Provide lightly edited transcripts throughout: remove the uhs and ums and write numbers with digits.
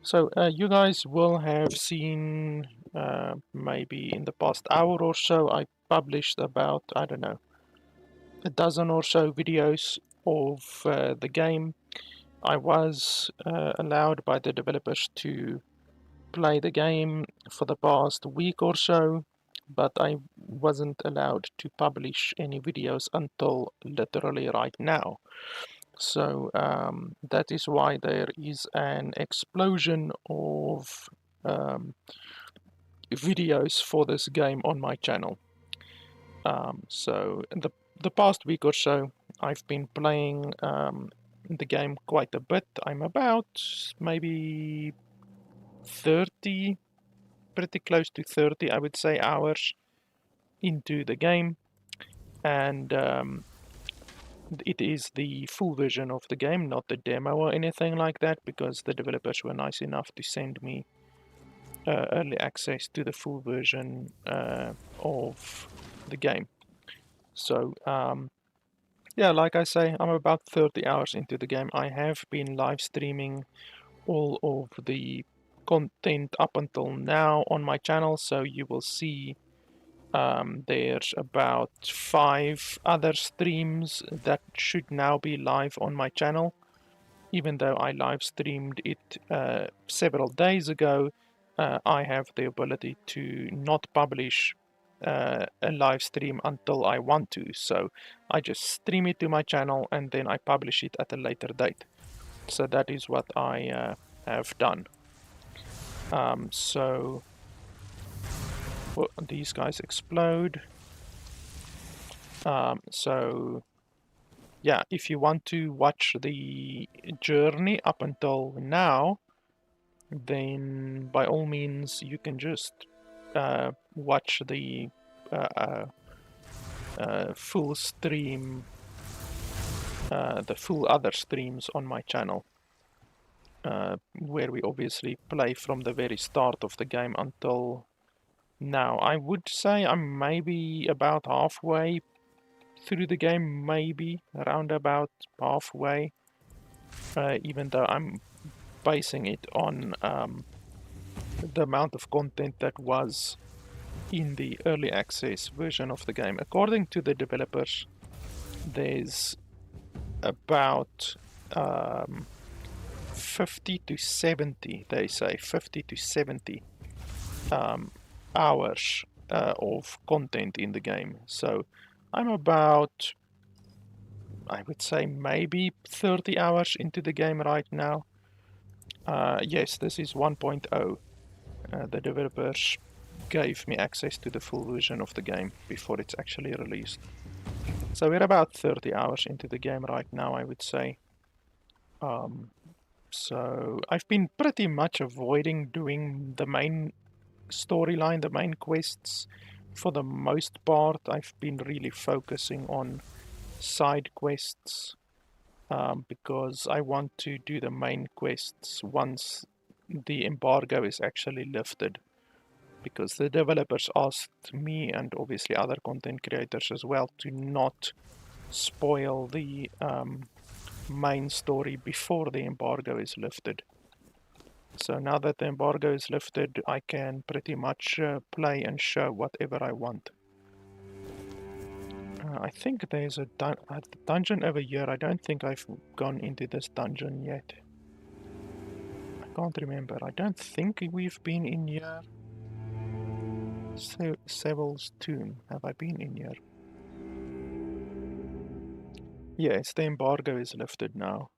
So you guys will have seen maybe in the past hour or so I published about, I don't know, a dozen or so videos of the game. I was allowed by the developers to play the game for the past week or so, but I wasn't allowed to publish any videos until literally right now. So that is why there is an explosion of um, videos for this game on my channel. So in the past week or so, I've been playing the game quite a bit. I'm about maybe 30, pretty close to 30, I would say, hours into the game, and it is the full version of the game, not the demo or anything like that, because the developers were nice enough to send me early access to the full version of the game. So, yeah, like I say, I'm about 30 hours into the game. I have been live streaming all of the content up until now on my channel, so you will see there's about 5 other streams that should now be live on my channel. Even though I live streamed it several days ago, I have the ability to not publish a live stream until I want to. So I just stream it to my channel and then I publish it at a later date. So that is what I have done. So well, these guys explode. So yeah, if you want to watch the journey up until now, then by all means you can just watch uh, uh, full stream, the full other streams on my channel, where we obviously play from the very start of the game until now. I would say I'm maybe about halfway through the game, maybe around about halfway, even though I'm basing it on the amount of content that was in the early access version of the game. According to the developers, there's about 50 to 70, they say 50 to 70 hours of content in the game. So I'm about, I would say, maybe 30 hours into the game right now. Yes, this is 1.0. The developers gave me access to the full version of the game before it's actually released. So we're about 30 hours into the game right now, I would say. So I've been pretty much avoiding doing the main storyline, the main quests. For the most part, I've been really focusing on side quests because I want to do the main quests once the embargo is actually lifted. Because the developers asked me and obviously other content creators as well to not spoil the main story before the embargo is lifted. So now that the embargo is lifted, I can pretty much play and show whatever I want. I think there's a dungeon over here. I don't think I've gone into this dungeon yet. I can't remember. I don't think we've been in here. Sevil's tomb. Have I been in here? Yes, the embargo is lifted now.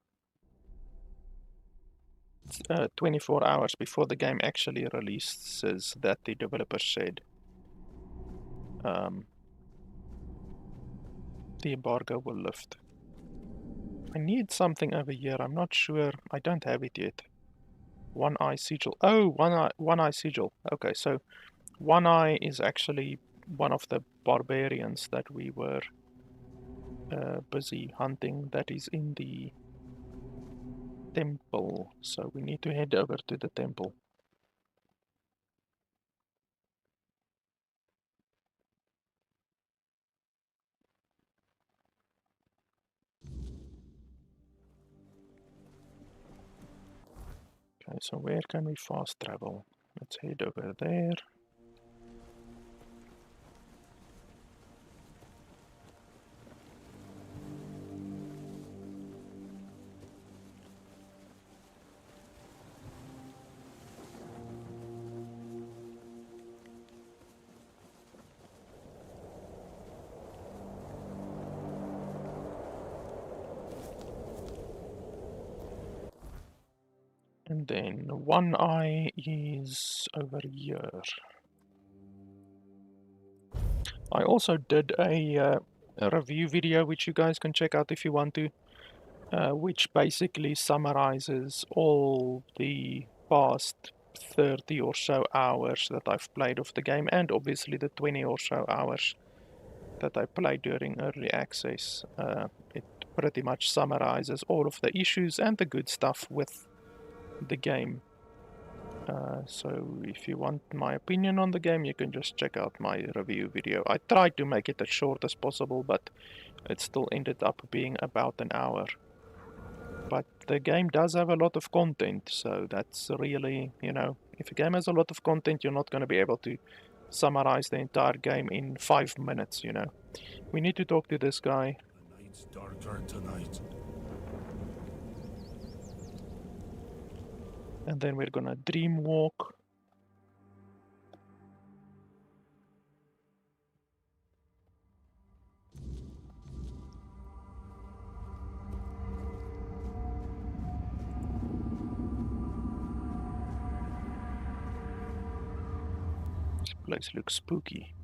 24 hours before the game actually releases, that the developers said. The embargo will lift. I need something over here. I'm not sure. I don't have it yet. One eye sigil. Oh, one eye sigil. Okay, so one eye is actually one of the barbarians that we were busy hunting. That is in the temple. So we need to head over to the temple. Okay, so where can we fast travel? Let's head over there. And then One Eye is over here. I also did a review video which you guys can check out if you want to, which basically summarizes all the past 30 or so hours that I've played of the game, and obviously the 20 or so hours that I played during early access. It pretty much summarizes all of the issues and the good stuff with the game. So if you want my opinion on the game, you can just check out my review video. I tried to make it as short as possible, but it still ended up being about an hour. But the game does have a lot of content, so that's really, you know, if a game has a lot of content, you're not going to be able to summarize the entire game in 5 minutes, you know. We need to talk to this guy. The night's darker tonight. And then we're gonna dream walk. This place looks spooky.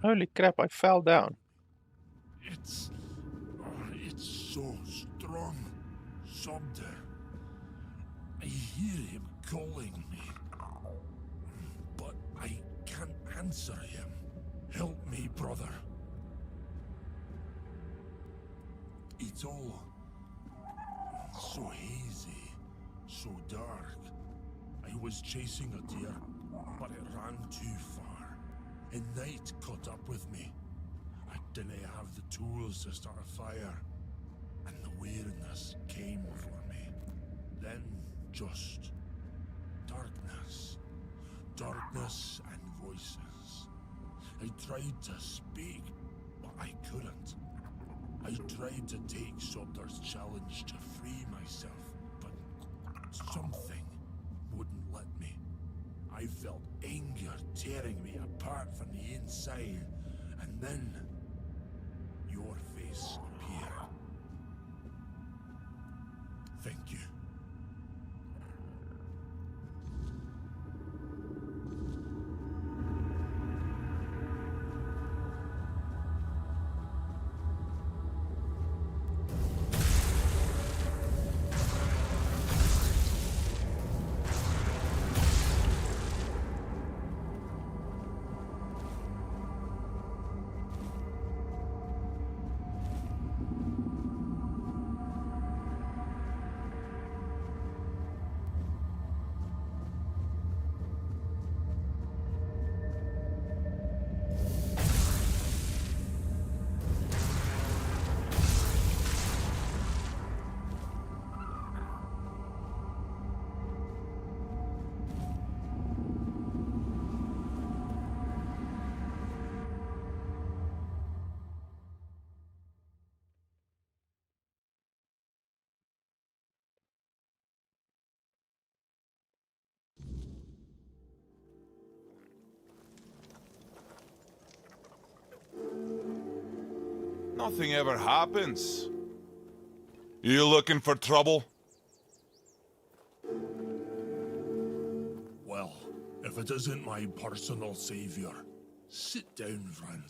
Holy crap, I fell down. It's so strong. Somewhere. I hear him calling me. But I can't answer him. Help me, brother. It's all so hazy, so dark. I was chasing a deer, but it ran too far. And night caught up with me. I didn't have the tools to start a fire, and the weariness came for me. Then just darkness. Darkness and voices. I tried to speak, but I couldn't. I tried to take Sobdar's challenge to free myself, but something wouldn't let me. I felt anger tearing me apart from the inside, and then your face appeared. Thank you. Nothing ever happens. You looking for trouble? Well, if it isn't my personal savior, sit down, friend.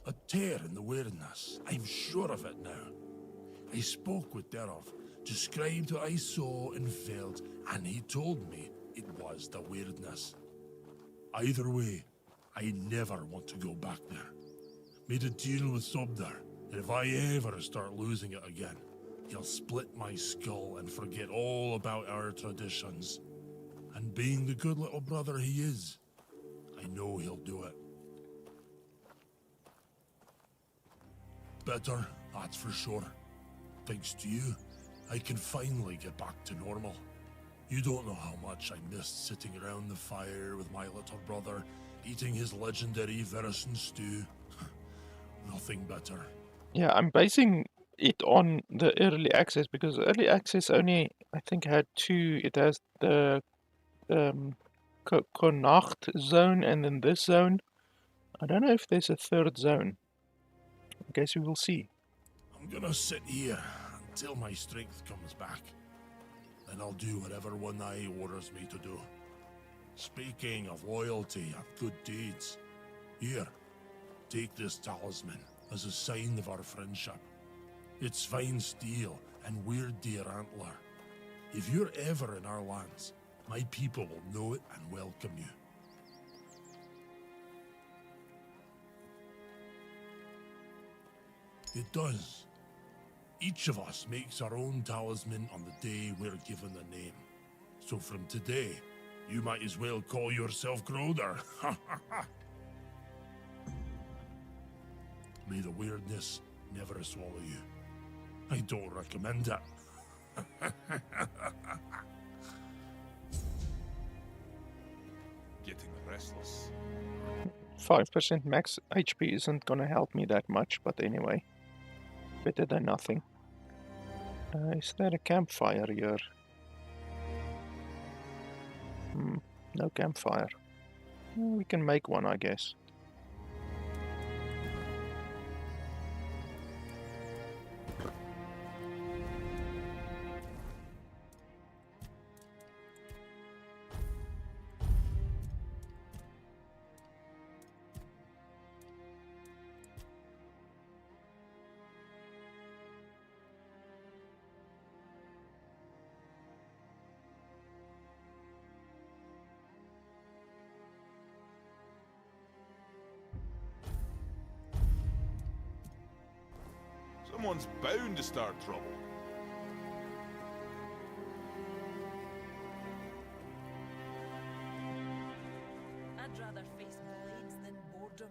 A tear in the weirdness. I'm sure of it now. I spoke with Derov, described what I saw and felt, and he told me it was the weirdness. Either way, I never want to go back there. Made a deal with Sobdar that if I ever start losing it again, he'll split my skull and forget all about our traditions. And being the good little brother he is, I know he'll do it. Better, that's for sure. Thanks to you, I can finally get back to normal. You don't know how much I missed sitting around the fire with my little brother, eating his legendary venison stew. Nothing better. Yeah, I'm basing it on the early access because early access only, I think, had two. It has the Connacht zone and then this zone. I don't know if there's a third zone. I guess we will see. I'm gonna sit here until my strength comes back. Then I'll do whatever one eye orders me to do. Speaking of loyalty and good deeds, here, take this talisman as a sign of our friendship. It's fine steel and weird deer antler. If you're ever in our lands, my people will know it and welcome you. It does. Each of us makes our own talisman on the day we're given a name. So from today, you might as well call yourself Groder. May the weirdness never swallow you. I don't recommend it. Getting restless. 5% max HP isn't gonna help me that much, but anyway. Better than nothing. Is there a campfire here? No campfire. We can make one, I guess. Someone's bound to start trouble. I'd rather face blades than boredom.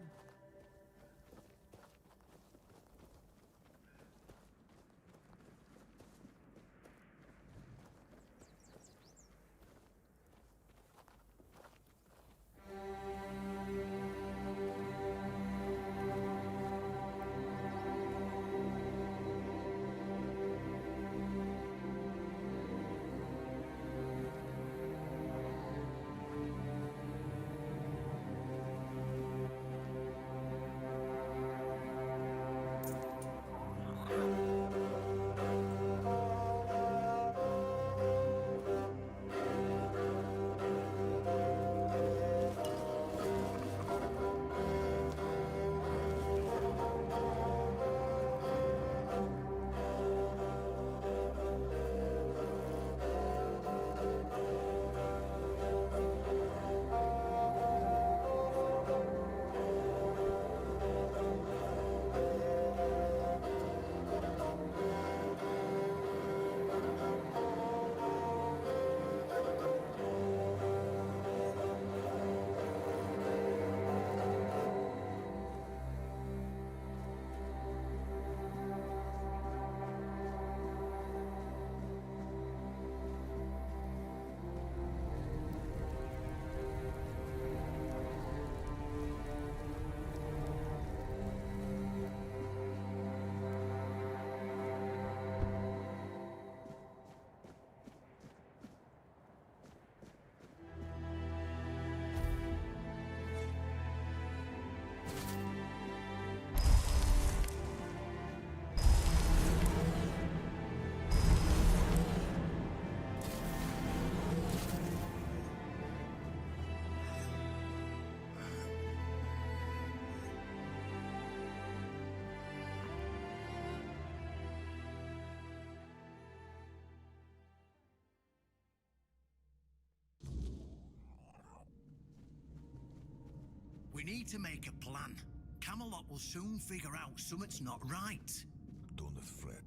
need to make a plan. Camelot will soon figure out something's not right. Don't fret.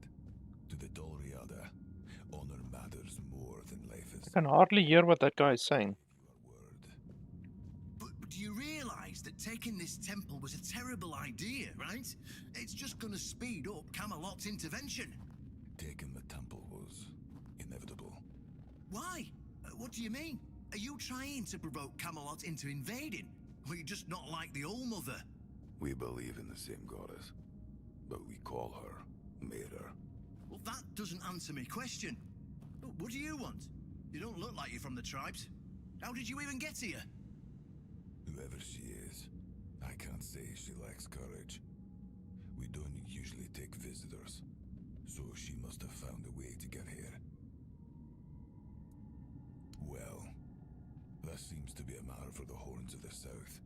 To the Dolriada, honor matters more than life is. I can hardly hear what that guy is saying. Your word. But do you realize that taking this temple was a terrible idea, right? It's just gonna speed up Camelot's intervention. Taking the temple was inevitable. Why? What do you mean? Are you trying to provoke Camelot into invading? Or you just not like the All Mother? We believe in the same goddess, but we call her Mater. Well, that doesn't answer my question. What do you want? You don't look like you're from the tribes. How did you even get here? Whoever she is, I can't say she lacks courage. We don't usually take visitors, so she must have found a way to get here. Well, that seems to be a matter for the Horns of the South.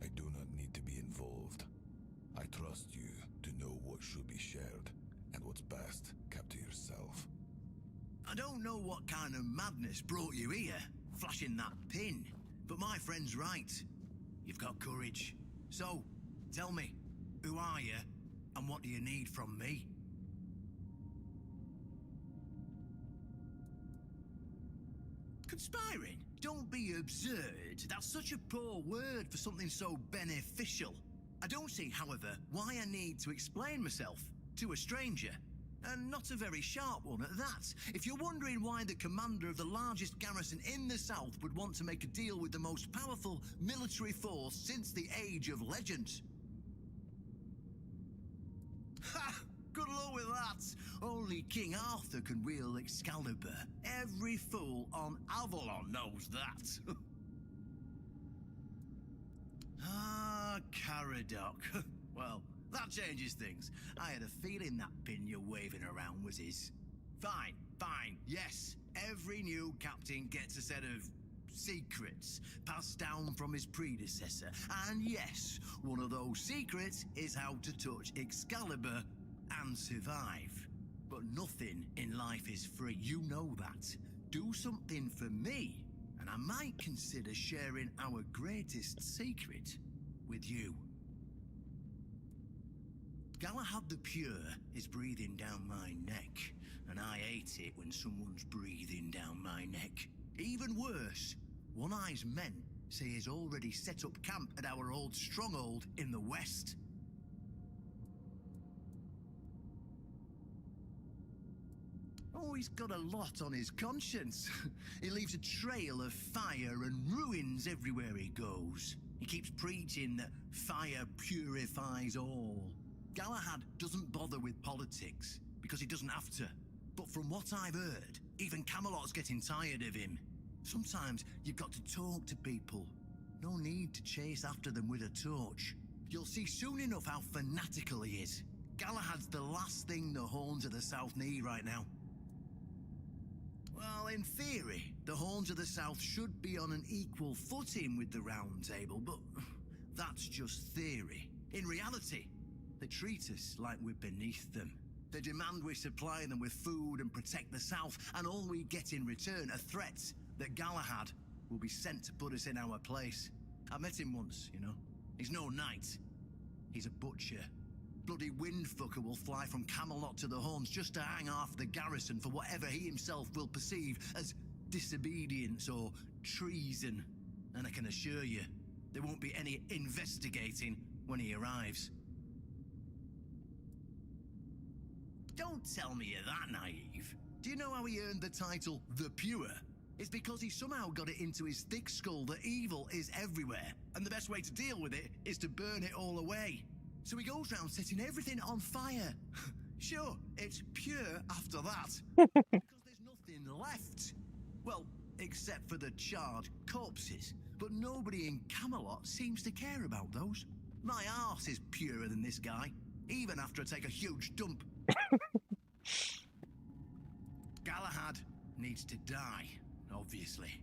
I do not need to be involved. I trust you to know what should be shared, and what's best kept to yourself. I don't know what kind of madness brought you here, flashing that pin, but my friend's right. You've got courage. So, tell me, who are you, and what do you need from me? Conspiring? Don't be absurd. That's such a poor word for something so beneficial. I don't see, however, why I need to explain myself to a stranger. And not a very sharp one at that. If you're wondering why the commander of the largest garrison in the south would want to make a deal with the most powerful military force since the Age of Legends. Ha! Good luck with that. Only King Arthur can wield Excalibur. Every fool on Avalon knows that. Ah, Caradoc. Well, that changes things. I had a feeling that pin you're waving around was his. Fine, fine, yes. Every new captain gets a set of secrets passed down from his predecessor. And yes, one of those secrets is how to touch Excalibur and survive. But nothing in life is free, you know that. Do something for me, and I might consider sharing our greatest secret with you. Galahad the Pure is breathing down my neck, and I hate it when someone's breathing down my neck. Even worse, One Eye's men say he's already set up camp at our old stronghold in the west. Oh, he's got a lot on his conscience. He leaves a trail of fire and ruins everywhere he goes. He keeps preaching that fire purifies all. Galahad doesn't bother with politics, because he doesn't have to. But from what I've heard, even Camelot's getting tired of him. Sometimes you've got to talk to people. No need to chase after them with a torch. You'll see soon enough how fanatical he is. Galahad's the last thing the Horns of the South need right now. Well, in theory, the Horns of the South should be on an equal footing with the Round Table, but that's just theory. In reality, they treat us like we're beneath them. They demand we supply them with food and protect the South, and all we get in return are threats that Galahad will be sent to put us in our place. I met him once, you know. He's no knight. He's a butcher. Bloody windfucker will fly from Camelot to the Horns just to hang half the garrison for whatever he himself will perceive as disobedience or treason. And I can assure you, there won't be any investigating when he arrives. Don't tell me you're that naive. Do you know how he earned the title The Pure? It's because he somehow got it into his thick skull that evil is everywhere, and the best way to deal with it is to burn it all away. So he goes round setting everything on fire. Sure, it's pure after that. Because there's nothing left. Well, except for the charred corpses. But nobody in Camelot seems to care about those. My arse is purer than this guy, even after I take a huge dump. Galahad needs to die, obviously.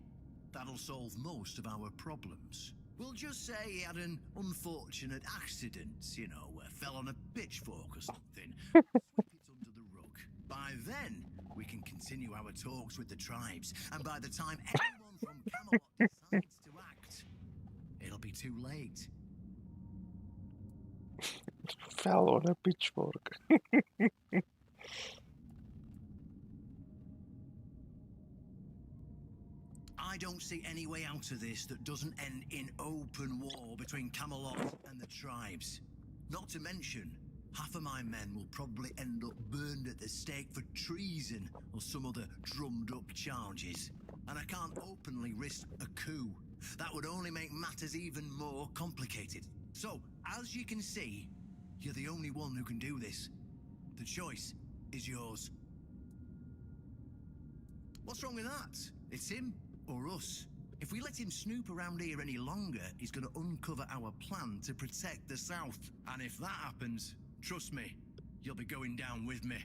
That'll solve most of our problems. We'll just say he had an unfortunate accident, you know, fell on a pitchfork or something. Sweep it under the rug. By then, we can continue our talks with the tribes, and by the time anyone from Camelot decides to act, it'll be too late. fell on a pitchfork. I don't see any way out of this that doesn't end in open war between Camelot and the tribes. Not to mention, half of my men will probably end up burned at the stake for treason or some other drummed up charges. And I can't openly risk a coup. That would only make matters even more complicated. So, as you can see, you're the only one who can do this. The choice is yours. What's wrong with that? It's him or us. If we let him snoop around here any longer, he's going to uncover our plan to protect the South. And if that happens, trust me, you'll be going down with me.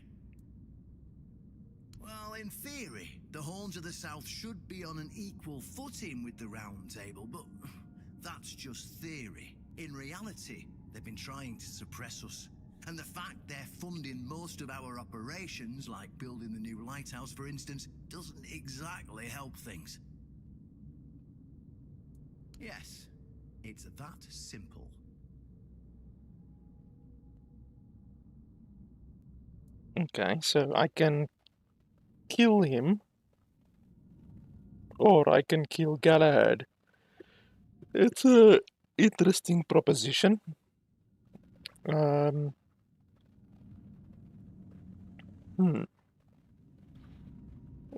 Well, in theory, the Horns of the South should be on an equal footing with the Round Table, but that's just theory. In reality, they've been trying to suppress us. And the fact they're funding most of our operations, like building the new lighthouse, for instance, doesn't exactly help things. Yes, it's that simple. Okay, so I can kill him, or I can kill Galahad. It's a interesting proposition. Um,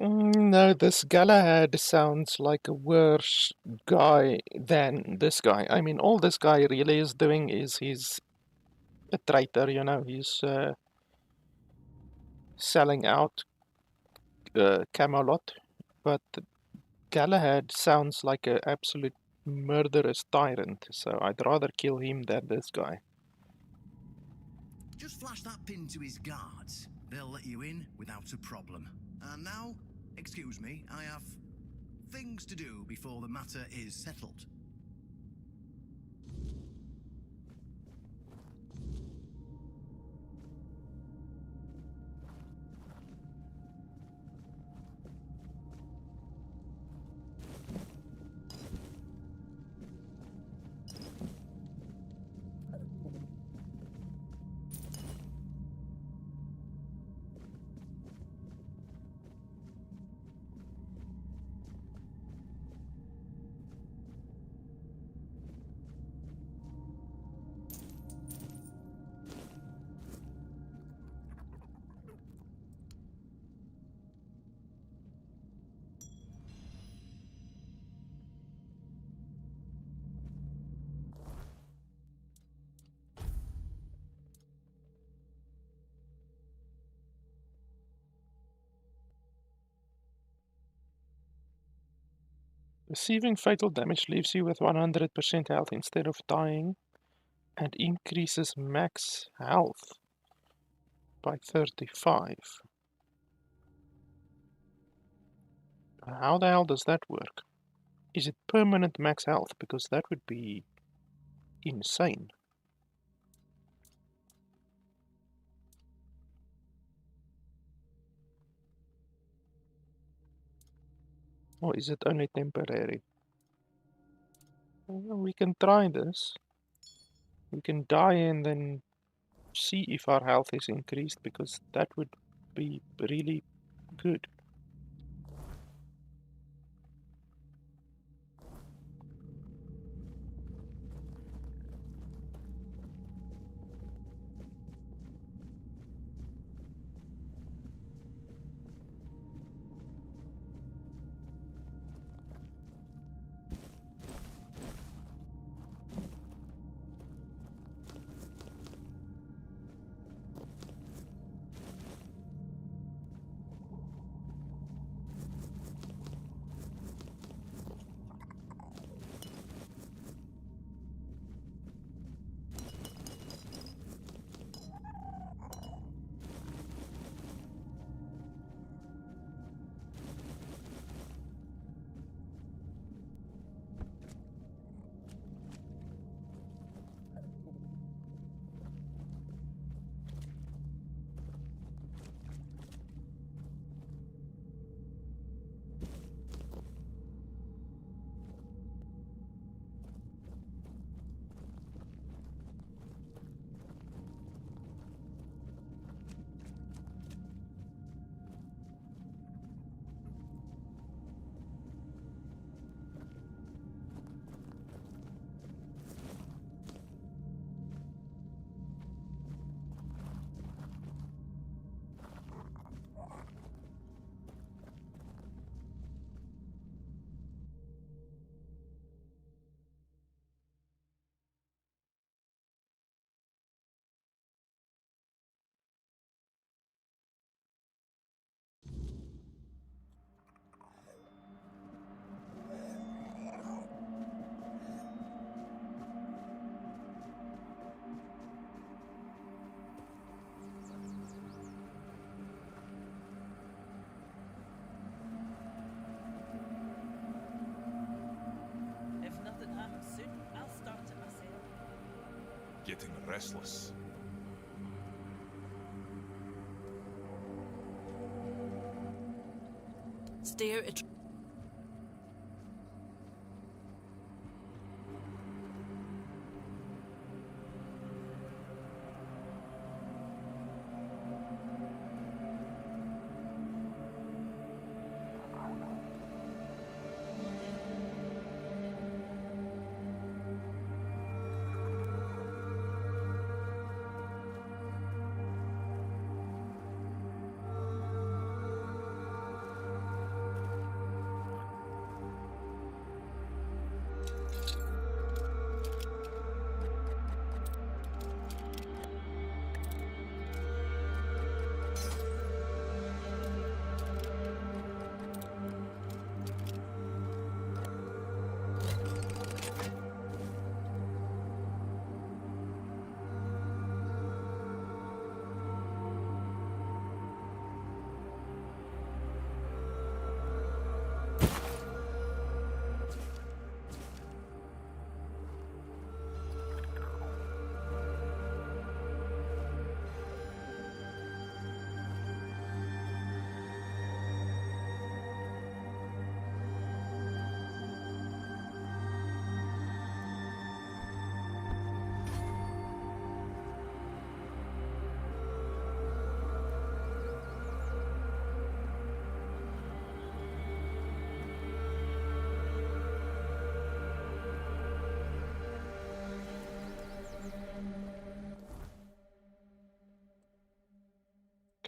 No, this Galahad sounds like a worse guy than this guy. I mean, all this guy really is doing is he's a traitor, you know, he's selling out Camelot, but Galahad sounds like an absolute murderous tyrant, so I'd rather kill him than this guy. Just flash that pin to his guards. They'll let you in without a problem. And now, excuse me, I have things to do before the matter is settled. Receiving fatal damage leaves you with 100% health instead of dying and increases max health by 35. How the hell does that work? Is it permanent max health? Because that would be insane. Or is it only temporary? Well, we can try this. We can die and then see if our health is increased, because that would be really good. getting restless. Stay out of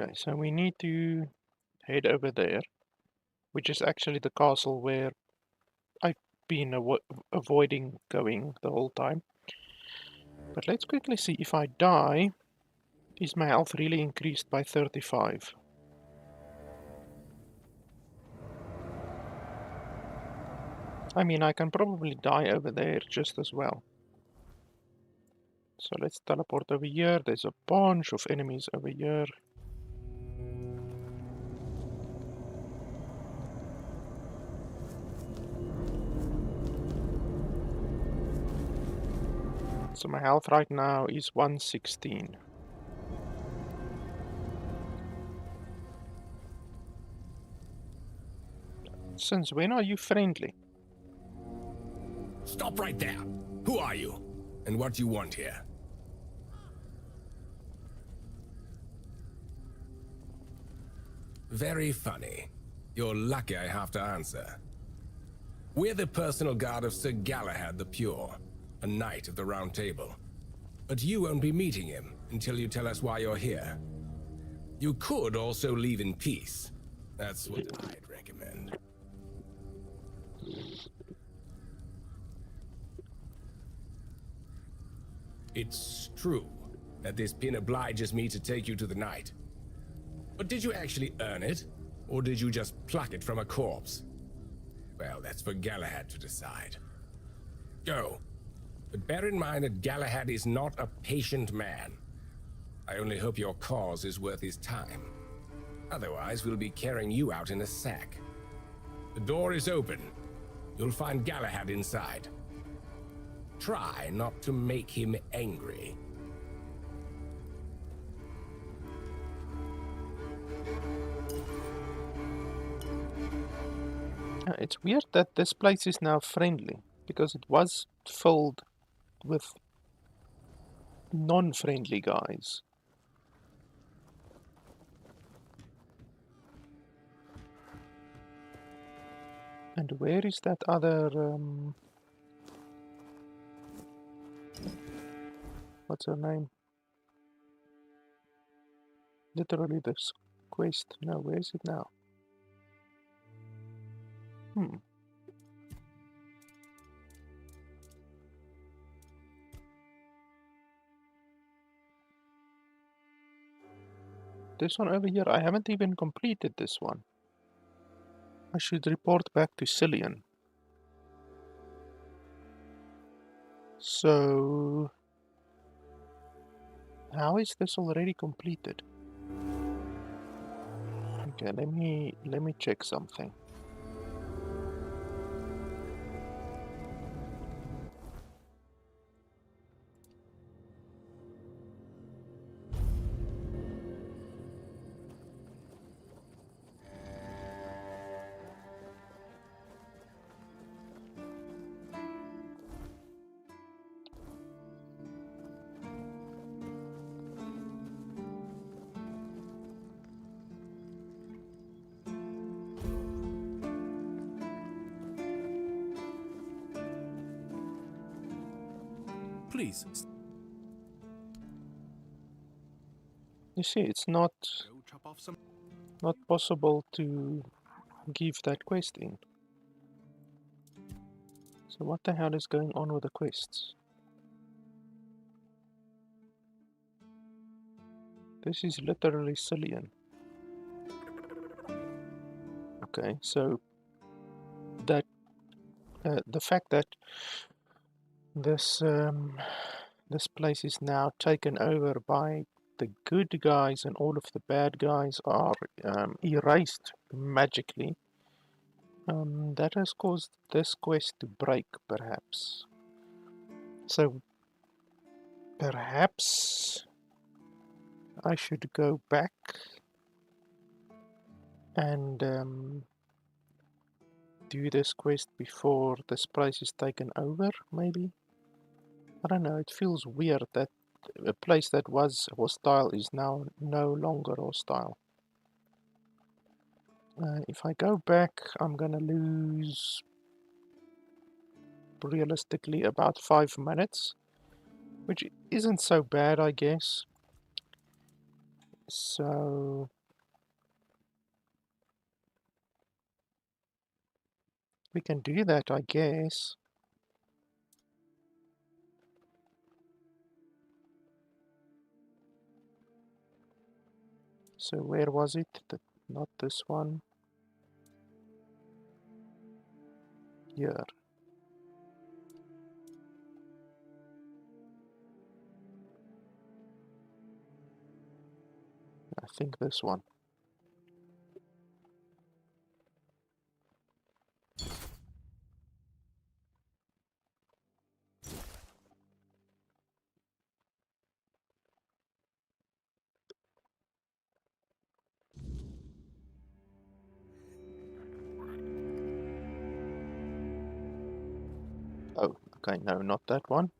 Okay, so we need to head over there, which is actually the castle where I've been avoiding going the whole time. But let's quickly see if I die, is my health really increased by 35? I mean, I can probably die over there just as well. So let's teleport over here. There's a bunch of enemies over here. So my health right now is 116. Since when are you friendly? Stop right there. Who are you? And what do you want here? Very funny. You're lucky I have to answer. We're the personal guard of Sir Galahad the Pure, a knight of the Round Table. But you won't be meeting him until you tell us why you're here. You could also leave in peace. That's what I'd recommend. It's true that this pin obliges me to take you to the knight. But did you actually earn it? Or did you just pluck it from a corpse? Well, that's for Galahad to decide. Go. But bear in mind that Galahad is not a patient man. I only hope your cause is worth his time. Otherwise, we'll be carrying you out in a sack. The door is open. You'll find Galahad inside. Try not to make him angry. It's weird that this place is now friendly, because it was filled with non-friendly guys. And where is that other... what's her name? Literally this quest. No, where is it now? This one over here, I haven't even completed this one. I should report back to Cillian. So... how is this already completed? Okay, let me check something. Please, You see, it's not go chop off some. possible to give that quest in. So what the hell is going on with the quests? This is literally Cillian. Okay, so that the fact that this this place is now taken over by the good guys and all of the bad guys are erased magically. That has caused this quest to break, perhaps. So perhaps I should go back and do this quest before this place is taken over, maybe? I don't know, it feels weird that a place that was hostile is now no longer hostile. If I go back, I'm gonna lose realistically about 5 minutes, which isn't so bad, I guess. So we can do that, I guess. So where was it? Not this one. Here. I think this one. Oh, okay, no, not that one.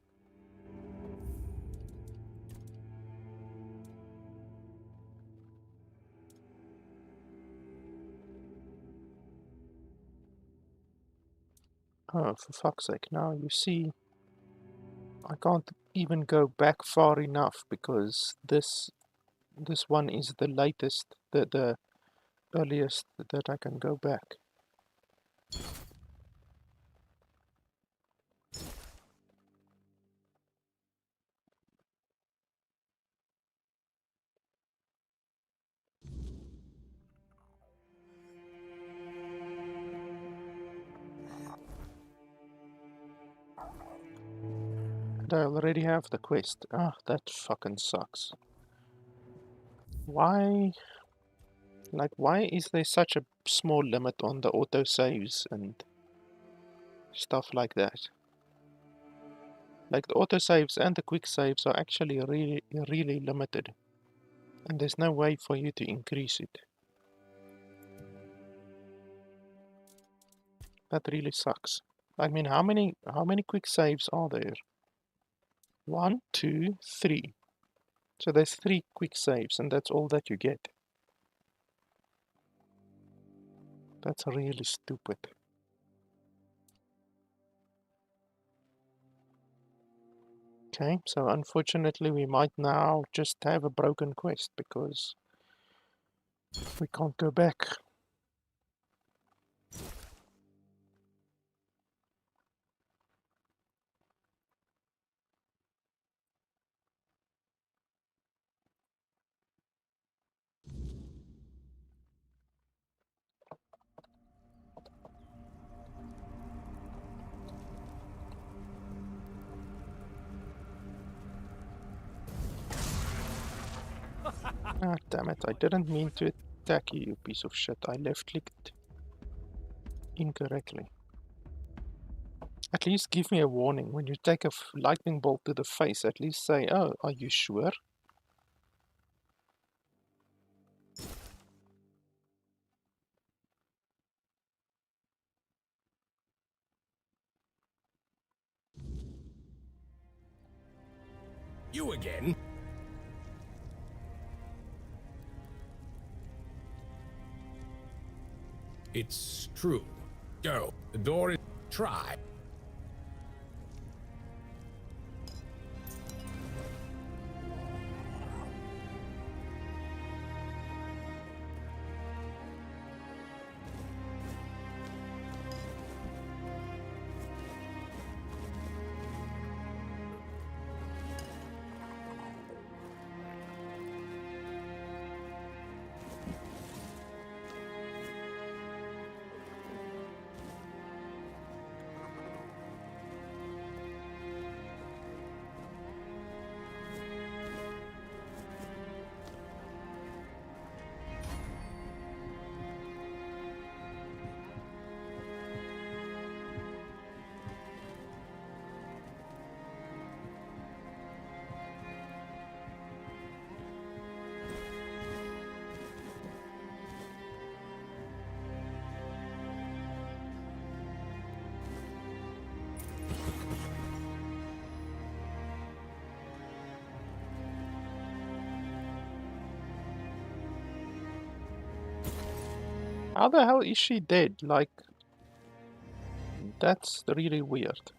Oh, for fuck's sake. Now, you see, I can't even go back far enough because this one is the latest, the earliest that I can go back. And I already have the quest. Ah, that fucking sucks. Why? Like, why is there such a small limit on the autosaves and stuff like that? Like, the autosaves and the quick saves are actually really limited. And there's no way for you to increase it. That really sucks. I mean, how many quick saves are there? 1, 2, 3. So there's 3 quick saves, and that's all that you get. That's really stupid. Okay, so unfortunately we might now just have a broken quest because we can't go back. Ah, damn it, I didn't mean to attack you, you piece of shit. I left-clicked incorrectly. At least give me a warning. When you take a lightning bolt to the face, at least say, oh, are you sure? You again? It's true. Go. The door is... Try. How the hell is she dead? Like, that's really weird.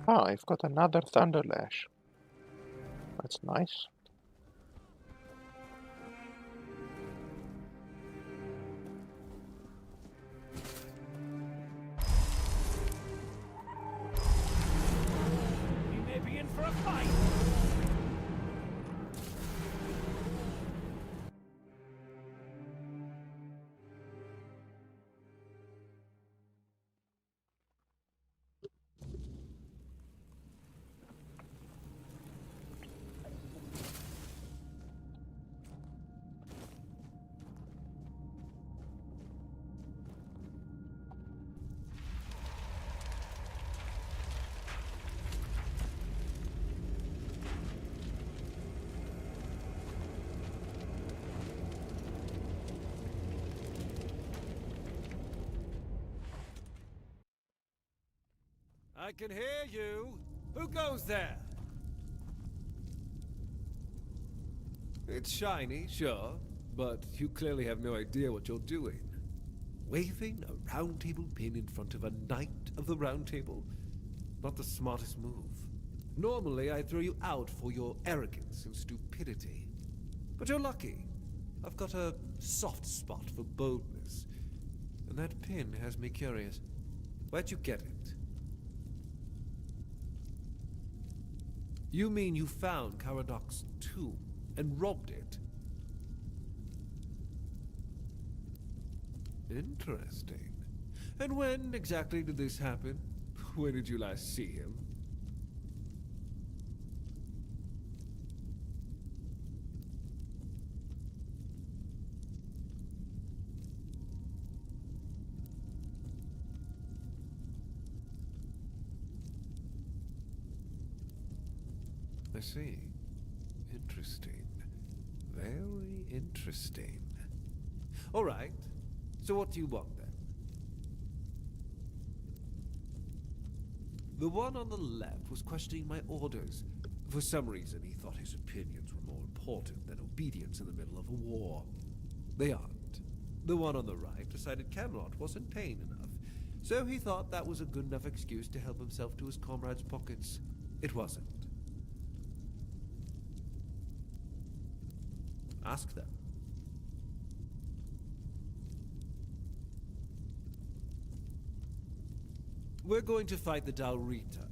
Ah, I've got another Thunder Lash. That's nice. We may be in for a fight. I can hear you! Who goes there? It's shiny, sure, but you clearly have no idea what you're doing. Waving a round table pin in front of a knight of the round table? Not the smartest move. Normally, I'd throw you out for your arrogance and stupidity. But you're lucky. I've got a soft spot for boldness. And that pin has me curious. Where'd you get it? You mean you found Caradoc's tomb and robbed it? Interesting. And when exactly did this happen? When did you last see him? I see. Interesting. Very interesting. All right. So what do you want then? The one on the left was questioning my orders. For some reason, he thought his opinions were more important than obedience in the middle of a war. They aren't. The one on the right decided Camelot wasn't paying enough, so he thought that was a good enough excuse to help himself to his comrades' pockets. It wasn't. Ask them. We're going to fight the Dalrita.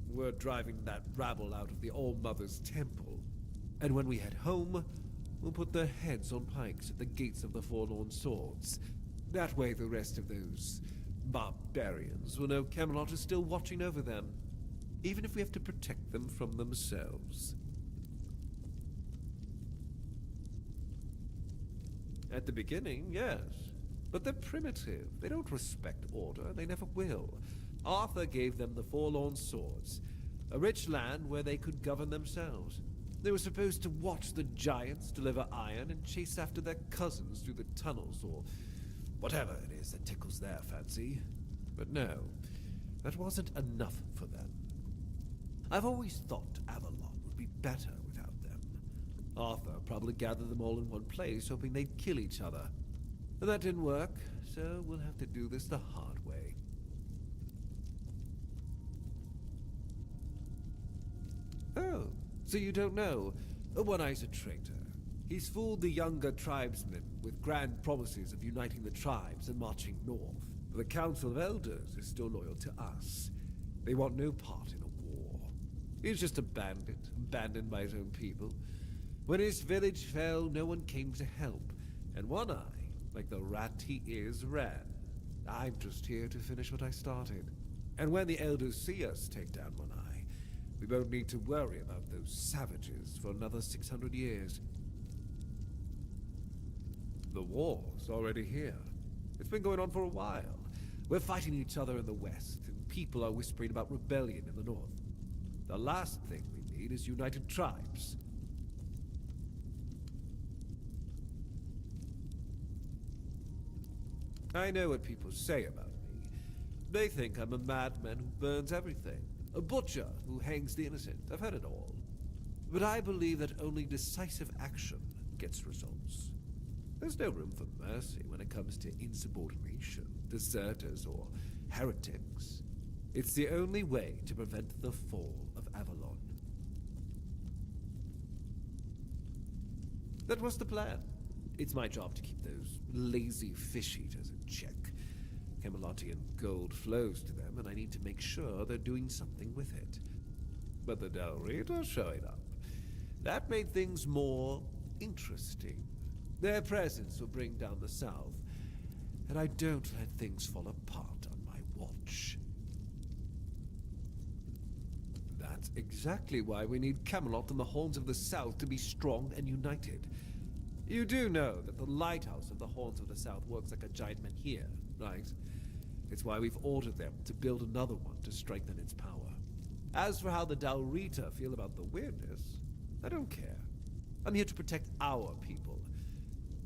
We're driving that rabble out of the All-Mother's temple. And when we head home, we'll put their heads on pikes at the gates of the Forlorn Swords. That way the rest of those barbarians will know Camelot is still watching over them, even if we have to protect them from themselves. At the beginning, yes. But they're primitive. They don't respect order. They never will. Arthur gave them the Forlorn Swords, a rich land where they could govern themselves. They were supposed to watch the giants deliver iron and chase after their cousins through the tunnels, or whatever it is that tickles their fancy. But no, that wasn't enough for them. I've always thought Avalon would be better without them. Arthur probably gathered them all in one place, hoping they'd kill each other. But that didn't work, so we'll have to do this the hard way. Oh, so you don't know? One-Eye's a traitor. He's fooled the younger tribesmen with grand promises of uniting the tribes and marching north. The Council of Elders is still loyal to us. They want no part in a war. He's just a bandit, abandoned by his own people. When his village fell, no one came to help. And One-Eye, like the rat he is, ran. I'm just here to finish what I started. And when the Elders see us take down One-Eye, we won't need to worry about those savages for another 600 years. The war's already here. It's been going on for a while. We're fighting each other in the west, and people are whispering about rebellion in the north. The last thing we need is united tribes. I know what people say about me. They think I'm a madman who burns everything. A butcher who hangs the innocent. I've heard it all. But I believe that only decisive action gets results. There's no room for mercy when it comes to insubordination, deserters, or heretics. It's the only way to prevent the fall of Avalon. That was the plan. It's my job to keep those lazy fish-eaters in check. Camelotian gold flows to them, and I need to make sure they're doing something with it. But the Dalrita showing up. That made things more interesting. Their presence will bring down the south, and I don't let things fall apart on my watch. That's exactly why we need Camelot and the Horns of the South to be strong and united. You do know that the lighthouse of the Horns of the South works like a giant menhir, right? It's why we've ordered them to build another one to strengthen its power. As for how the Dalrita feel about the weirdness, I don't care. I'm here to protect our people,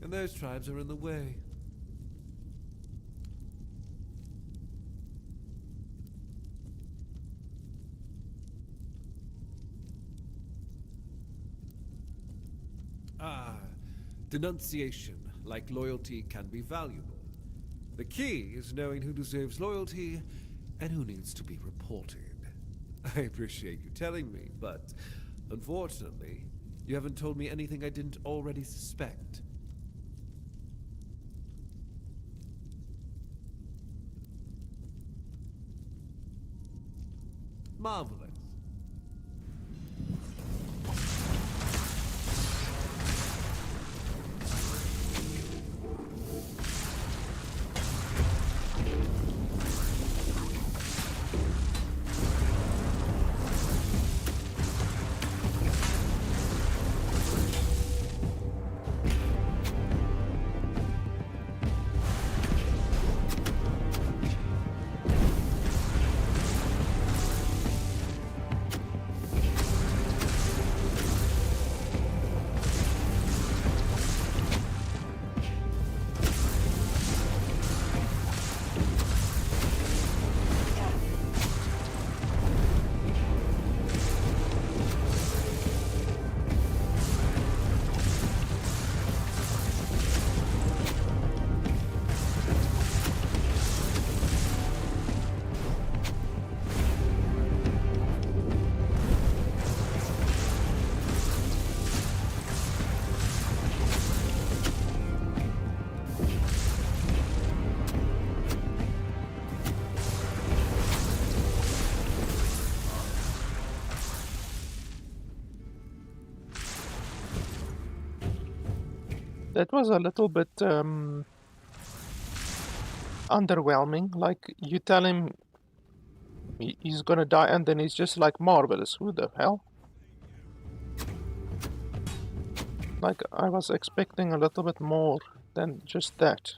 and those tribes are in the way. Denunciation, like loyalty, can be valuable. The key is knowing who deserves loyalty and who needs to be reported. I appreciate you telling me, but unfortunately, you haven't told me anything I didn't already suspect. Marvelous. That was a little bit underwhelming. Like, you tell him he's gonna die, and then he's just like, marvelous. Who the hell? Like, I was expecting a little bit more than just that.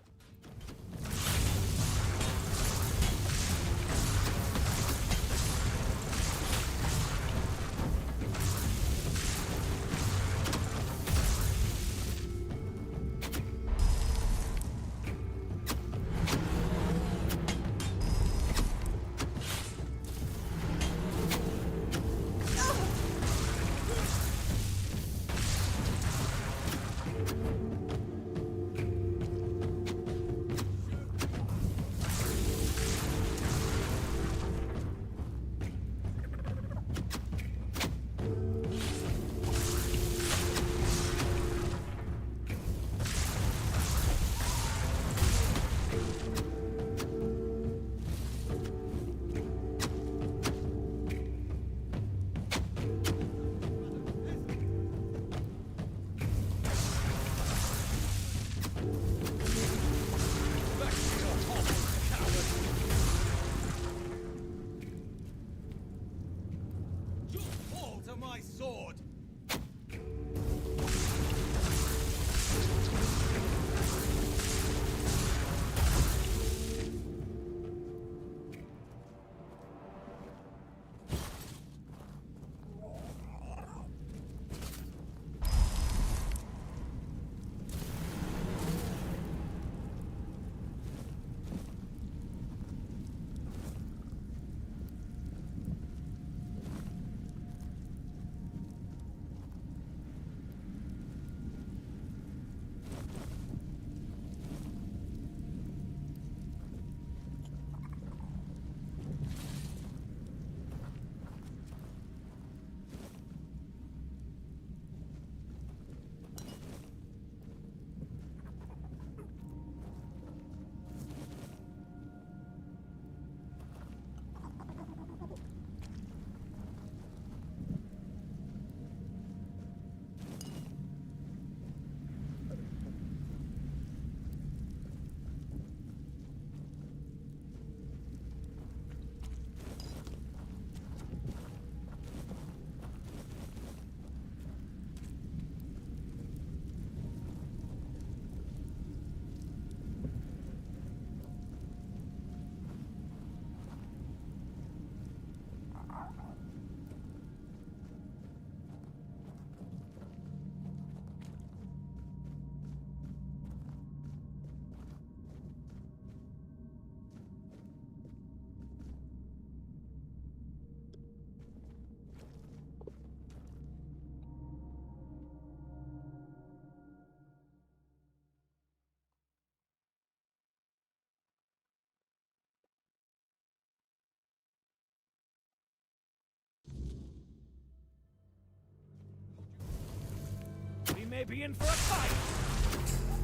may be in for a fight.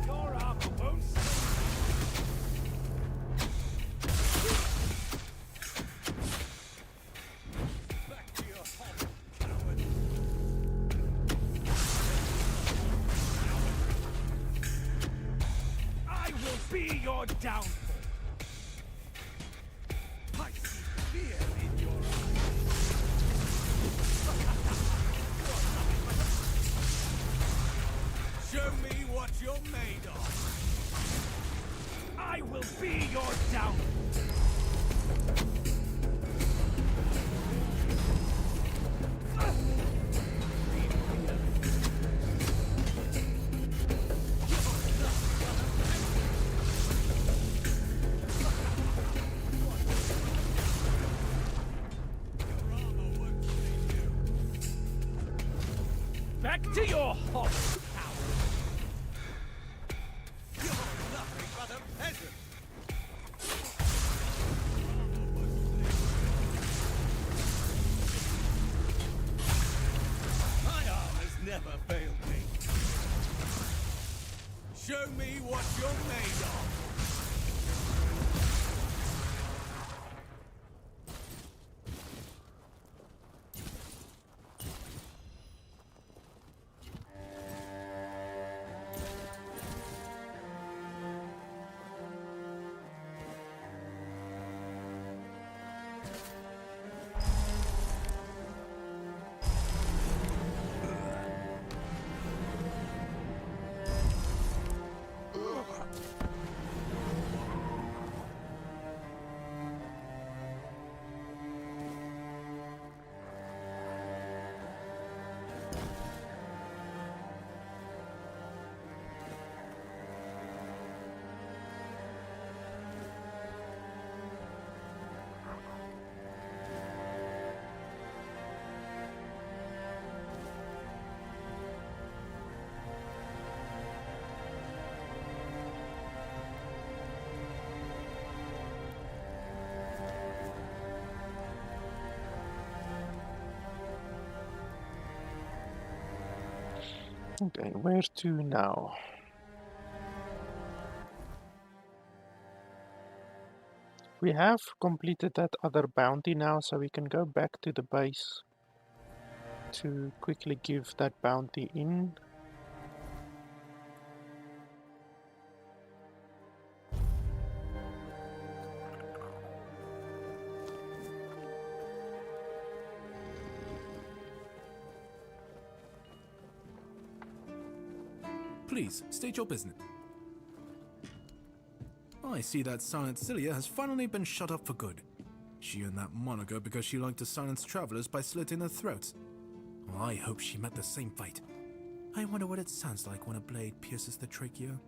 Your armor won't save you. Back to your hovel, coward. I will be your downfall. I see fear in your eyes. Show me what you're made of. I will be your downfall. Back to your hovel, coward! You're nothing but a peasant! My arm has never failed me. Show me what you're made of! Okay, where to now? We have completed that other bounty now, so we can go back to the base to quickly give that bounty in. Please, state your business. I see that Silent Cilia has finally been shut up for good. She earned that moniker because she liked to silence travelers by slitting their throats. Well, I hope she met the same fate. I wonder what it sounds like when a blade pierces the trachea.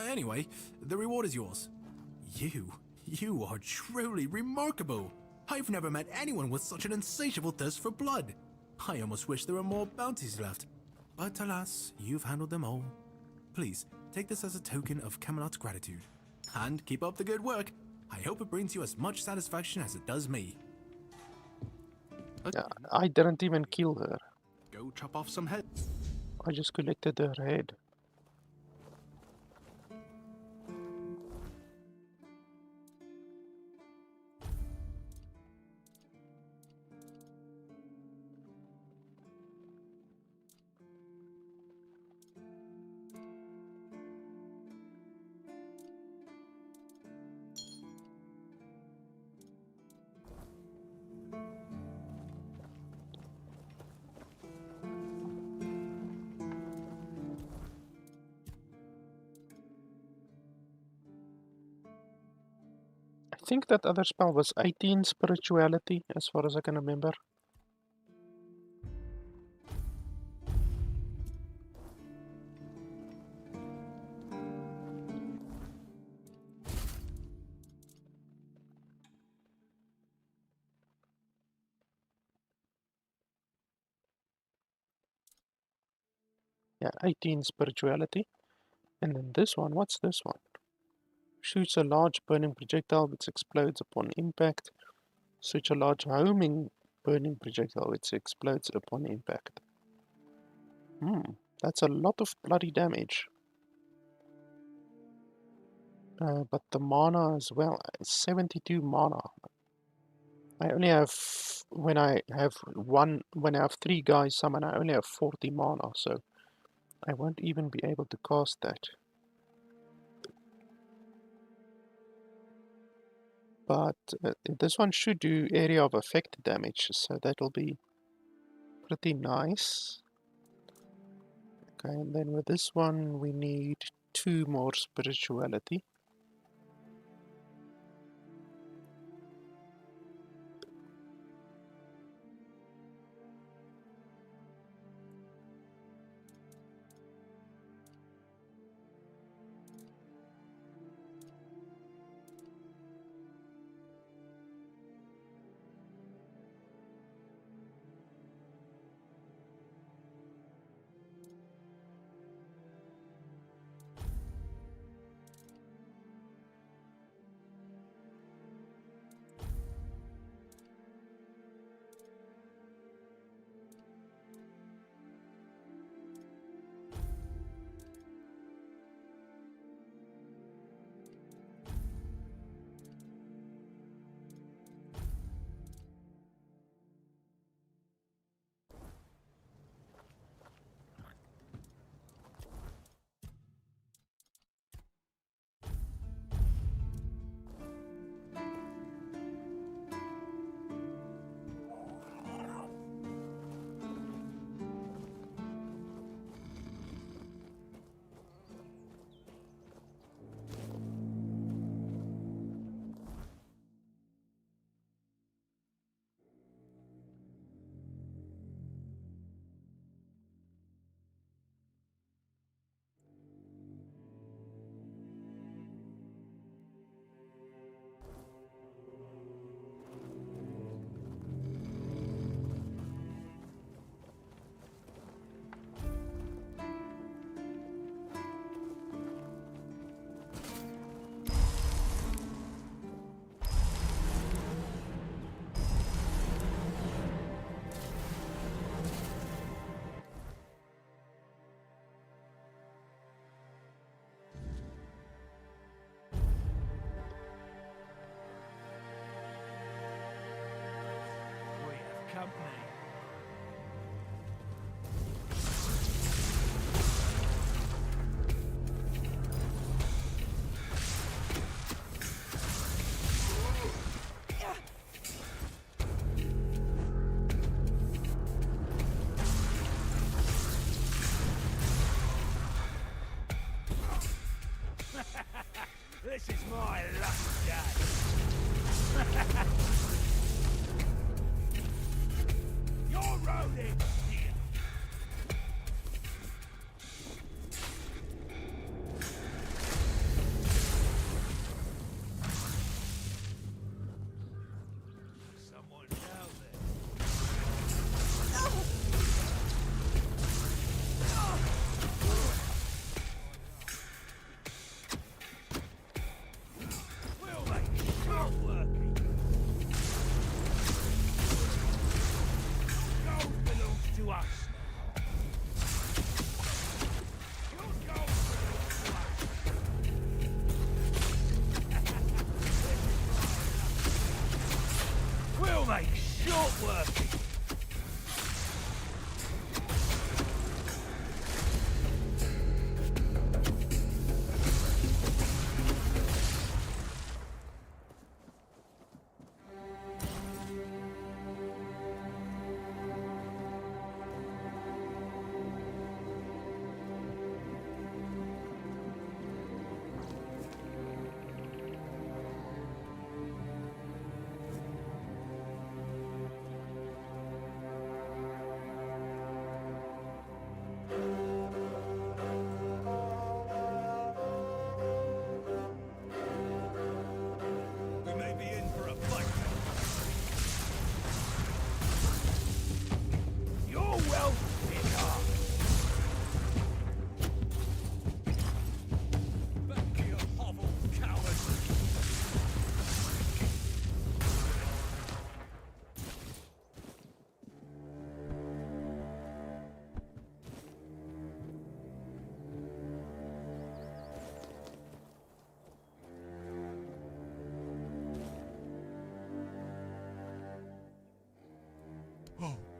Anyway, the reward is yours. You are truly remarkable. I've never met anyone with such an insatiable thirst for blood. I almost wish there were more bounties left. But alas, you've handled them all. Please, take this as a token of Camelot's gratitude. And keep up the good work. I hope it brings you as much satisfaction as it does me. Okay. I didn't even kill her. Go chop off some heads. I just collected her head. I think that other spell was 18 spirituality, as far as I can remember. Yeah, 18 spirituality. And then this one, what's this one? Shoots a large burning projectile which explodes upon impact. Shoots a large homing burning projectile which explodes upon impact. That's a lot of bloody damage. But the mana as well, 72 mana. I only have, when I have 3 guys summon, I only have 40 mana, so I won't even be able to cast that. But this one should do area of effect damage, so that'll be pretty nice. Okay, and then with this one we need 2 more spirituality. We have company. This is my lucky day. You're rolling here. Someone down there. We'll make short working. Gold belongs to us now. Your gold belongs to us. We'll make short working.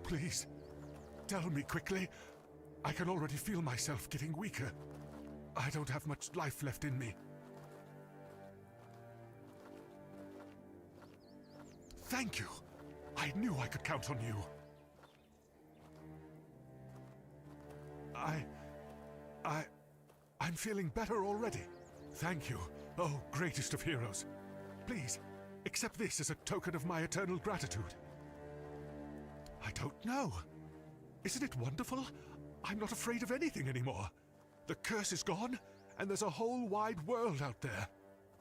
Please, tell me quickly. I can already feel myself getting weaker. I don't have much life left in me. Thank you. I knew I could count on you. I'm feeling better already. Thank you, oh greatest of heroes. Please, accept this as a token of my eternal gratitude. I don't know. Isn't it wonderful? I'm not afraid of anything anymore. The curse is gone, and there's a whole wide world out there.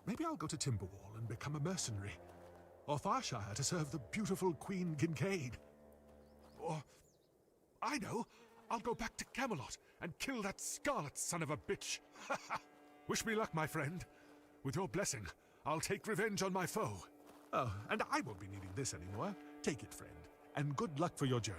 Maybe I'll go to Timberwall and become a mercenary. Or Farshire to serve the beautiful Queen Kincaid. Or, I know, I'll go back to Camelot and kill that Scarlet son of a bitch. Wish me luck, my friend. With your blessing, I'll take revenge on my foe. Oh, and I won't be needing this anymore. Take it, friend, and good luck for your journey.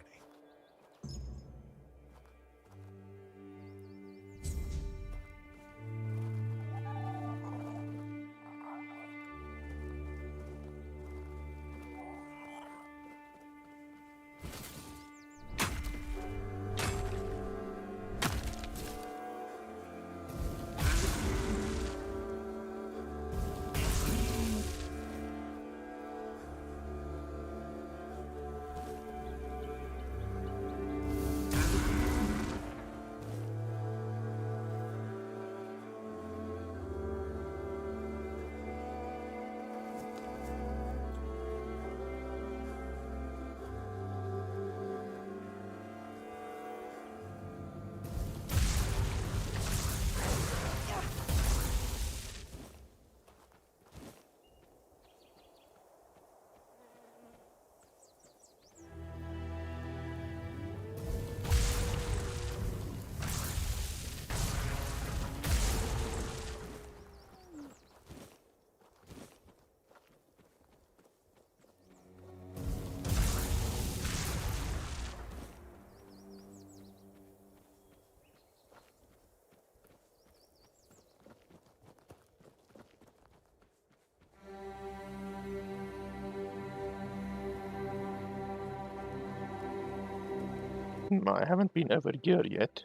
I haven't been over here yet.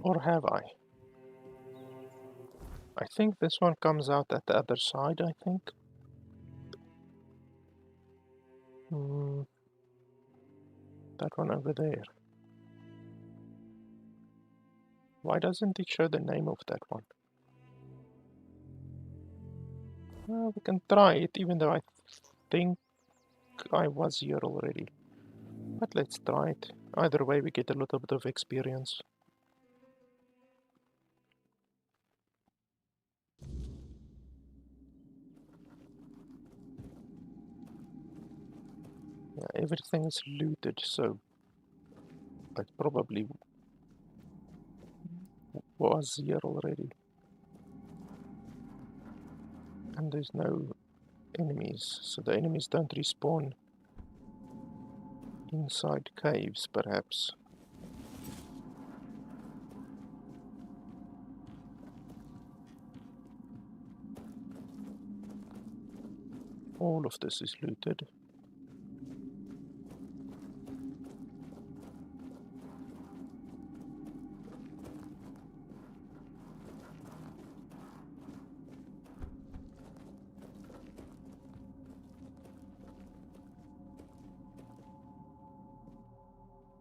Or have I? I think this one comes out at the other side, I think. That one over there. Why doesn't it show the name of that one? Well, we can try it, even though I think I was here already. But let's try it. Either way, we get a little bit of experience. Yeah, everything is looted, so I probably was here already. And there's no enemies, so the enemies don't respawn inside caves, perhaps. All of this is looted.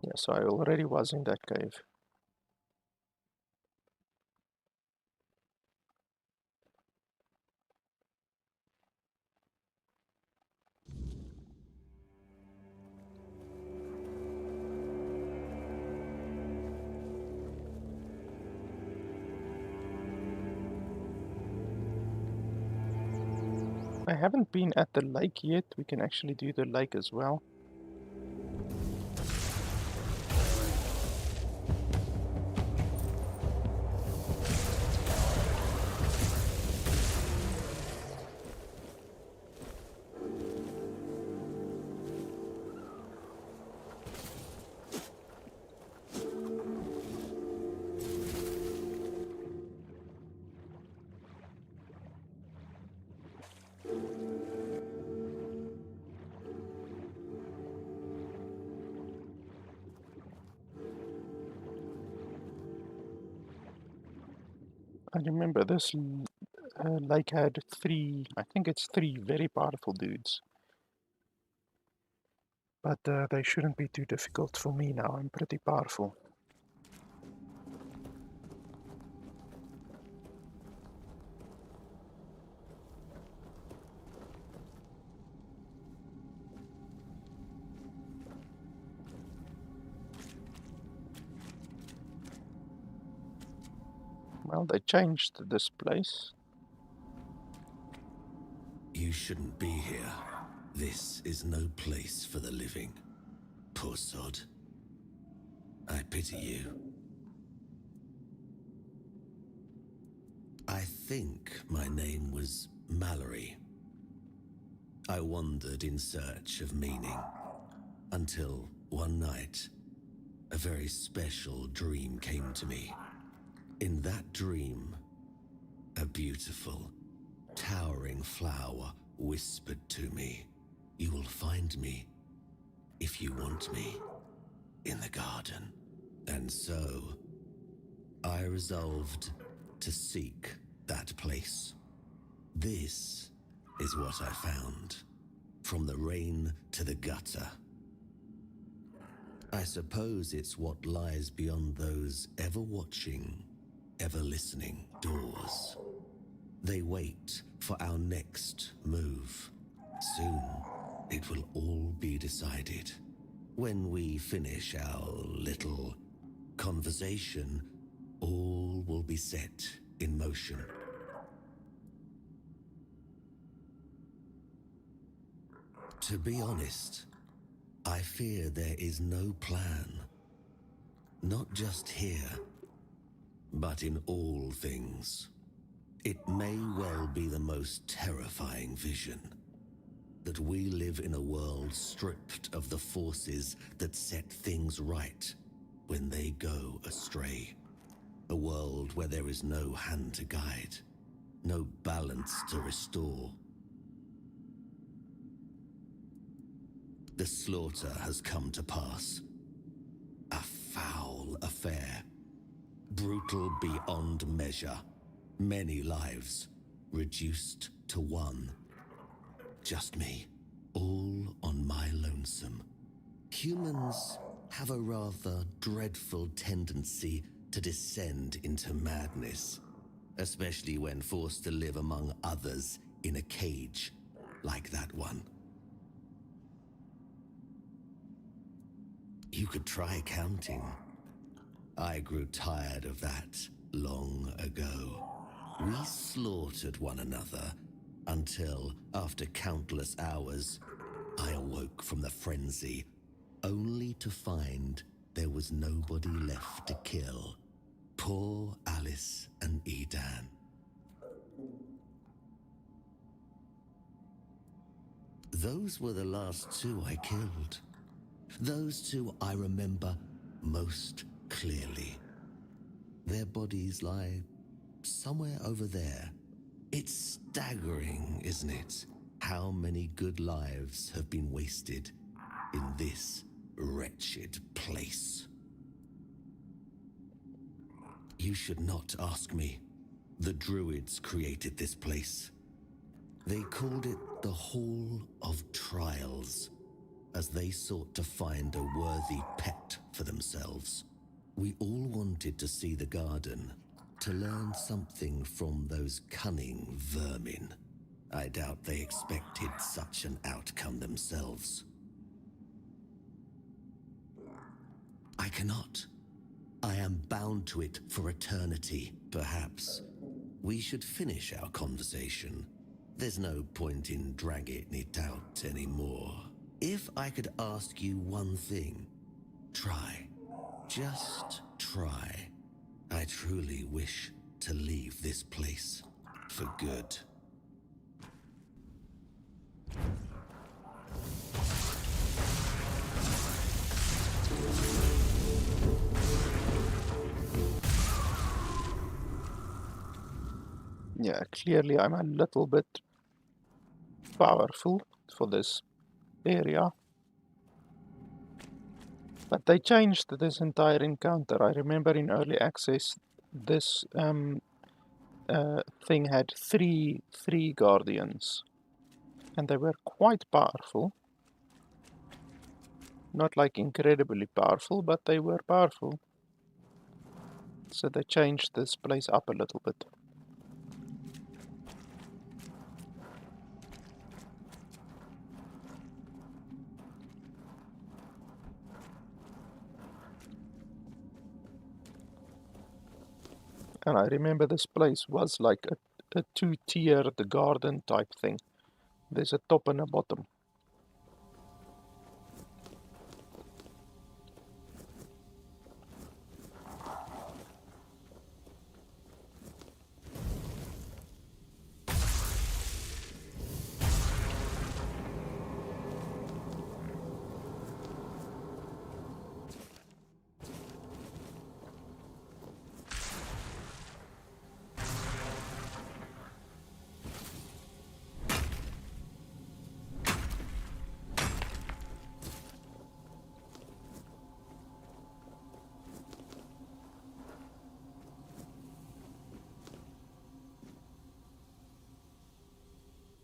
Yeah, so I already was in that cave. I haven't been at the lake yet. We can actually do the lake as well. I remember this lake had three, I think it's three very powerful dudes. But they shouldn't be too difficult for me now, I'm pretty powerful. Well, they changed this place. You shouldn't be here. This is no place for the living. Poor sod. I pity you. I think my name was Mallory. I wandered in search of meaning, until one night, a very special dream came to me. In that dream, a beautiful, towering flower whispered to me, "You will find me, if you want me, in the garden." And so, I resolved to seek that place. This is what I found, from the rain to the gutter. I suppose it's what lies beyond those ever-watching, ever-listening doors. They wait for our next move. Soon, it will all be decided. When we finish our little conversation, all will be set in motion. To be honest, I fear there is no plan. Not just here, but in all things. It may well be the most terrifying vision, that we live in a world stripped of the forces that set things right when they go astray. A world where there is no hand to guide, no balance to restore. The slaughter has come to pass. A foul affair. Brutal beyond measure. Many lives reduced to one. Just me, all on my lonesome. Humans have a rather dreadful tendency to descend into madness, especially when forced to live among others in a cage like that one. You could try counting. I grew tired of that long ago. We slaughtered one another until, after countless hours, I awoke from the frenzy, only to find there was nobody left to kill. Poor Alice and Edan. Those were the last two I killed. Those two I remember most clearly. Their bodies lie somewhere over there. It's staggering, isn't it? How many good lives have been wasted in this wretched place. You should not ask me. The Druids created this place. They called it the Hall of Trials, as they sought to find a worthy pet for themselves. We all wanted to see the garden, to learn something from those cunning vermin. I doubt they expected such an outcome themselves. I cannot. I am bound to it for eternity. Perhaps we should finish our conversation There's no point in dragging it out anymore. If I could ask you one thing, try. Just try. I truly wish to leave this place for good. Yeah, clearly I'm a little bit powerful for this area. But they changed this entire encounter. I remember in early access, this thing had three guardians, and they were quite powerful. Not like incredibly powerful, but they were powerful. So they changed this place up a little bit. And I remember this place was like a two-tiered garden type thing. There's a top and a bottom.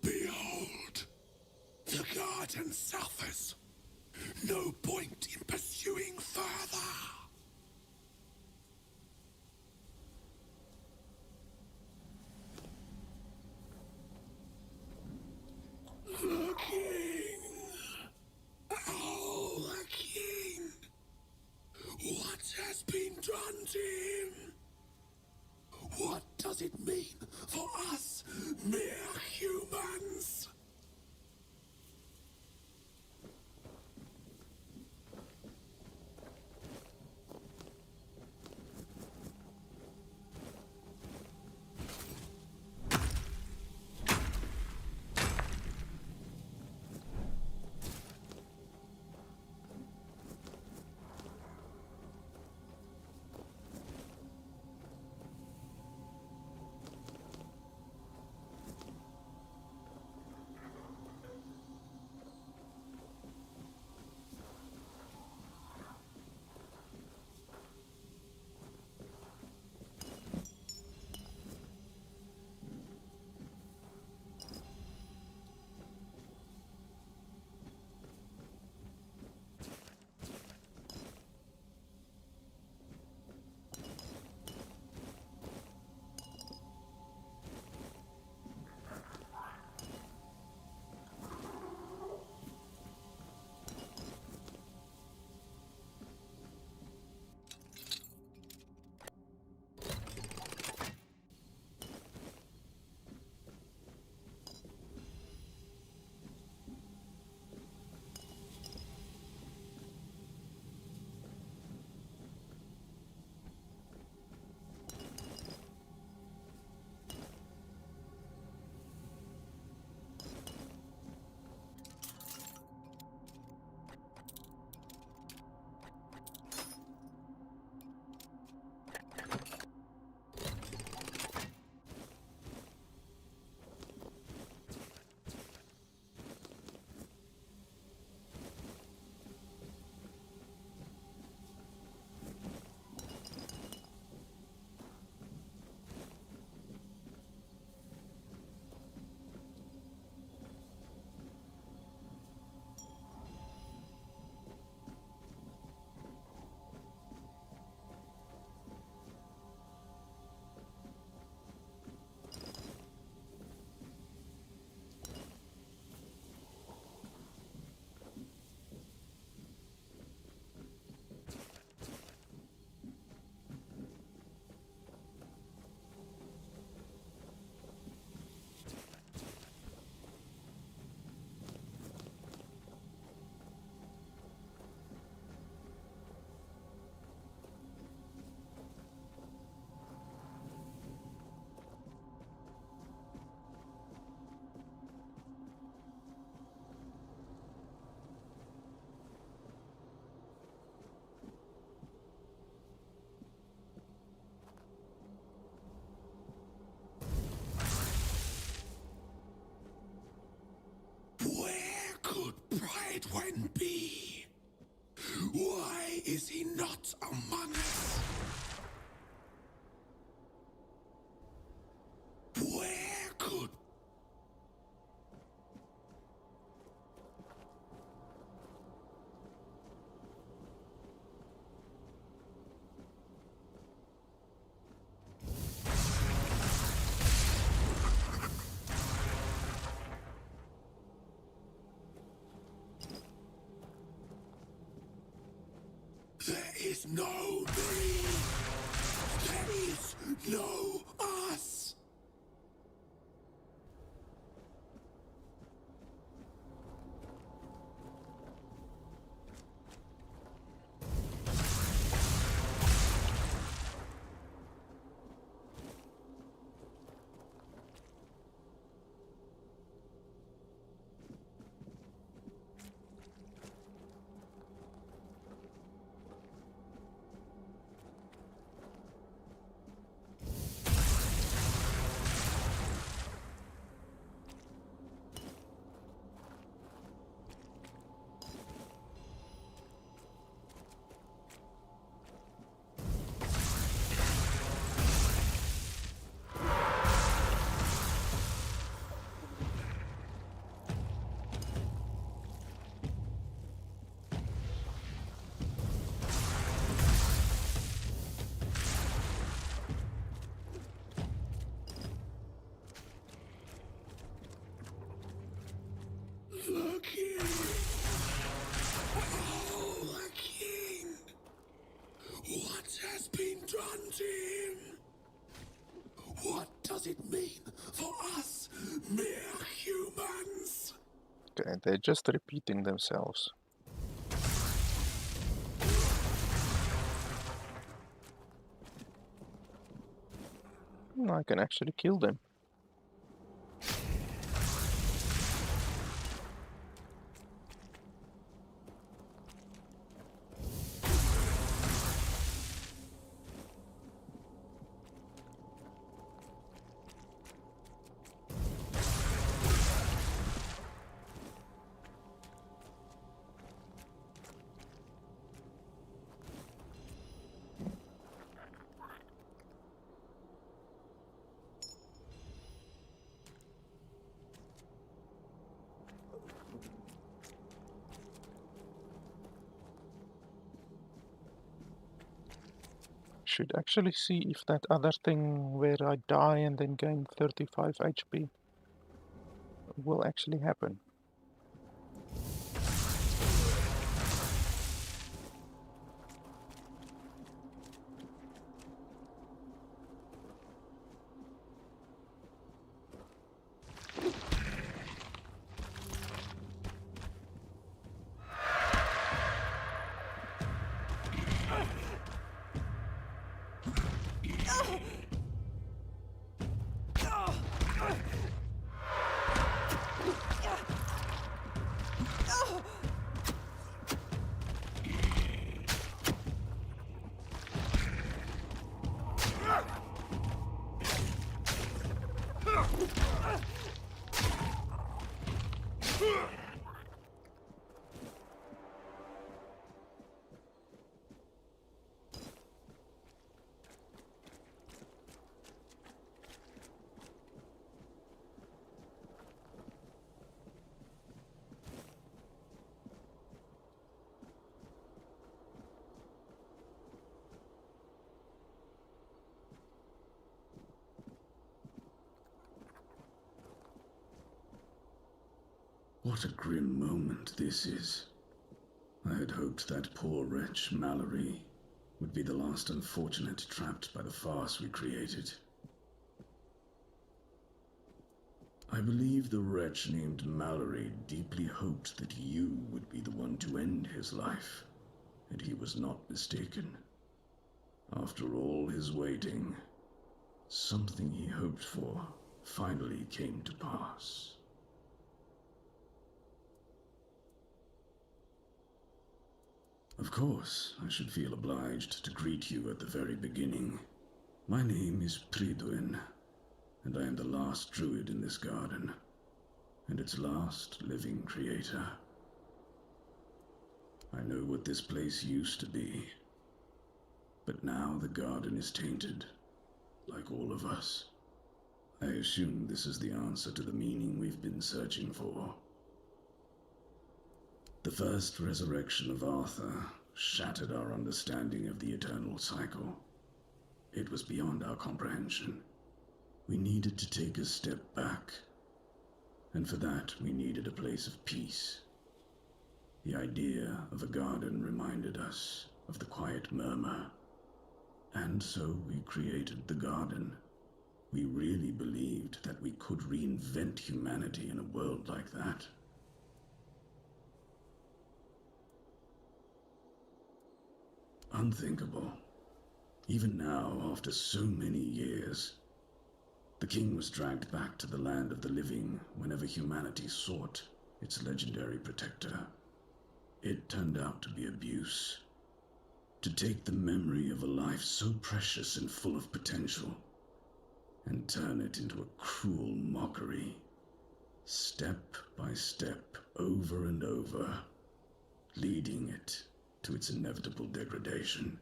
Behold, the garden suffers. No point in pursuing further. The king. Oh, the king. What has been done to him? What does it mean for us, mere humans? it when be? Why is he not among us? Where could... There is no me. There is no us. The king! Oh, the king! What has been done to him? What does it mean for us, mere humans? Okay, they're just repeating themselves. I can actually kill them. Should actually see if that other thing where I die and then gain 35 HP will actually happen. What a grim moment this is. I had hoped that poor wretch Mallory would be the last unfortunate trapped by the farce we created. I believe the wretch named Mallory deeply hoped that you would be the one to end his life, and he was not mistaken. After all his waiting, something he hoped for finally came to pass. Of course, I should feel obliged to greet you at the very beginning. My name is Prydwen, and I am the last druid in this garden, and its last living creator. I know what this place used to be. But now the garden is tainted, like all of us. I assume this is the answer to the meaning we've been searching for. The first resurrection of Arthur shattered our understanding of the eternal cycle. It was beyond our comprehension. We needed to take a step back, and for that we needed a place of peace. The idea of a garden reminded us of the quiet murmur, and so we created the garden. We really believed that we could reinvent humanity in a world like that. Unthinkable. Even now, after so many years, the king was dragged back to the land of the living whenever humanity sought its legendary protector. It turned out to be abuse. To take the memory of a life so precious and full of potential and turn it into a cruel mockery, step by step, over and over, leading it to its inevitable degradation.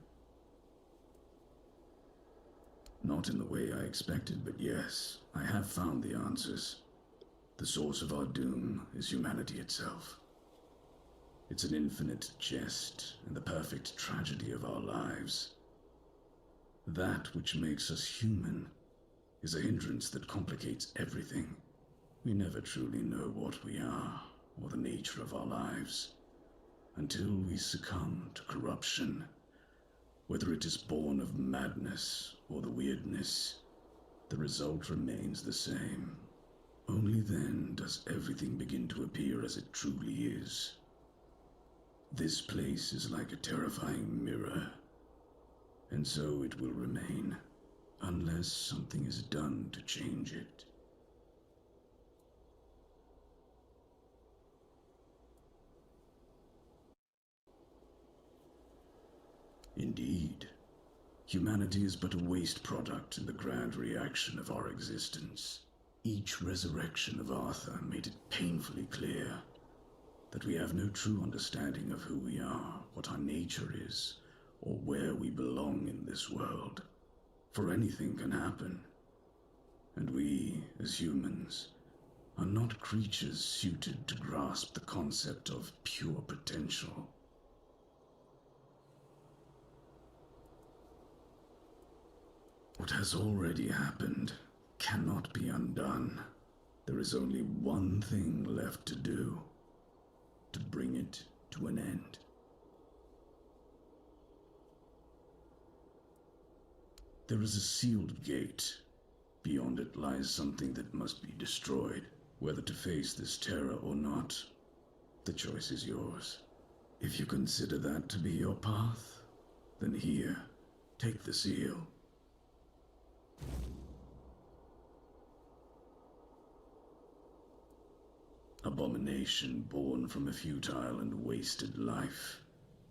Not in the way I expected, but yes, I have found the answers. The source of our doom is humanity itself. It's an infinite jest and the perfect tragedy of our lives. That which makes us human is a hindrance that complicates everything. We never truly know what we are or the nature of our lives until we succumb to corruption. Whether it is born of madness or the weirdness, the result remains the same. Only then does everything begin to appear as it truly is. This place is like a terrifying mirror, and so it will remain, unless something is done to change it. Indeed, humanity is but a waste product in the grand reaction of our existence. Each resurrection of Arthur made it painfully clear that we have no true understanding of who we are, what our nature is, or where we belong in this world. For anything can happen, and we, as humans, are not creatures suited to grasp the concept of pure potential. What has already happened cannot be undone. There is only one thing left to do, to bring it to an end. There is a sealed gate. Beyond it lies something that must be destroyed. Whether to face this terror or not, the choice is yours. If you consider that to be your path, then here, take the seal. Abomination born from a futile and wasted life,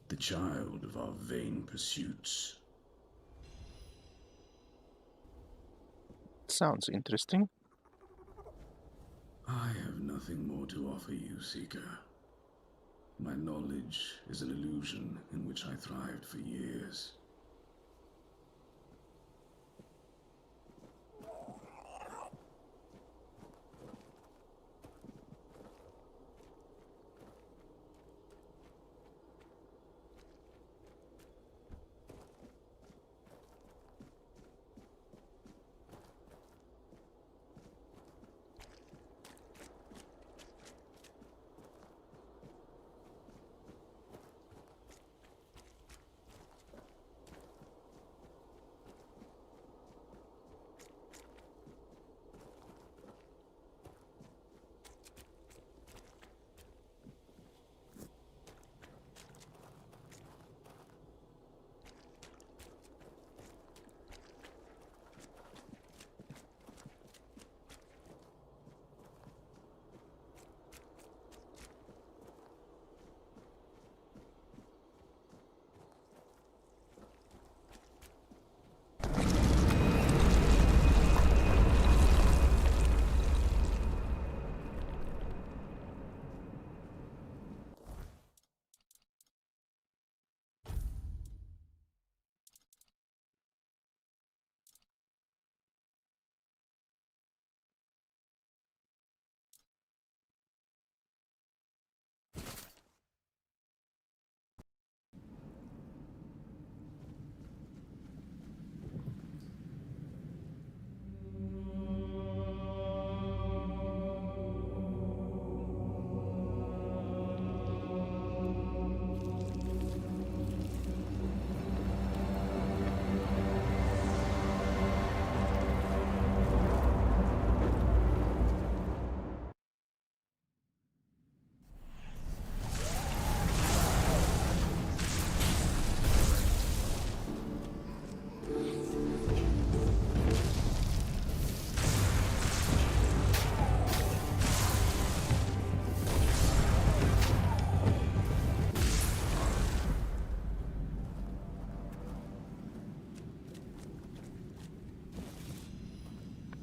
the child of our vain pursuits. Sounds interesting. I have nothing more to offer you, Seeker. My knowledge is an illusion in which I thrived for years.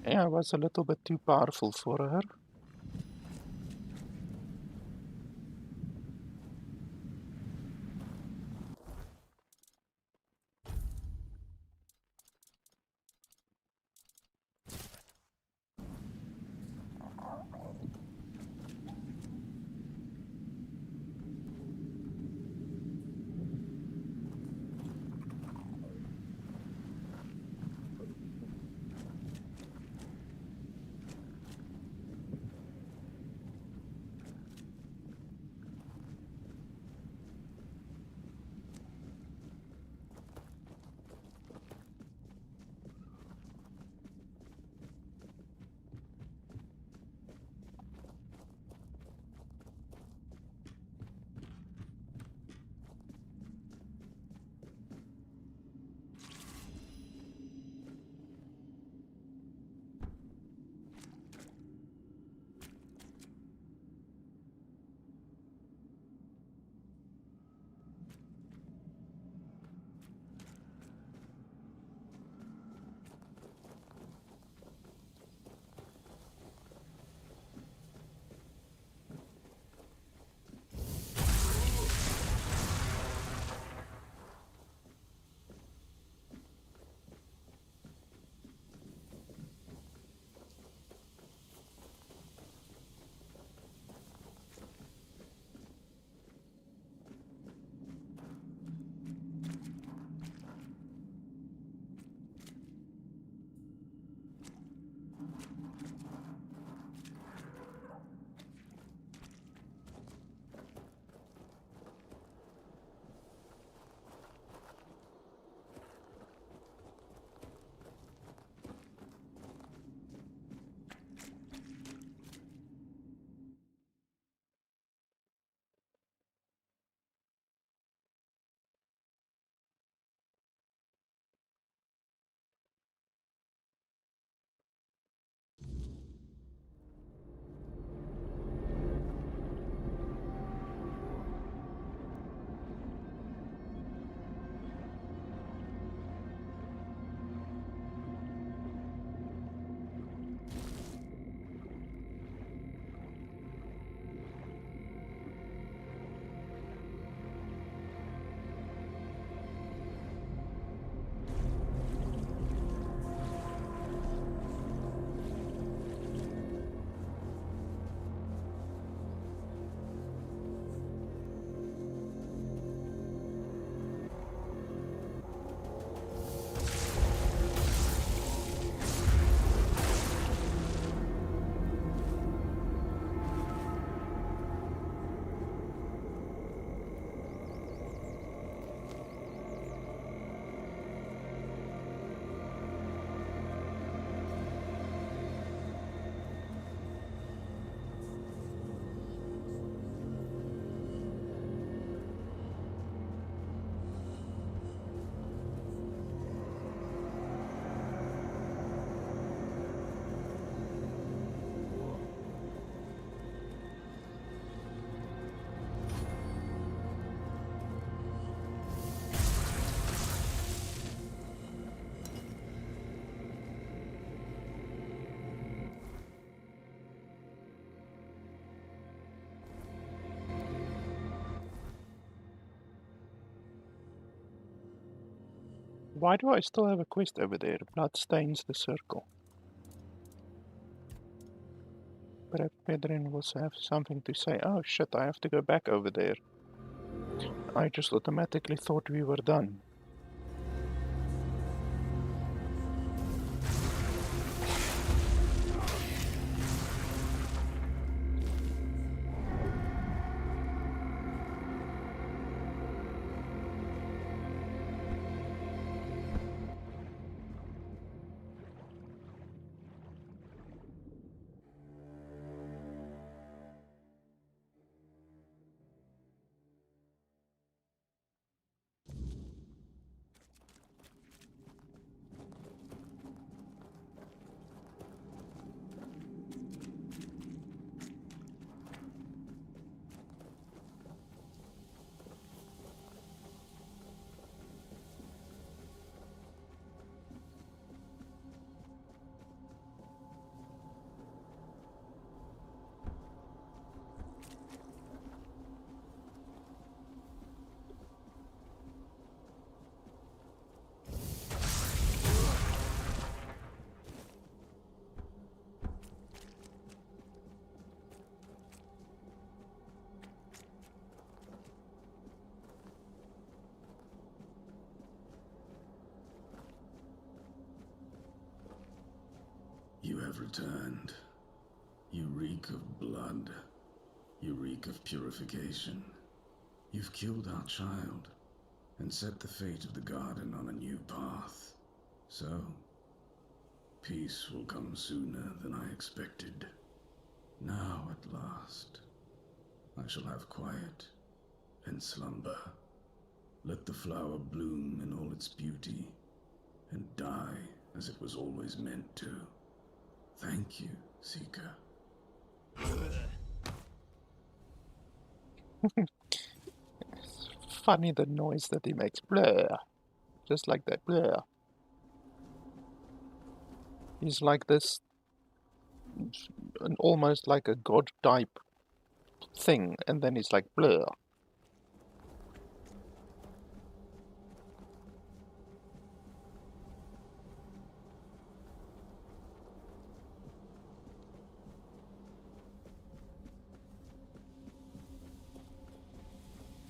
Yeah, I was a little bit too powerful for her. Why do I still have a quest over there? Blood stains the circle. But Pedrin will have something to say. Oh shit, I have to go back over there. I just automatically thought we were done. You have returned. You reek of blood. You reek of purification. You've killed our child and set the fate of the garden on a new path. So, peace will come sooner than I expected. Now, at last, I shall have quiet and slumber. Let the flower bloom in all its beauty and die as it was always meant to. Thank you, Seeker. Funny the noise that he makes. Blur. Just like that. Blur. He's like this, almost like a god type thing, and then he's like blur.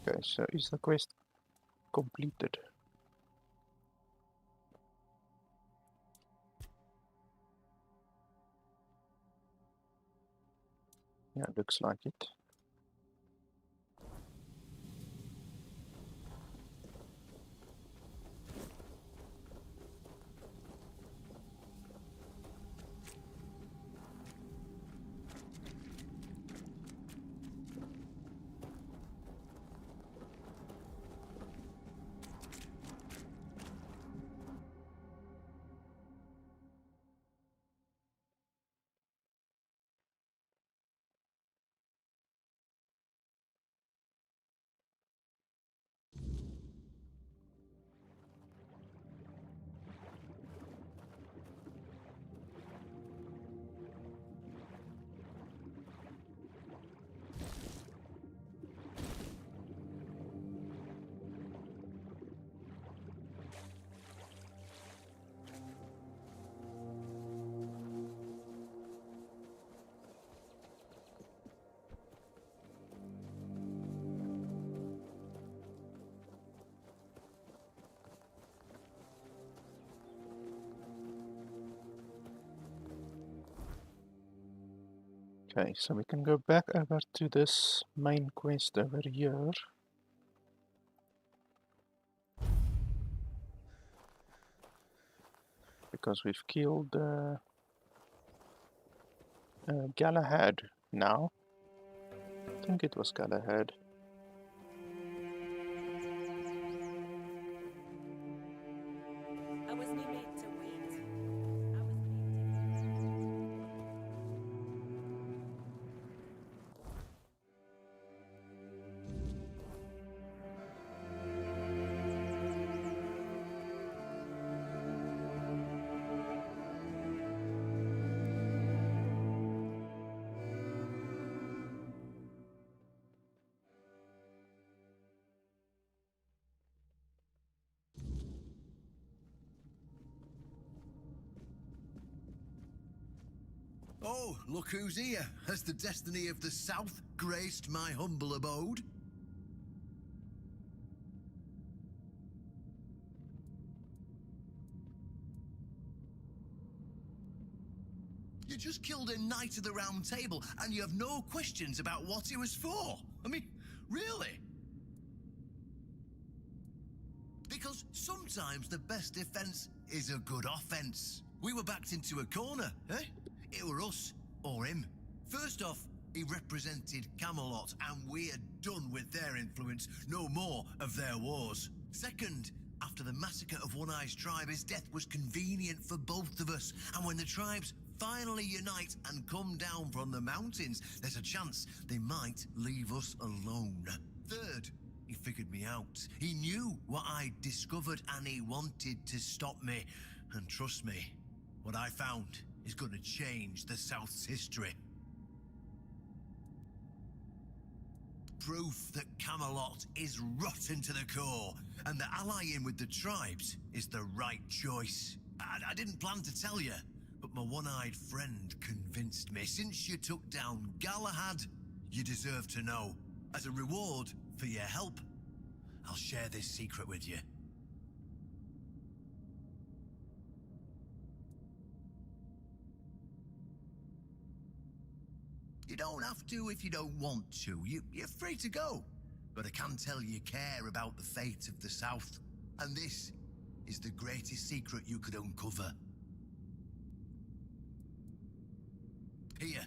Okay, so is the quest completed? Yeah, looks like it. Okay, so we can go back over to this main quest over here. Because we've killed Galahad now. I think it was Galahad. I was me made to wait. Oh, look who's here. Has the destiny of the South graced my humble abode? You just killed a knight of the Round Table, and you have no questions about what he was for. I mean, really? Because sometimes the best defense is a good offense. We were backed into a corner, eh? It were us or him. First off, he represented Camelot, and we are done with their influence, no more of their wars. Second, after the massacre of One Eye's tribe, his death was convenient for both of us. And when the tribes finally unite and come down from the mountains, there's a chance they might leave us alone. Third, he figured me out. He knew what I'd discovered, and he wanted to stop me. And trust me, what I found is going to change the South's history. Proof that Camelot is rotten to the core, and that allying with the tribes is the right choice. I didn't plan to tell you, but my one-eyed friend convinced me. Since you took down Galahad, you deserve to know. As a reward for your help, I'll share this secret with you. You don't have to if you don't want to. You're free to go. But I can tell you care about the fate of the South. And this is the greatest secret you could uncover. Here,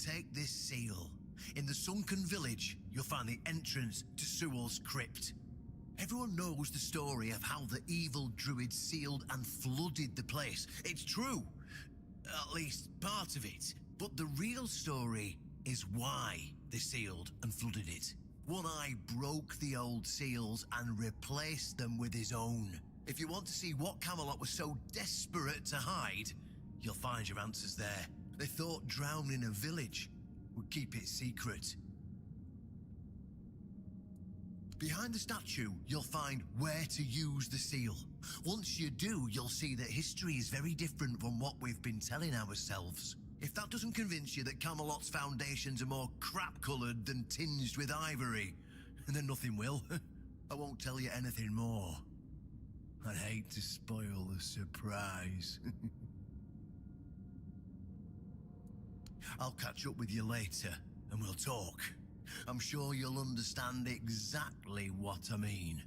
take this seal. In the sunken village, you'll find the entrance to Sewell's crypt. Everyone knows the story of how the evil druid sealed and flooded the place. It's true. At least part of it. But the real story is why they sealed and flooded it. One Eye broke the old seals and replaced them with his own. If you want to see what Camelot was so desperate to hide, you'll find your answers there. They thought drowning a village would keep it secret. Behind the statue, you'll find where to use the seal. Once you do, you'll see that history is very different from what we've been telling ourselves. If that doesn't convince you that Camelot's foundations are more crap-coloured than tinged with ivory, then nothing will. I won't tell you anything more. I'd hate to spoil the surprise. I'll catch up with you later, and we'll talk. I'm sure you'll understand exactly what I mean.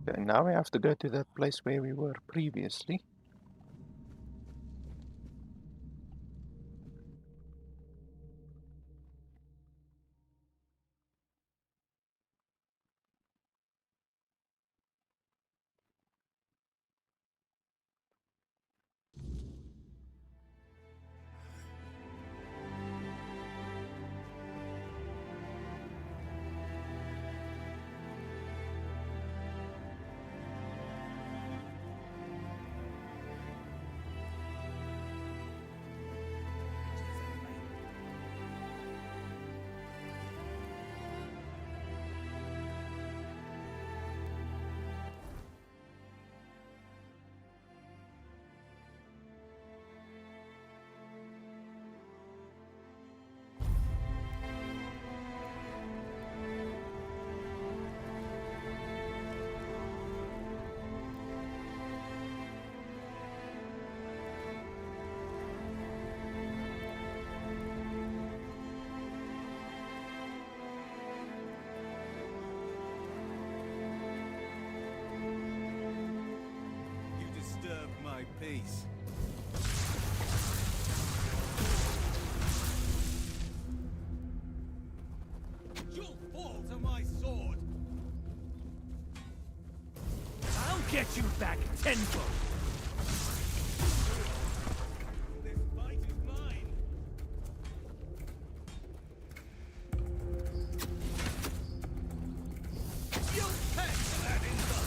Okay, now we have to go to that place where we were previously. My peace. You'll fall to my sword. I'll get you back tenfold. This fight is mine. You'll pay for that insult.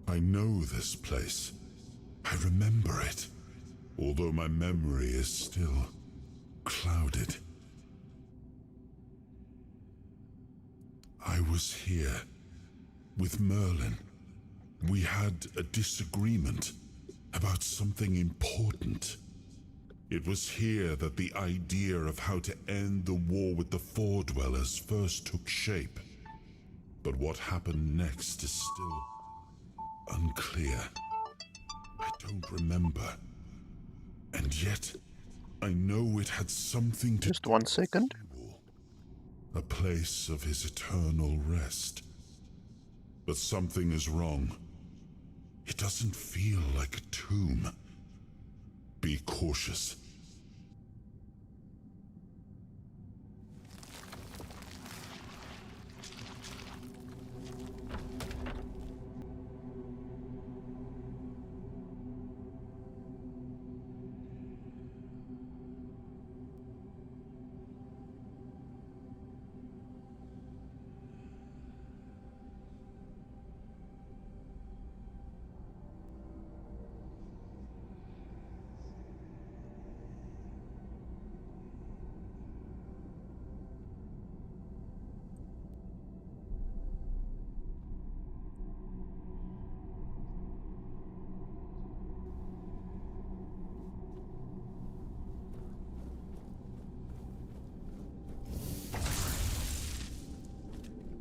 I know this place. I remember it, although my memory is still clouded. I was here with Merlin. We had a disagreement about something important. It was here that the idea of how to end the war with the Four-Dwellers first took shape. But what happened next is still unclear. I don't remember. And yet, I know it had something to Just 1 second. a place of his eternal rest. But something is wrong. It doesn't feel like a tomb. Be cautious.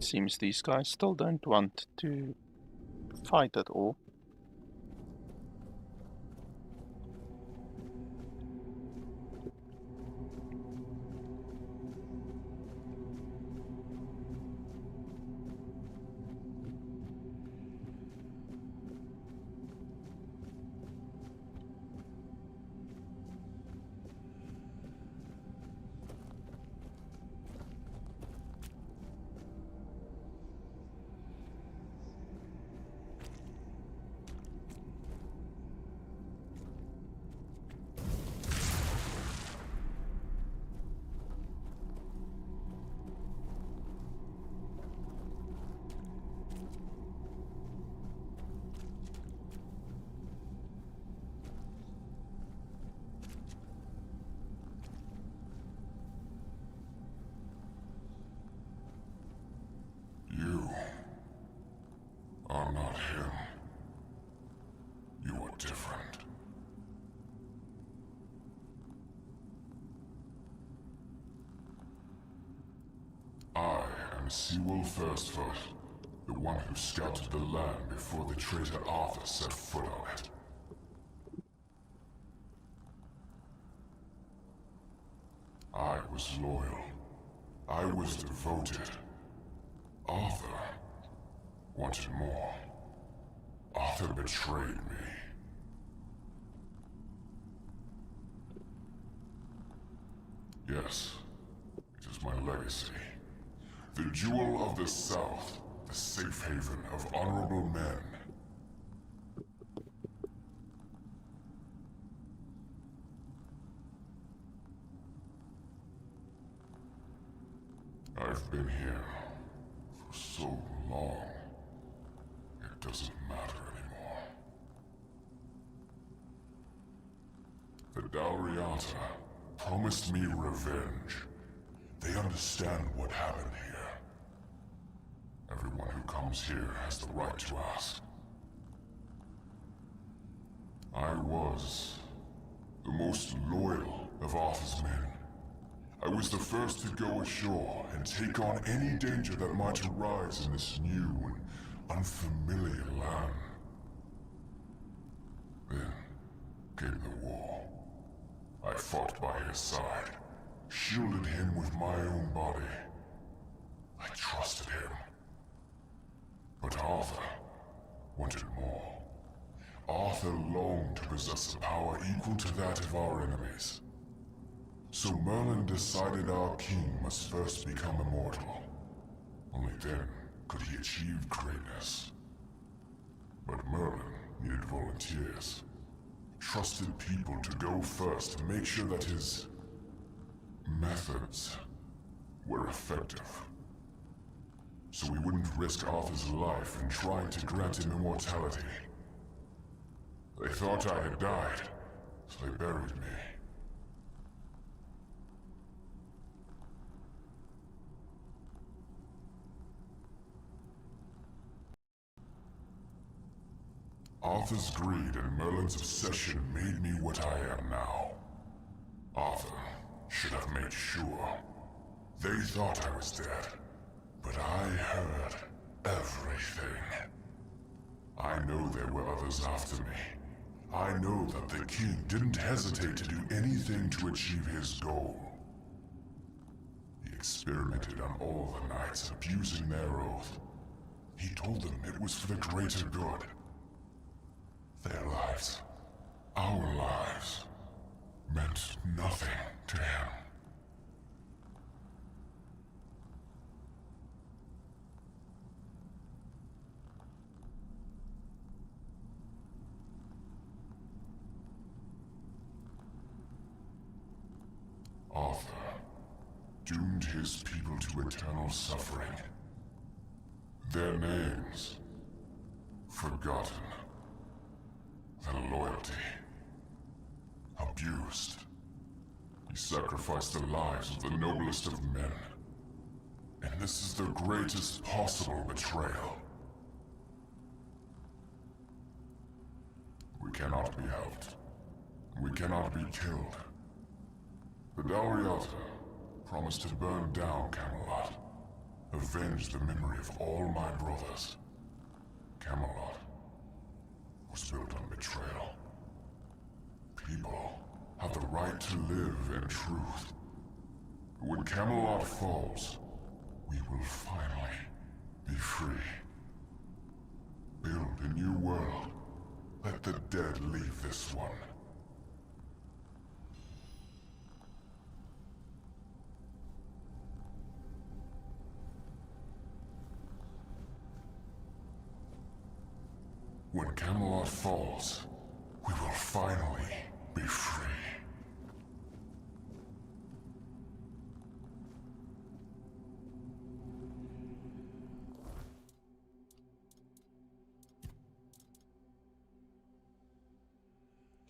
Seems these guys still don't want to fight at all. You are not him. You are different. I am Seawolf Firstfoot, the one who scouted the land before the traitor Arthur set foot on it. I was loyal. I was devoted. Arthur wanted more. Arthur betrayed me. Yes, it is my legacy. The Jewel of the South, the safe haven of honorable men. I've been here for so long, it doesn't matter anymore. The Dalriata promised me revenge. They understand what happened here. Everyone who comes here has the right to ask. I was the most loyal of Arthur's men. I was the first to go ashore and take on any danger that might arise in this new and unfamiliar land. Then came the war. I fought by his side, shielded him with my own body. I trusted him. But Arthur wanted more. Arthur longed to possess a power equal to that of our enemies. So Merlin decided our king must first become immortal. Only then could he achieve greatness. But Merlin needed volunteers. Trusted people to go first to make sure that his methods were effective. so we wouldn't risk Arthur's life in trying to grant him immortality. They thought I had died, so they buried me. Arthur's greed and Merlin's obsession made me what I am now. Arthur should have made sure. They thought I was dead, but I heard everything. I know there were others after me. I know that the king didn't hesitate to do anything to achieve his goal. He experimented on all the knights, abusing their oath. He told them it was for the greater good. Their lives, our lives, meant nothing to him. Arthur doomed his people to eternal suffering. Their names forgotten. Their loyalty abused. He sacrificed the lives of the noblest of men. And this is the greatest possible betrayal. We cannot be helped. We cannot be killed. The Dalriata promised to burn down Camelot, avenge the memory of all my brothers. Camelot was built on betrayal. People have the right to live in truth. When Camelot falls, we will finally be free. Build a new world. Let the dead leave this one. When Camelot falls, we will finally be free.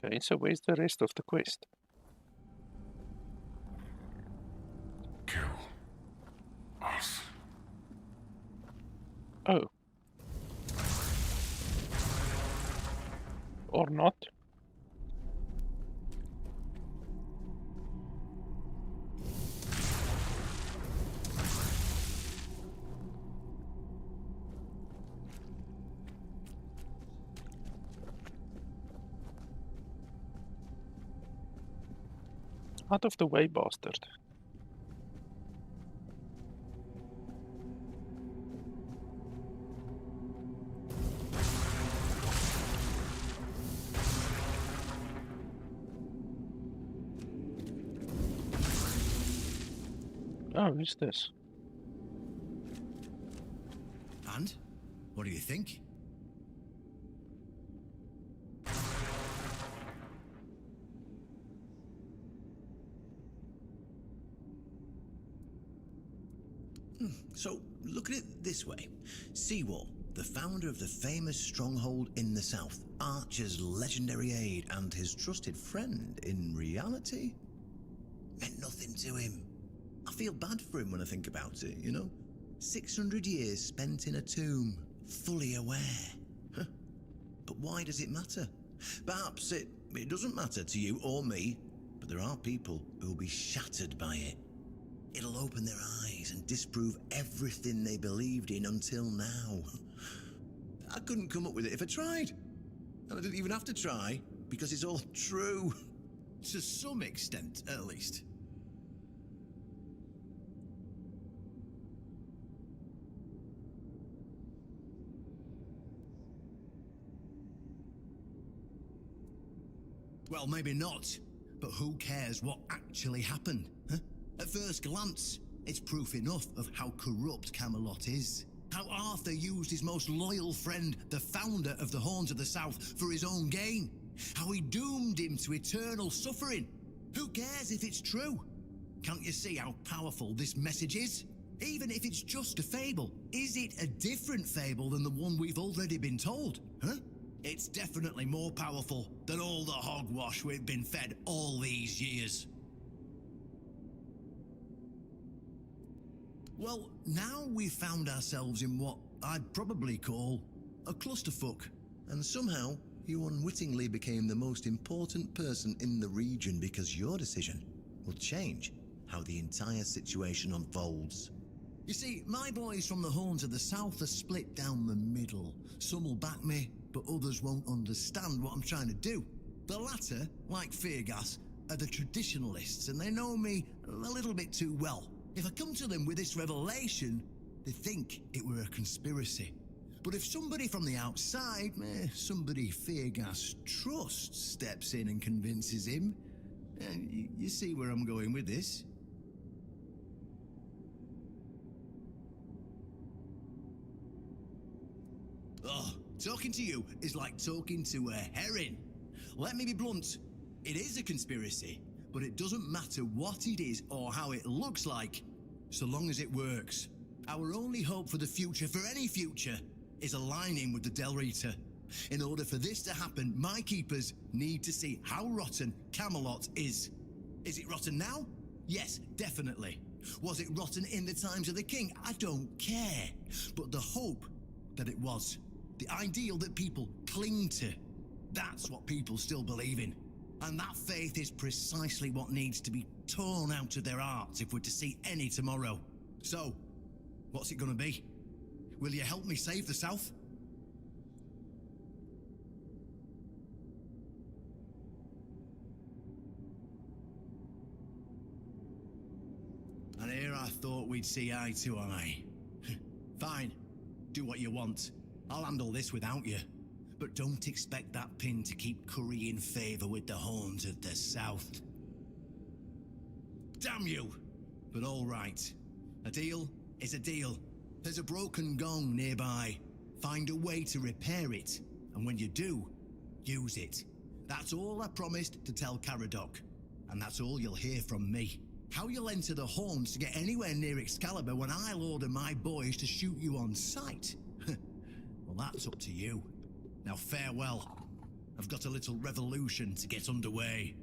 Okay, so where's the rest of the quest? Kill us. Oh. Or not. Out of the way, bastard. Oh, who's this? And? What do you think? So, look at it this way. Seawall, the founder of the famous stronghold in the south, Archer's legendary aide and his trusted friend, in reality, meant nothing to him. I feel bad for him when I think about it, you know? 600 years spent in a tomb, fully aware. Huh. But why does it matter? Perhaps it doesn't matter to you or me, but there are people who will be shattered by it. It'll open their eyes and disprove everything they believed in until now. I couldn't come up with it if I tried. And I didn't even have to try, because it's all true. To some extent, at least. Well, maybe not. But who cares what actually happened? Huh? At first glance, it's proof enough of how corrupt Camelot is. How Arthur used his most loyal friend, the founder of the Horns of the South, for his own gain. How he doomed him to eternal suffering. Who cares if it's true? Can't you see how powerful this message is? Even if it's just a fable, is it a different fable than the one we've already been told? Huh? It's definitely more powerful than all the hogwash we've been fed all these years. Well, now we've found ourselves in what I'd probably call a clusterfuck. And somehow, you unwittingly became the most important person in the region because your decision will change how the entire situation unfolds. You see, my boys from the Horns of the South are split down the middle. Some will back me, but others won't understand what I'm trying to do. The latter, like Feargas, are the traditionalists, and they know me a little bit too well. If I come to them with this revelation, they think it were a conspiracy. But if somebody from the outside, somebody Feargas trusts, steps in and convinces him, you see where I'm going with this? Oh, talking to you is like talking to a herring. Let me be blunt. It is a conspiracy, but it doesn't matter what it is or how it looks like, so long as it works. Our only hope for the future, for any future, is aligning with the Del Rita. In order for this to happen, my keepers need to see how rotten Camelot is. Is it rotten now? Yes, definitely. Was it rotten in the times of the king? I don't care. But the hope that it was, the ideal that people cling to, that's what people still believe in. And that faith is precisely what needs to be torn out of their hearts if we're to see any tomorrow. So, what's it gonna be? Will you help me save the South? And here I thought we'd see eye to eye. Fine, do what you want. I'll handle this without you. But don't expect that pin to keep currying favor with the Horns of the South. Damn you! But all right. A deal is a deal. There's a broken gong nearby. Find a way to repair it. And when you do, use it. That's all I promised to tell Caradoc. And that's all you'll hear from me. How you'll enter the Horns to get anywhere near Excalibur when I'll order my boys to shoot you on sight? Well, that's up to you. Now farewell. I've got a little revolution to get underway.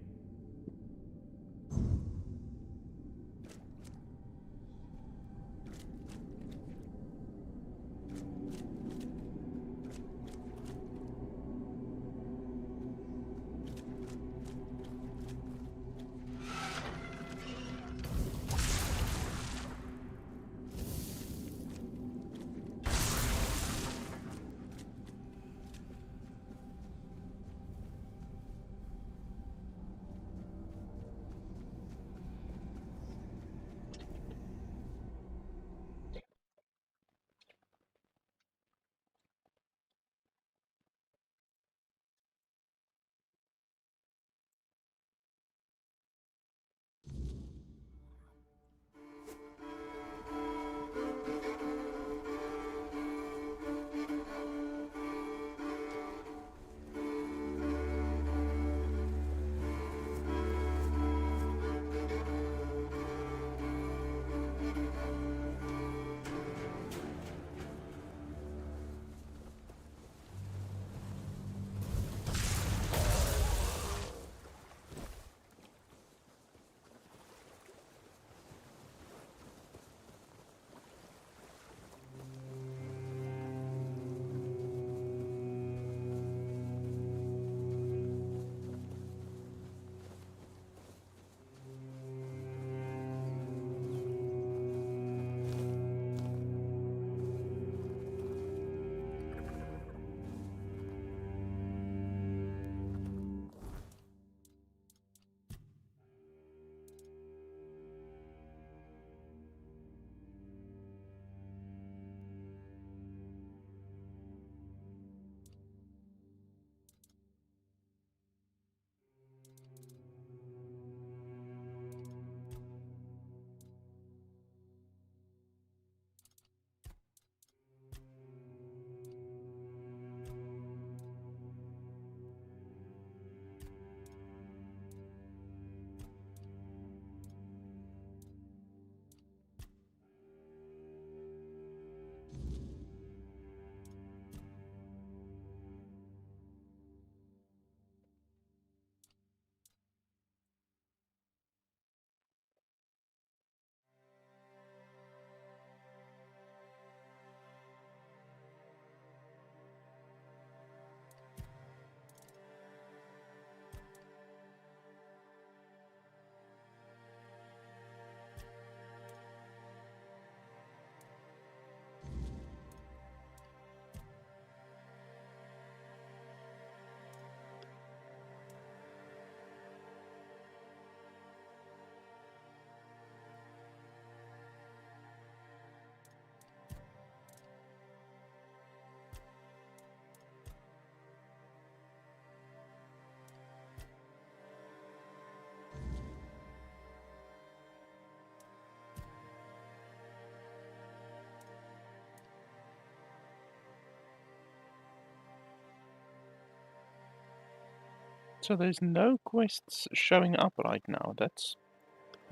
So there's no quests showing up right now. That's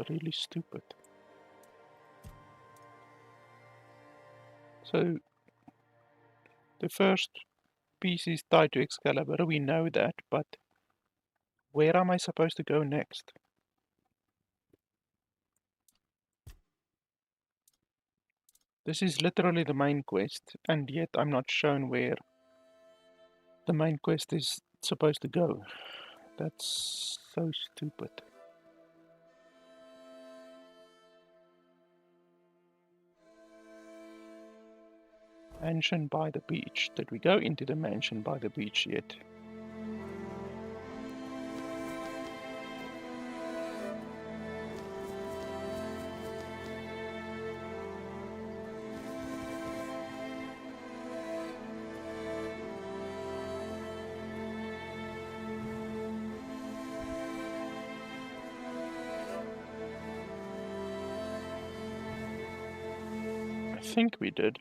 really stupid. So the first piece is tied to Excalibur, we know that, but where am I supposed to go next? This is literally the main quest, and yet I'm not shown where the main quest is supposed to go. That's so stupid. Mansion by the beach. Did we go into the mansion by the beach yet? I think we did.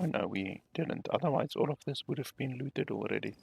Oh no, we didn't. Otherwise all of this would have been looted already.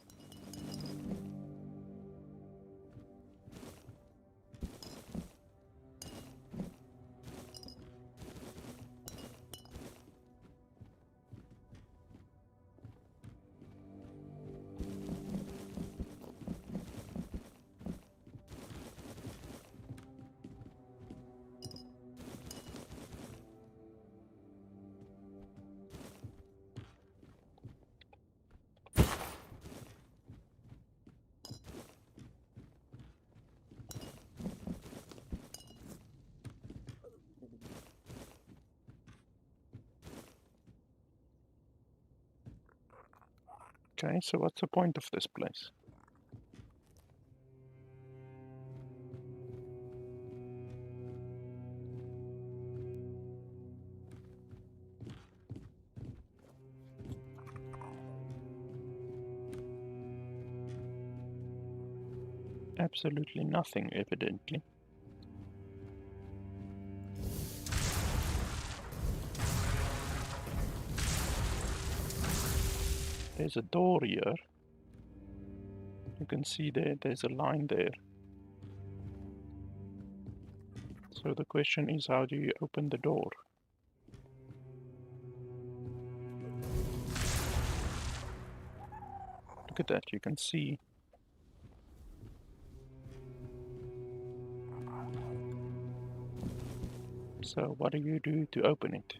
Okay, so what's the point of this place? Absolutely nothing, evidently. There's a door here. You can see there's a line there. So the question is, how do you open the door? Look at that, you can see. So what do you do to open it?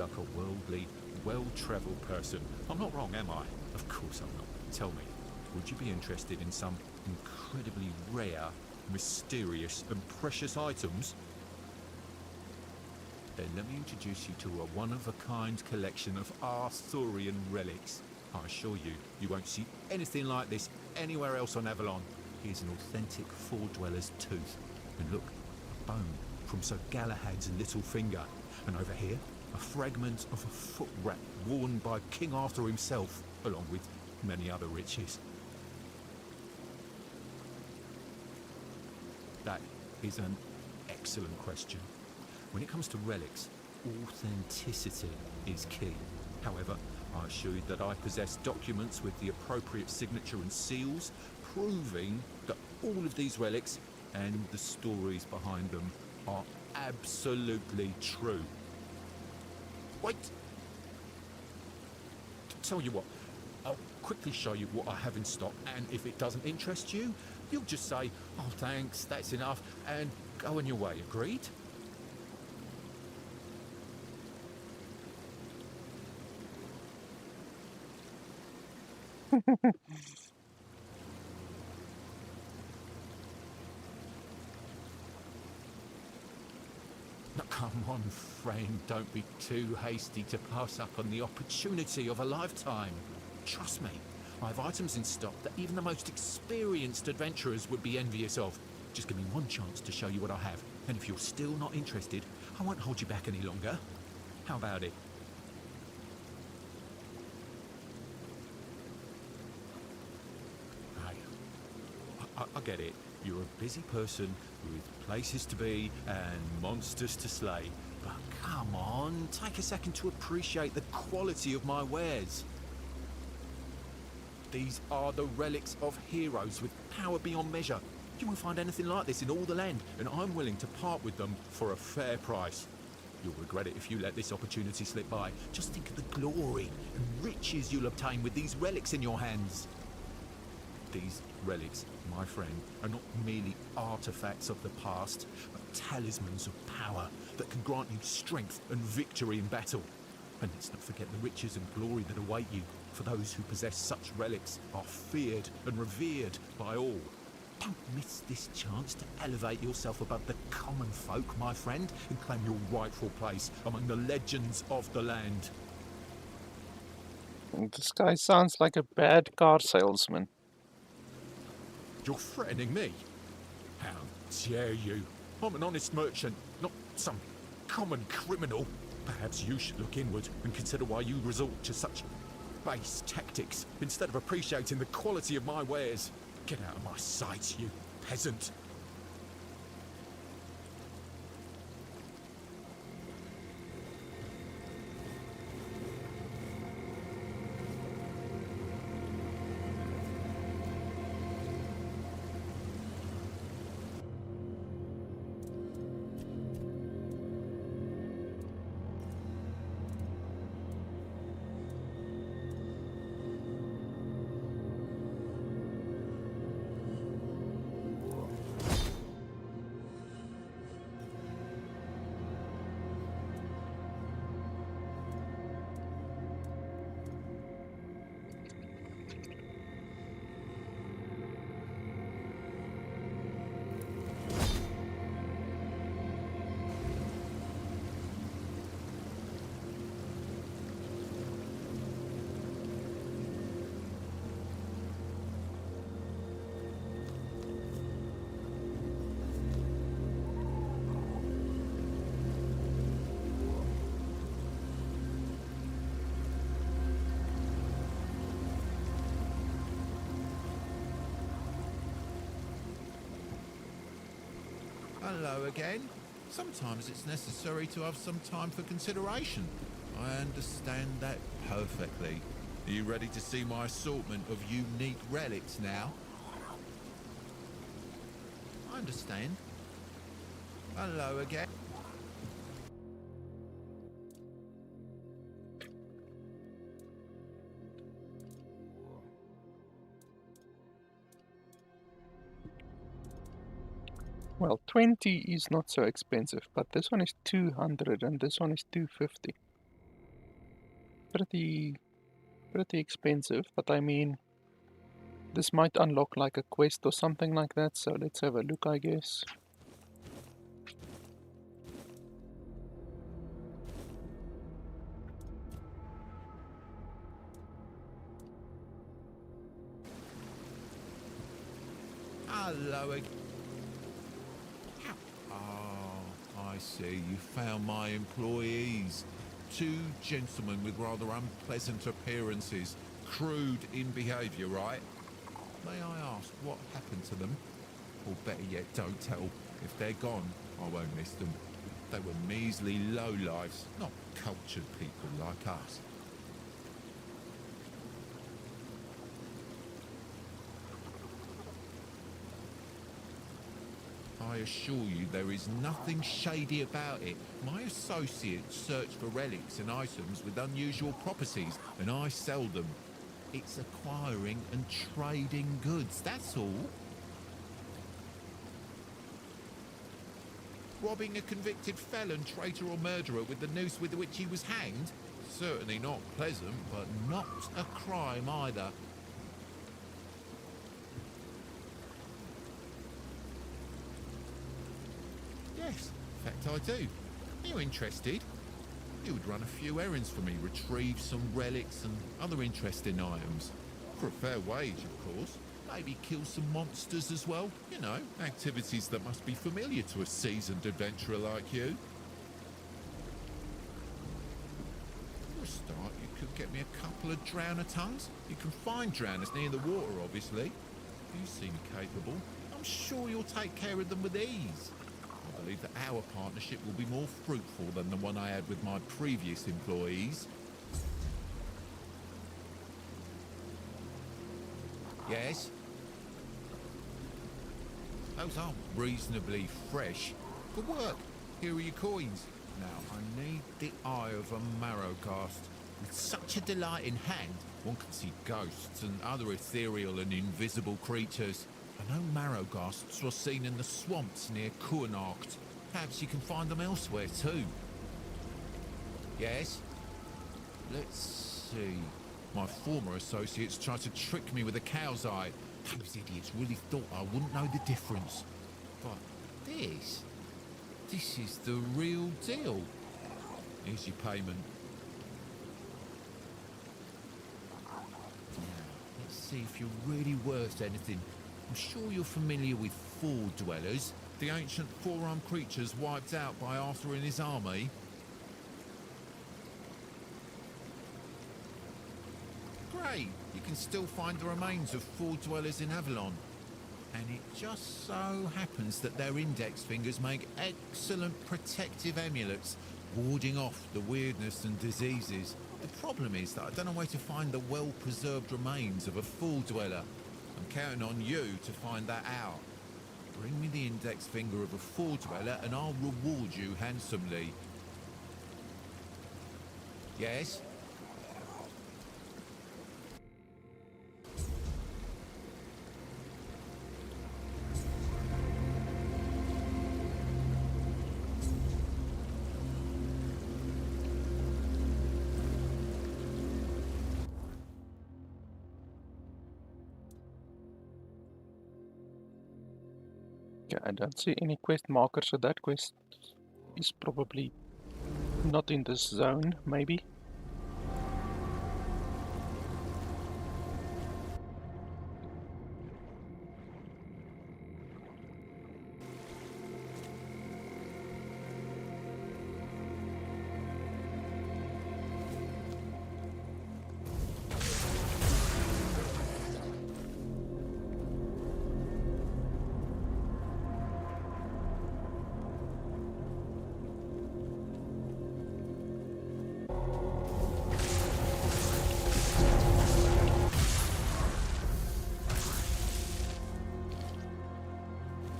like a worldly, well-travelled person. I'm not wrong, am I? Of course I'm not. Tell me, would you be interested in some incredibly rare, mysterious and precious items? Then let me introduce you to a one-of-a-kind collection of Arthurian relics. I assure you, you won't see anything like this anywhere else on Avalon. Here's an authentic Four-Dweller's tooth. And look, a bone from Sir Galahad's little finger. And over here, a fragment of a foot wrap worn by King Arthur himself, along with many other riches. That is an excellent question. When it comes to relics, authenticity is key. However, I assure you that I possess documents with the appropriate signature and seals, proving that all of these relics and the stories behind them are absolutely true. Wait! Tell you what, I'll quickly show you what I have in stock, and if it doesn't interest you, you'll just say, oh thanks, that's enough, and go on your way, agreed? Now, come on, friend, don't be too hasty to pass up on the opportunity of a lifetime. Trust me, I have items in stock that even the most experienced adventurers would be envious of. Just give me one chance to show you what I have, and if you're still not interested, I won't hold you back any longer. How about it? I get it. You're a busy person with places to be and monsters to slay. But come on, take a second to appreciate the quality of my wares. These are the relics of heroes with power beyond measure. You won't find anything like this in all the land, and I'm willing to part with them for a fair price. You'll regret it if you let this opportunity slip by. Just think of the glory and riches you'll obtain with these relics in your hands. These relics, my friend, are not merely artifacts of the past, but talismans of power that can grant you strength and victory in battle. And let's not forget the riches and glory that await you, for those who possess such relics are feared and revered by all. Don't miss this chance to elevate yourself above the common folk, my friend, and claim your rightful place among the legends of the land. This guy sounds like a bad car salesman. You're threatening me? How dare you? I'm an honest merchant, not some common criminal. Perhaps you should look inward and consider why you resort to such base tactics instead of appreciating the quality of my wares. Get out of my sight, you peasant. Hello again. Sometimes it's necessary to have some time for consideration. I understand that perfectly. Are you ready to see my assortment of unique relics now? I understand. Hello again. Well, 20 is not so expensive, but this one is 200 and this one is 250. pretty expensive, but I mean, this might unlock like a quest or something like that, so let's have a look, I guess. Hello again. Oh, I see. You found my employees. Two gentlemen with rather unpleasant appearances. Crude in behaviour, right? May I ask what happened to them? Or better yet, don't tell. If they're gone, I won't miss them. They were measly lowlifes, not cultured people like us. I assure you there is nothing shady about it. My associates search for relics and items with unusual properties, and I sell them. It's acquiring and trading goods, that's all. Robbing a convicted felon, traitor or murderer with the noose with which he was hanged? Certainly not pleasant, but not a crime either. Yes, in fact I do. Are you interested? You would run a few errands for me, retrieve some relics and other interesting items. For a fair wage, of course. Maybe kill some monsters as well. You know, activities that must be familiar to a seasoned adventurer like you. For a start, you could get me a couple of drowner tongues. You can find drowners near the water, obviously. You seem capable. I'm sure you'll take care of them with ease. I believe that our partnership will be more fruitful than the one I had with my previous employees. Yes? Those are reasonably fresh. Good work. Here are your coins. Now, I need the eye of a Marrowcast. With such a delight in hand, one can see ghosts and other ethereal and invisible creatures. I know Marrowcasts were seen in the swamps near Kuanarkt. Perhaps you can find them elsewhere too. Yes? Let's see. My former associates tried to trick me with a cow's eye. Those idiots really thought I wouldn't know the difference. But this is the real deal. Here's your payment. Now, let's see if you're really worth anything. I'm sure you're familiar with Fall Dwellers, the ancient four-armed creatures wiped out by Arthur and his army. Great! You can still find the remains of Fall Dwellers in Avalon. And it just so happens that their index fingers make excellent protective amulets, warding off the weirdness and diseases. The problem is that I don't know where to find the well-preserved remains of a Fall Dweller. I'm counting on you to find that out. Bring me the index finger of a Fall Dweller and I'll reward you handsomely. Yes? Okay, I don't see any quest markers, so that quest is probably not in this zone, maybe.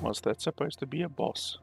Was that supposed to be a boss?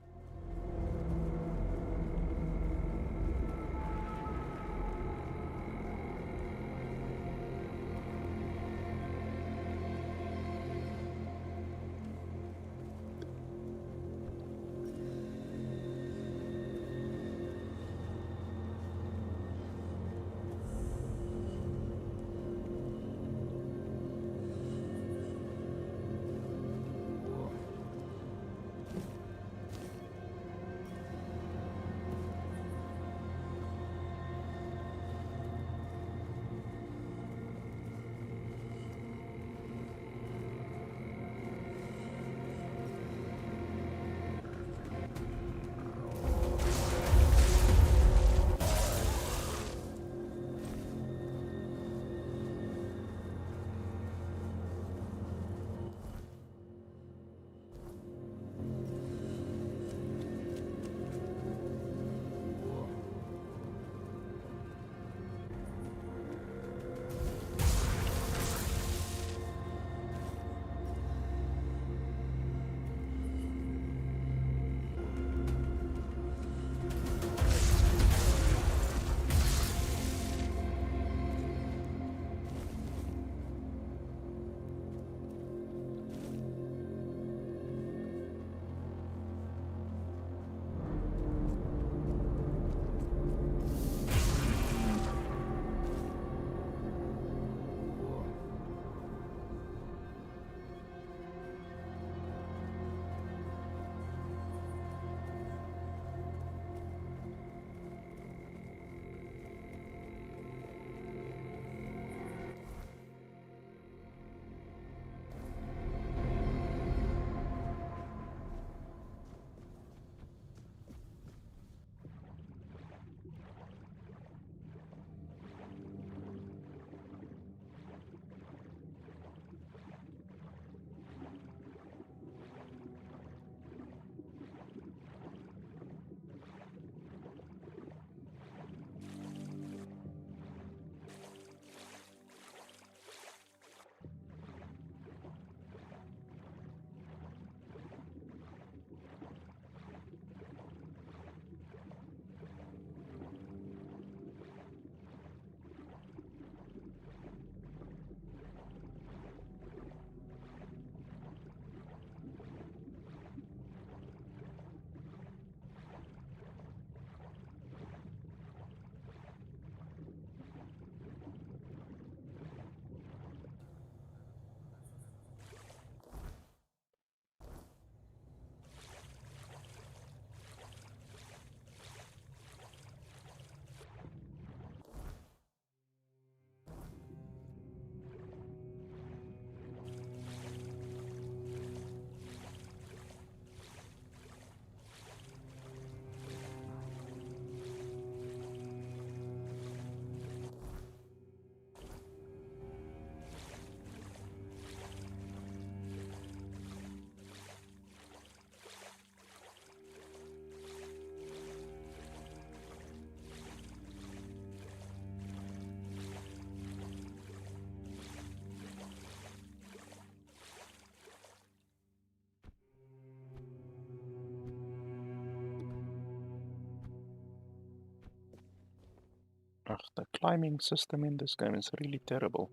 Ugh, the climbing system in this game is really terrible.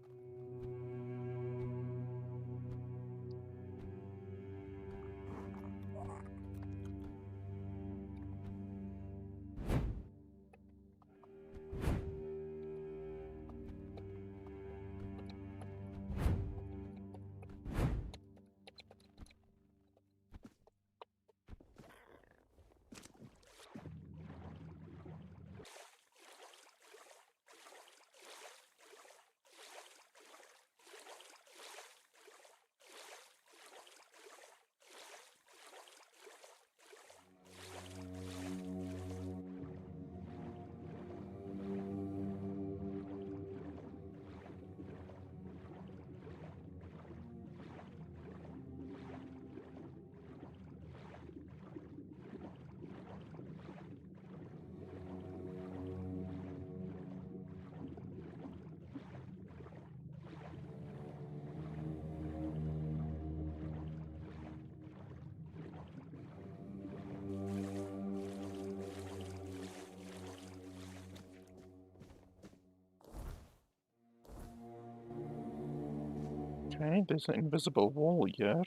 Okay, there's an invisible wall here.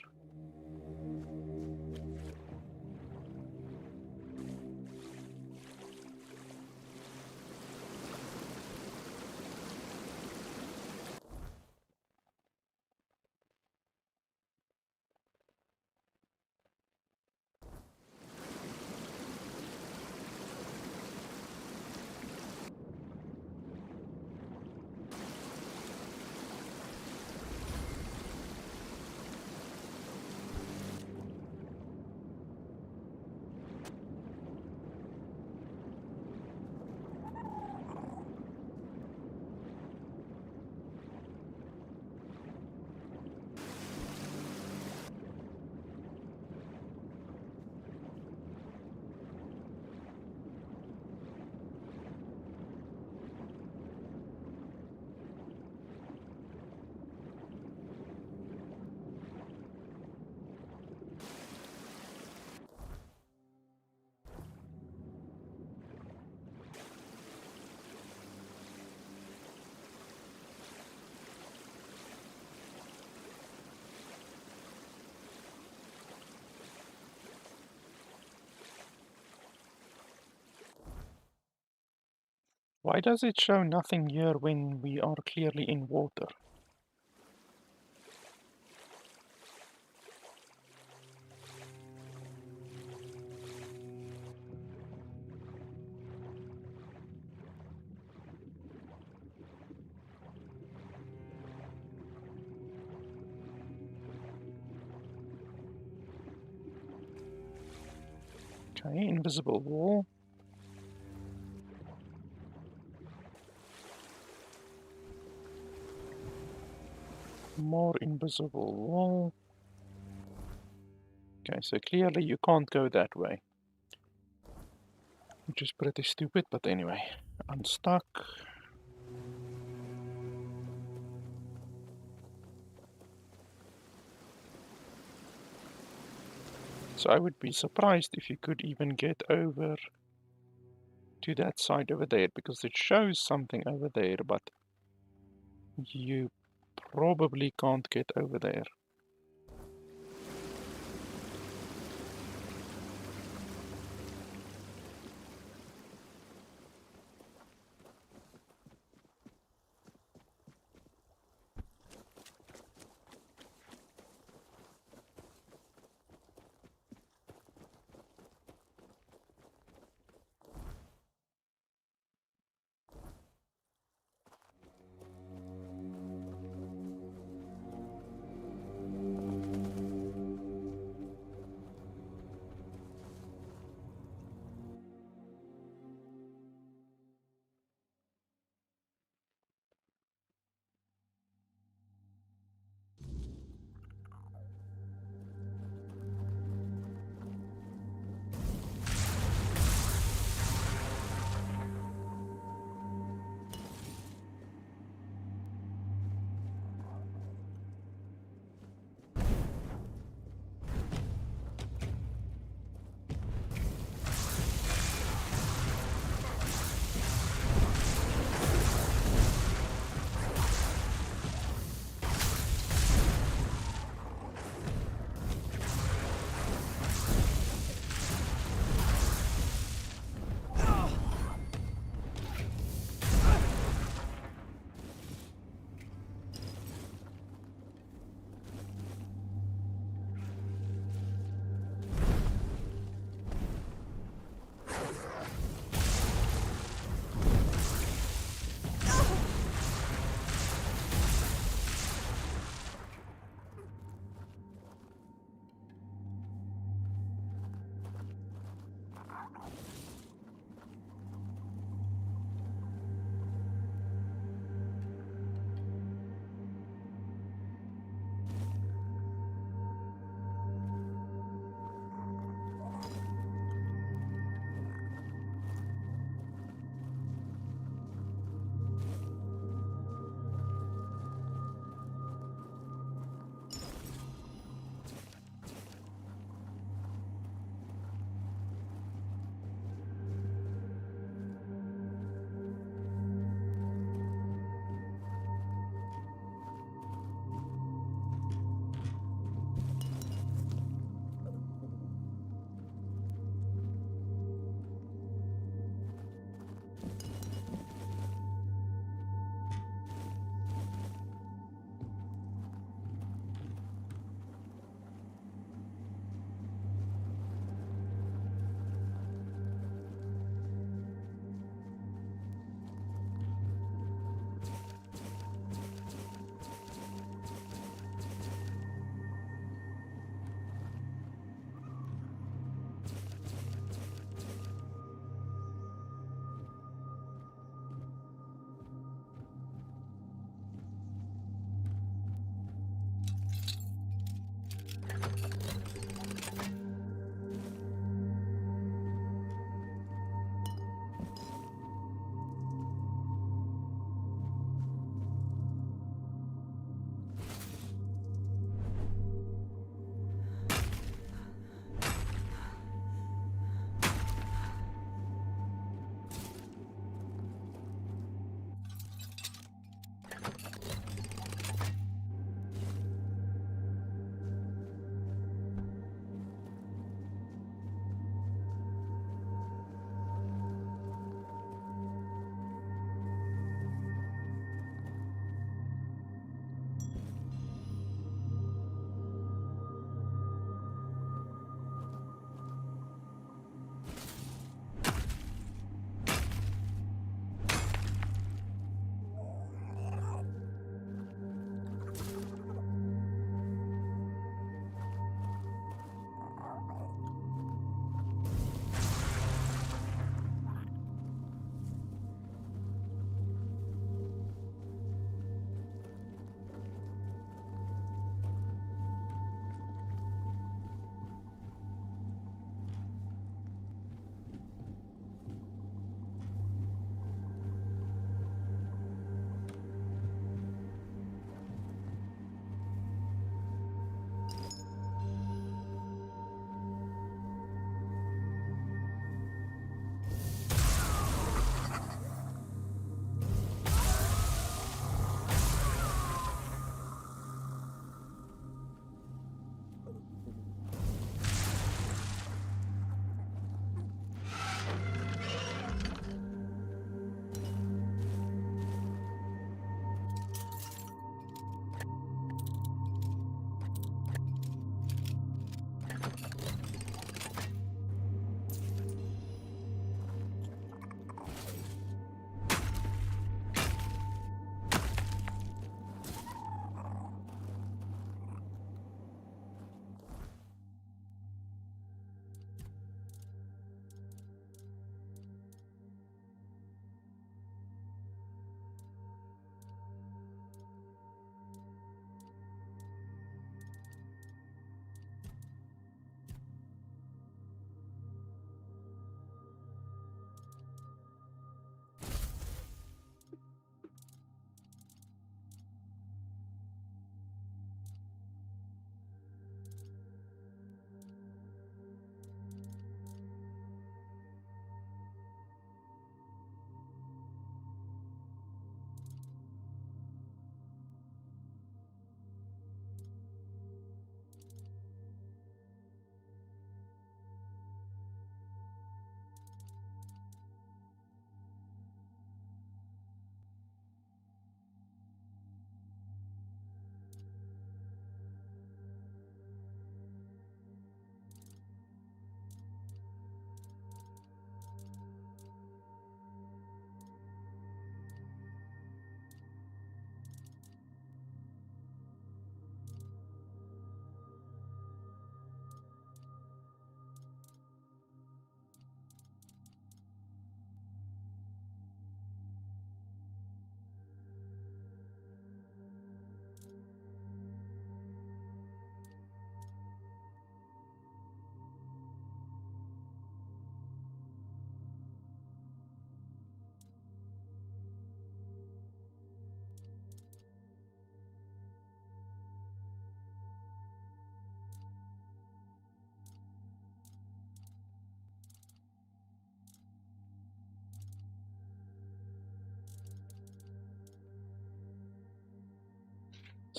Why does it show nothing here when we are clearly in water? Okay, invisible wall. More invisible wall. Okay, so clearly you can't go that way. Which is pretty stupid, but anyway. Unstuck. So I would be surprised if you could even get over to that side over there, because it shows something over there, but you probably can't get over there.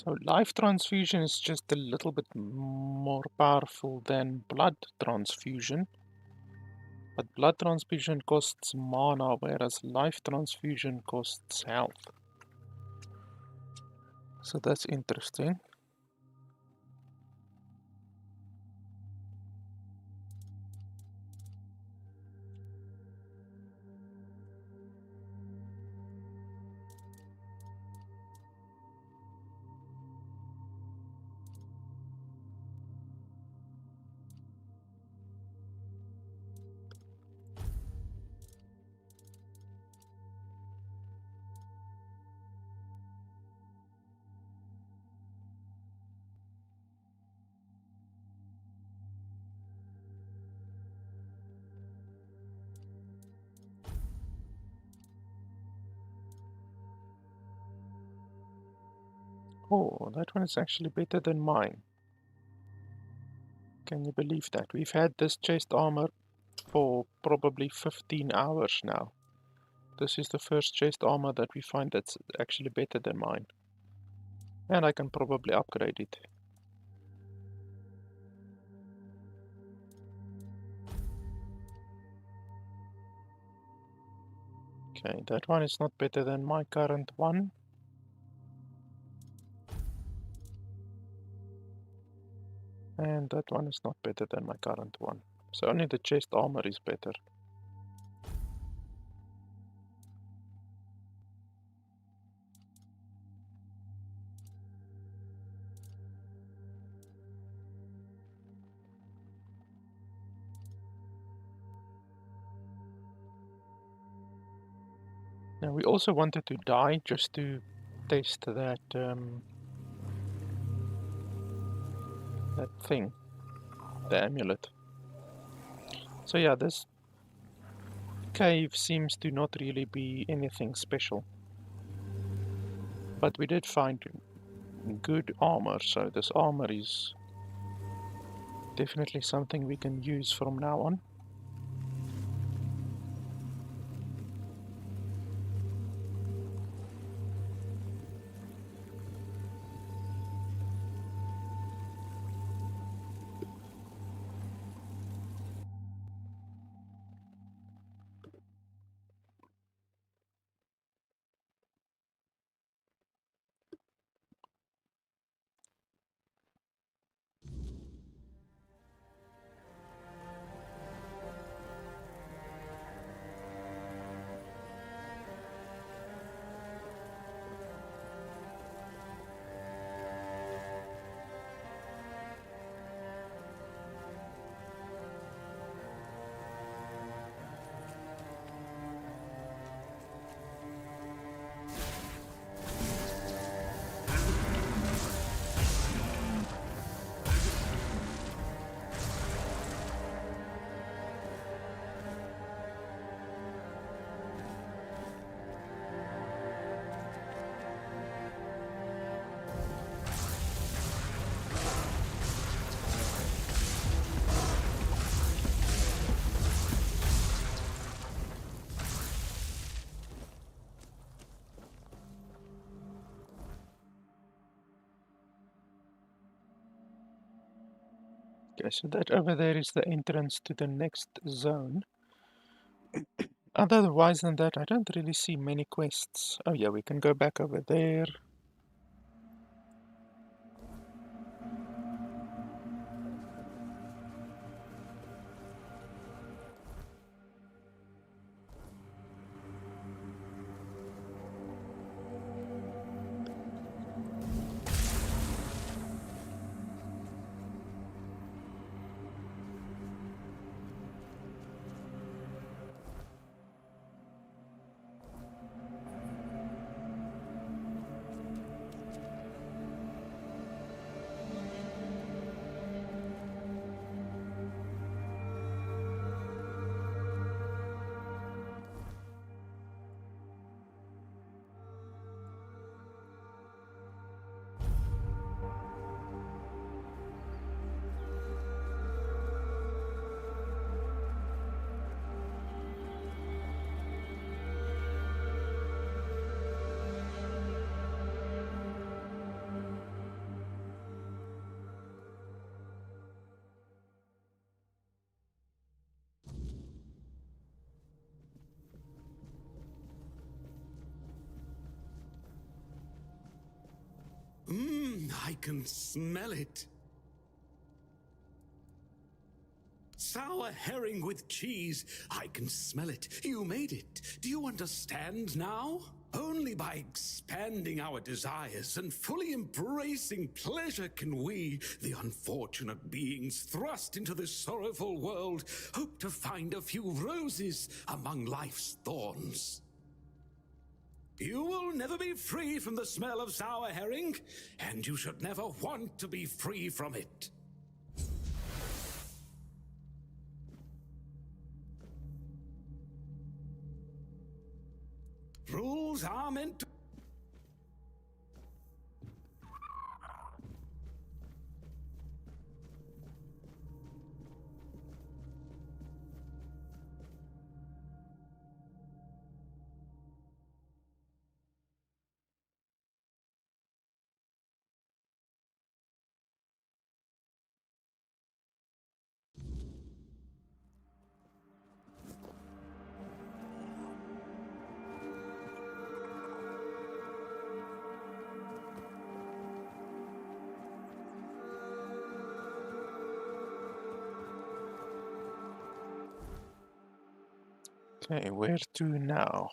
So life transfusion is just a little bit more powerful than blood transfusion. But blood transfusion costs mana, whereas life transfusion costs health. So that's interesting. Oh, that one is actually better than mine. Can you believe that? We've had this chest armor for probably 15 hours now. This is the first chest armor that we find that's actually better than mine. And I can probably upgrade it. Okay, that one is not better than my current one. And that one is not better than my current one. So only the chest armor is better. Now we also wanted to die just to test that that thing, the amulet. So yeah, this cave seems to not really be anything special. But we did find good armor, so this armor is definitely something we can use from now on. Okay, so that over there is the entrance to the next zone. Otherwise than that, I don't really see many quests. Oh yeah, we can go back over there. I can smell it. Sour herring with cheese. I can smell it. You made it. Do you understand now? Only by expanding our desires and fully embracing pleasure can we, the unfortunate beings thrust into this sorrowful world, hope to find a few roses among life's thorns. You will never be free from the smell of sour herring, and you should never want to be free from it. Rules are meant to... Okay, where to now?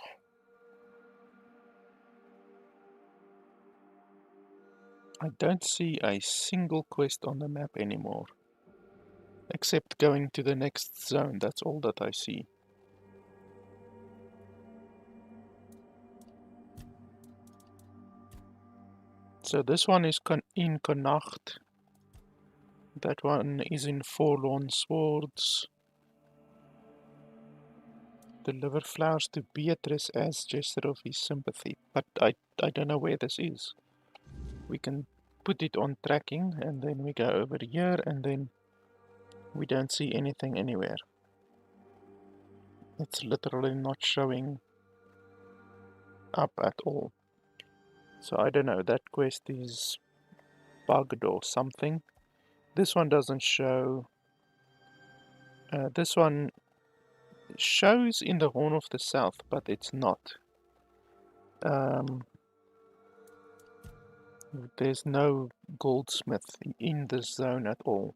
I don't see a single quest on the map anymore. Except going to the next zone, that's all that I see. So this one is in Connacht. That one is in Forlorn Swords. Deliver flowers to Beatrice as gesture of his sympathy. But I don't know where this is. We can put it on tracking and then we go over here and then we don't see anything anywhere. It's literally not showing up at all. So I don't know, that quest is bugged or something. This one doesn't show. This one shows in the Horn of the South, but it's not. There's no goldsmith in this zone at all.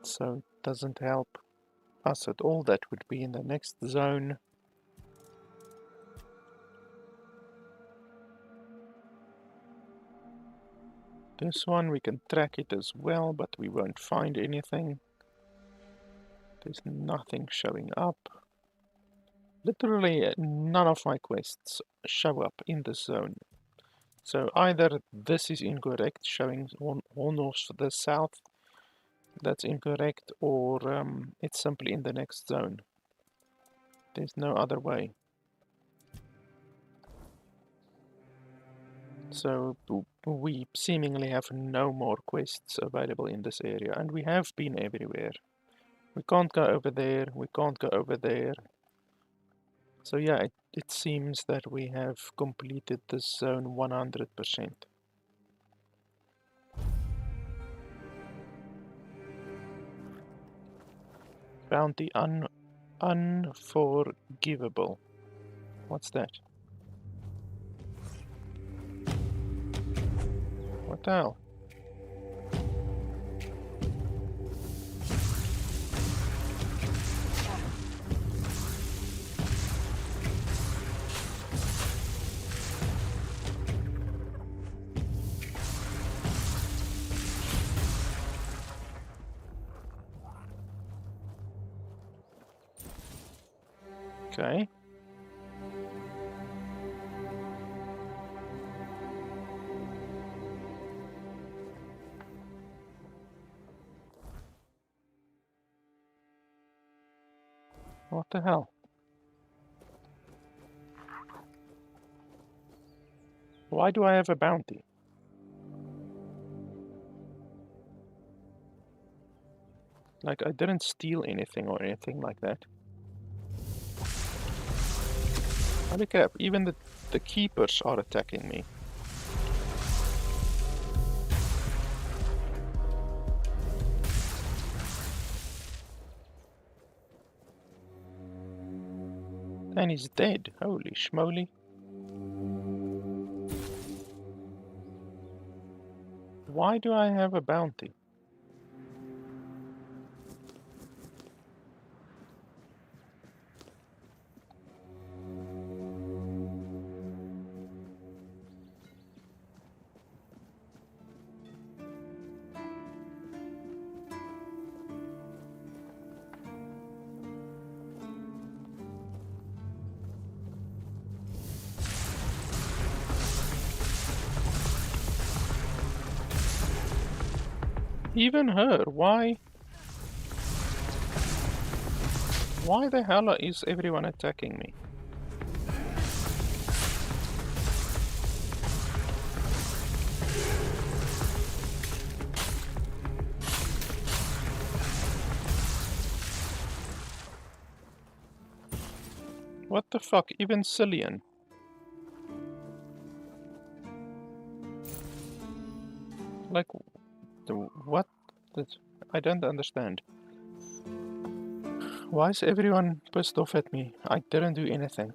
So it doesn't help us at all. That would be in the next zone. This one we can track it as well, but we won't find anything. There's nothing showing up. Literally none of my quests show up in this zone. So either this is incorrect, showing Horn of the South, that's incorrect, or it's simply in the next zone. There's no other way. So we seemingly have no more quests available in this area, and we have been everywhere. We can't go over there, we can't go over there. So yeah, it seems that we have completed this zone 100%. Bounty unforgivable. What's that? What the hell? Okay. What the hell? Why do I have a bounty? Like, I didn't steal anything or anything like that. Holy crap, even the keepers are attacking me. And he's dead. Holy schmoly. Why do I have a bounty? Even her, why? Why the hell is everyone attacking me? What the fuck, even Cillian? Like, what? I don't understand. Why is everyone pissed off at me? I didn't do anything.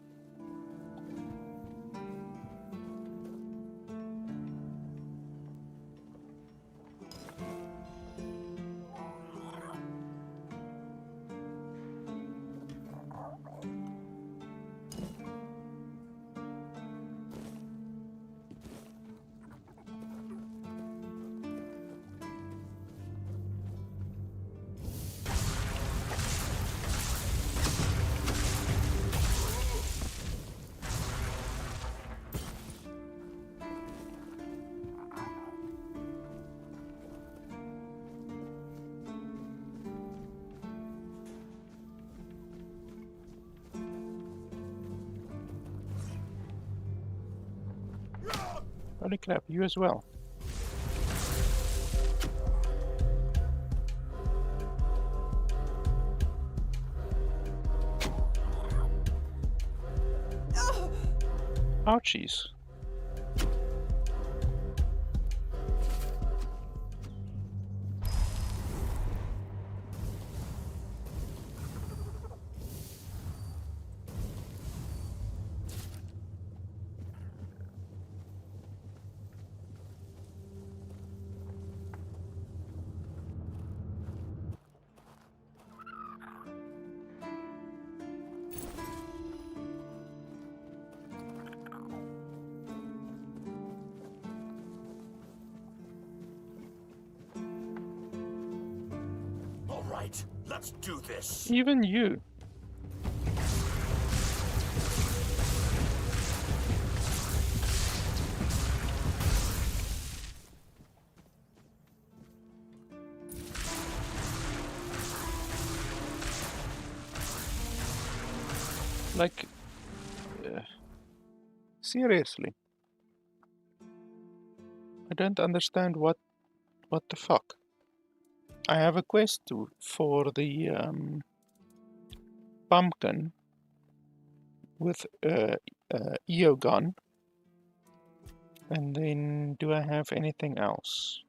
Holy crap, you as well. Ouchies. Right, let's do this. Even you. Like, seriously. I don't understand what the fuck. I have a quest for the pumpkin with Eogon, and then do I have anything else?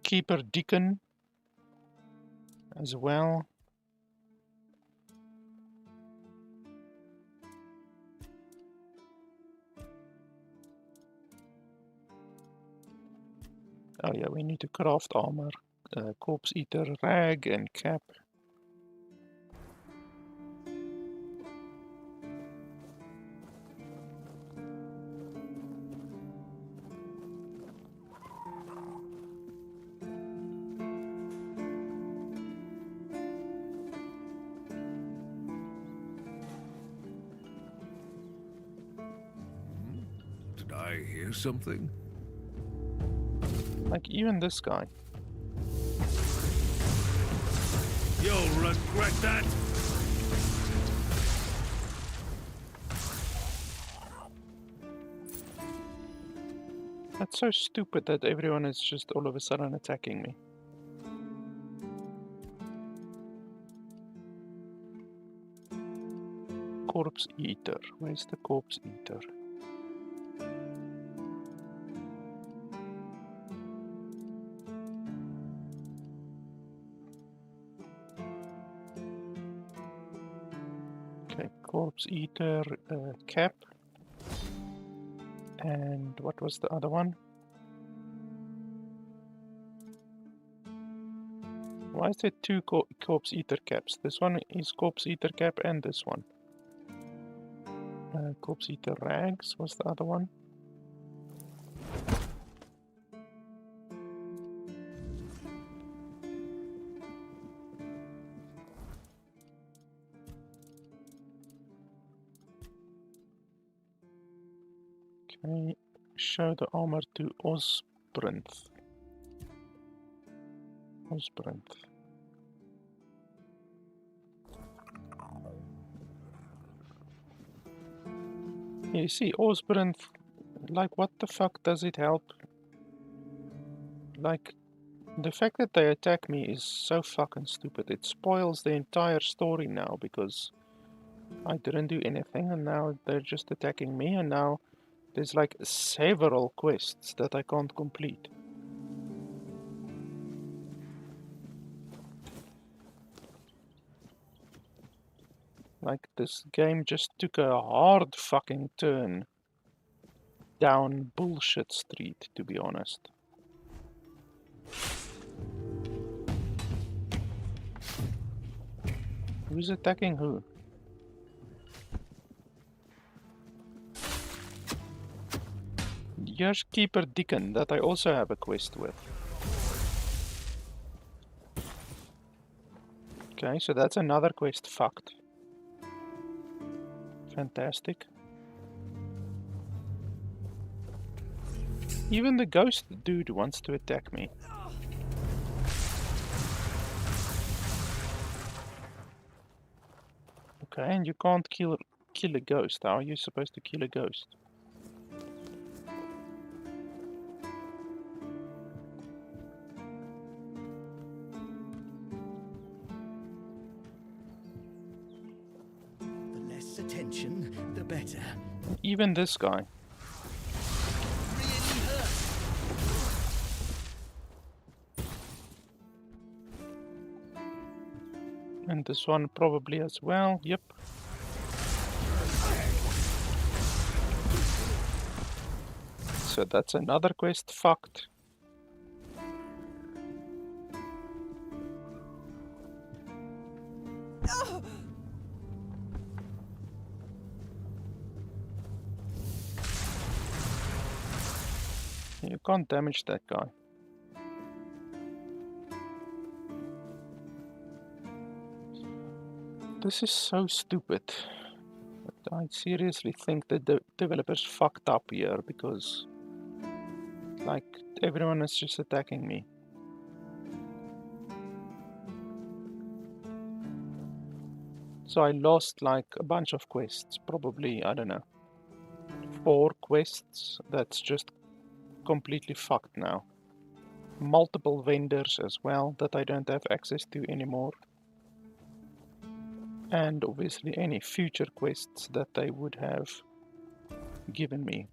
Keeper Deacon as well. Oh yeah, we need to craft armor, corpse eater, rag, and cap. Did I hear something? Like even this guy. You'll regret that. That's so stupid that everyone is just all of a sudden attacking me. Corpse eater. Where's the corpse eater? Okay, corpse eater, cap. And what was the other one? Why is there two corpse eater caps? This one is corpse eater cap and this one. Corpse eater rags was the other one. Okay, show the armor to Osbrinth. Osbrinth. You see, Osbrinth, like, what the fuck does it help? Like, the fact that they attack me is so fucking stupid. It spoils the entire story now, because I didn't do anything, and now they're just attacking me, and now there's like several quests that I can't complete. Like, this game just took a hard fucking turn down bullshit street, to be honest. Who's attacking who? Here's Keeper Deacon, that I also have a quest with. Okay, so that's another quest fucked. Fantastic. Even the ghost dude wants to attack me. Okay, and you can't kill a ghost. How are you supposed to kill a ghost? The less attention, the better. Even this guy. And this one probably as well, yep. So that's another quest fucked. You can't damage that guy. This is so stupid. But I seriously think that the developers fucked up here, because like everyone is just attacking me. So I lost like a bunch of quests, probably, I don't know, 4 quests. That's just completely fucked now. Multiple vendors as well that I don't have access to anymore. And obviously any future quests that they would have given me.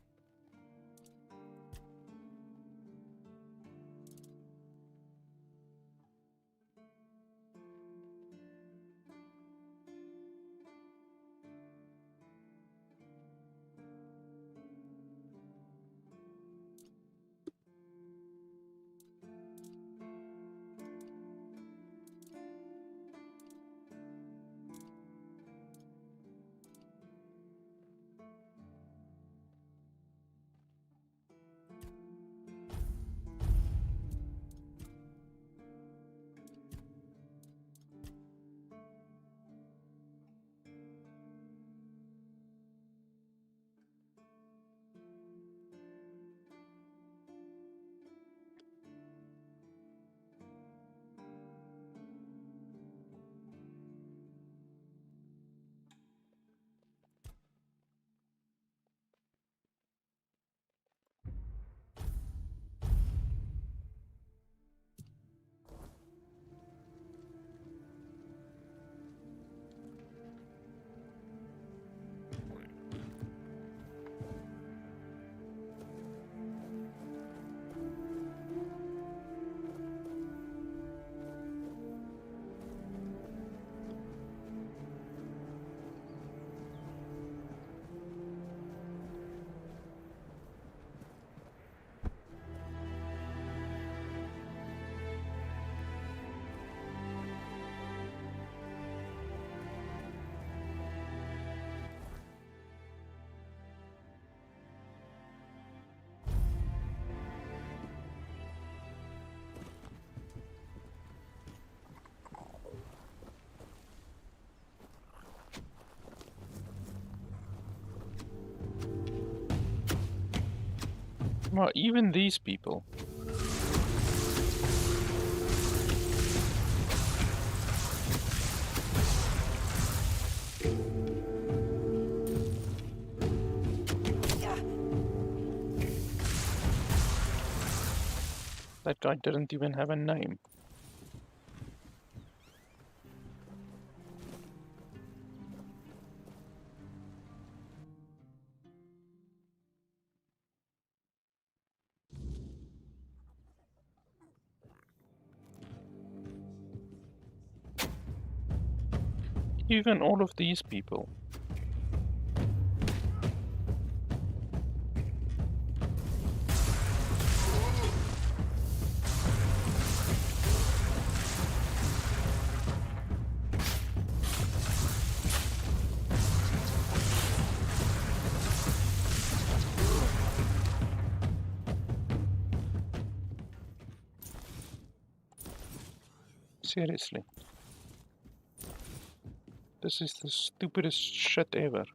Well, even these people. That guy didn't even have a name. Even all of these people. Seriously. This is the stupidest shit ever.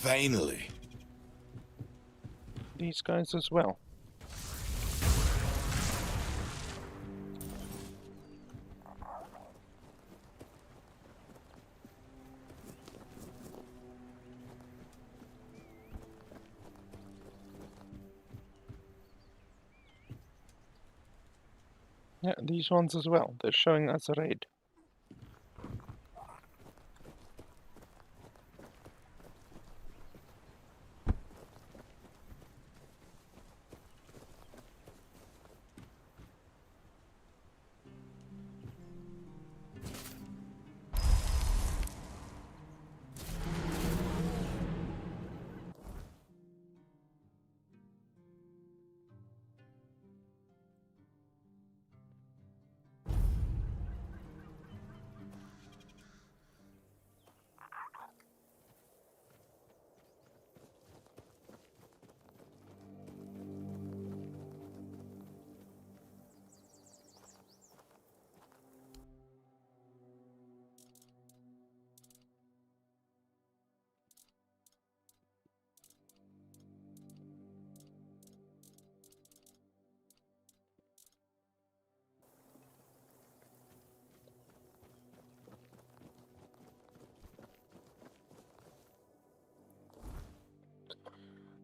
Finally. These guys as well. Yeah, these ones as well. They're showing us a raid.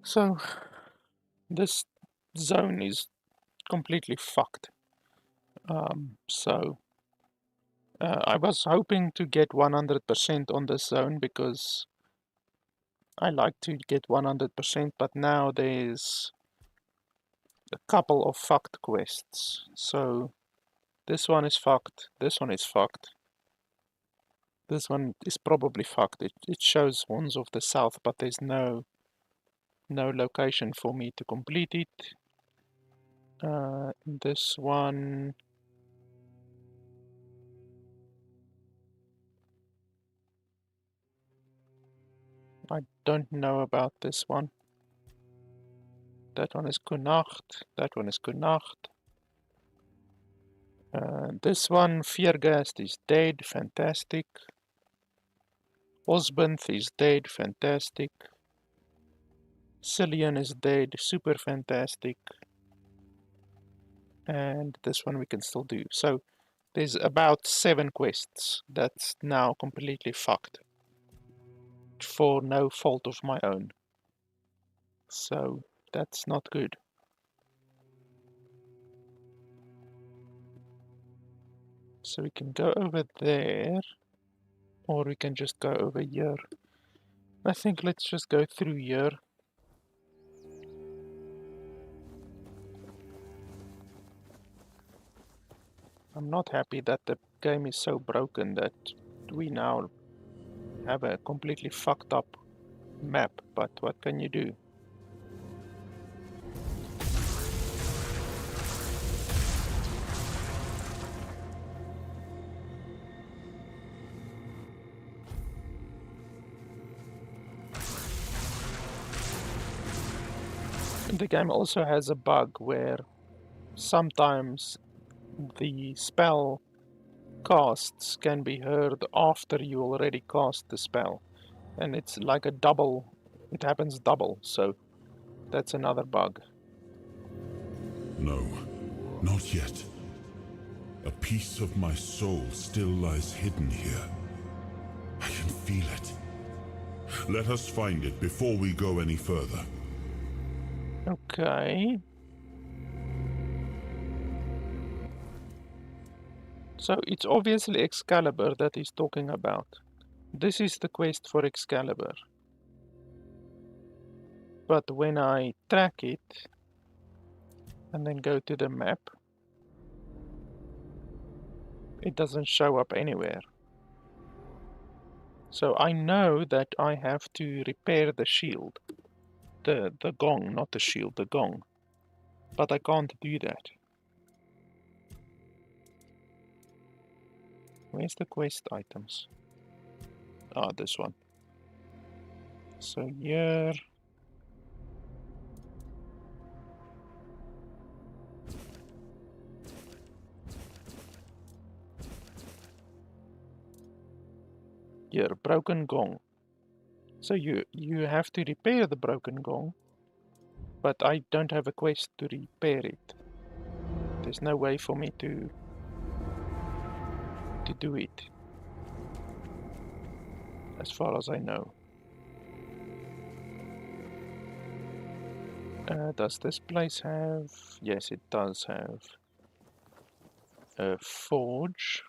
So, this zone is completely fucked. I was hoping to get 100% on this zone because I like to get 100%, but now there's a couple of fucked quests. So, this one is fucked, this one is fucked. This one is probably fucked. It shows ones of the south, but there's no location for me to complete it. This one, I don't know about this one. That one is Kunacht. That one is Kunacht. This one, Feargast is dead. Fantastic. Osbunth is dead. Fantastic. Cillian is dead. Super fantastic. And this one we can still do. So there's about 7 quests that's now completely fucked. for no fault of my own. So that's not good. So we can go over there, or we can just go over here. I think let's just go through here. I'm not happy that the game is so broken that we now have a completely fucked up map, but what can you do? The game also has a bug where sometimes the spell casts can be heard after you already cast the spell, and it's like a double, it happens double, so that's another bug. No, not yet. A piece of my soul still lies hidden here. I can feel it. Let us find it before we go any further. Okay. So it's obviously Excalibur that he's talking about. This is the quest for Excalibur. But when I track it and then go to the map, it doesn't show up anywhere. So I know that I have to repair the shield. The gong, not the shield, the gong. But I can't do that. Where's the quest items? Ah, this one. So here. Here, broken gong. So you have to repair the broken gong, but I don't have a quest to repair it. There's no way for me to do it, as far as I know. Does this place have... Yes, it does have a forge.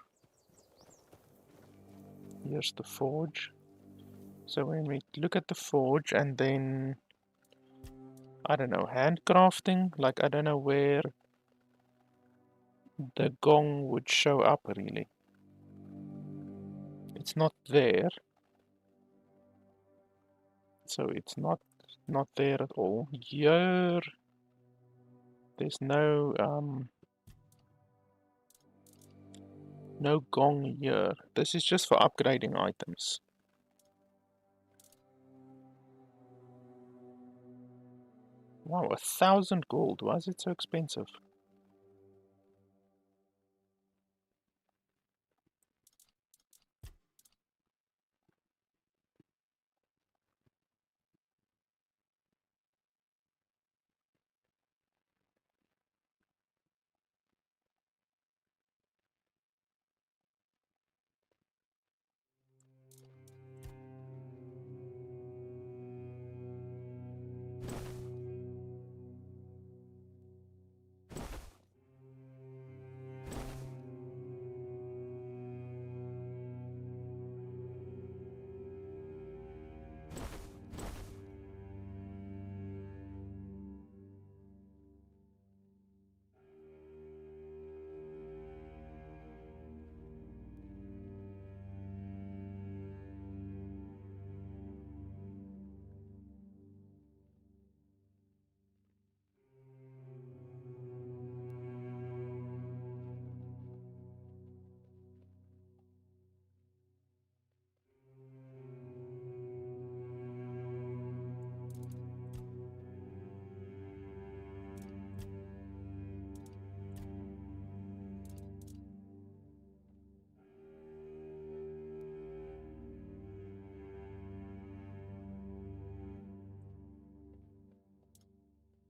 Here's the forge. So when we look at the forge and then, I don't know, handcrafting, like I don't know where the gong would show up really. It's not there. So it's not there at all. Here, there's no gong here. This is just for upgrading items. Wow, 1,000 gold. Why is it so expensive?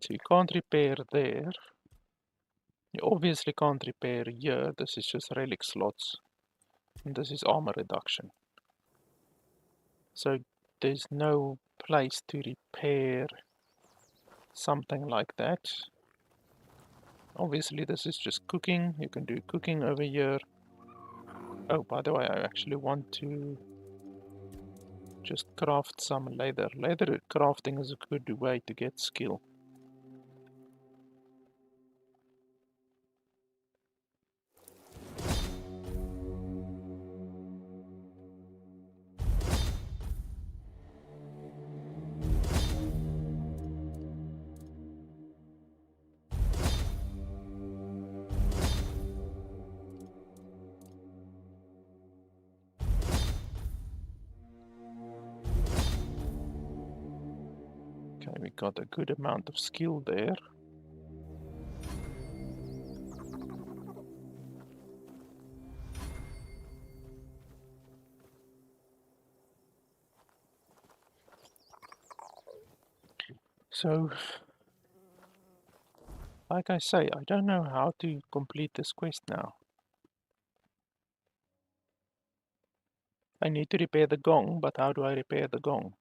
So you can't repair there. You obviously can't repair here. This is just relic slots. And this is armor reduction. So there's no place to repair something like that. Obviously this is just cooking. You can do cooking over here. Oh, by the way, I actually want to just craft some leather. Leather crafting is a good way to get skill. Okay, we got a good amount of skill there. So, like I say, I don't know how to complete this quest now. I need to repair the gong, but how do I repair the gong?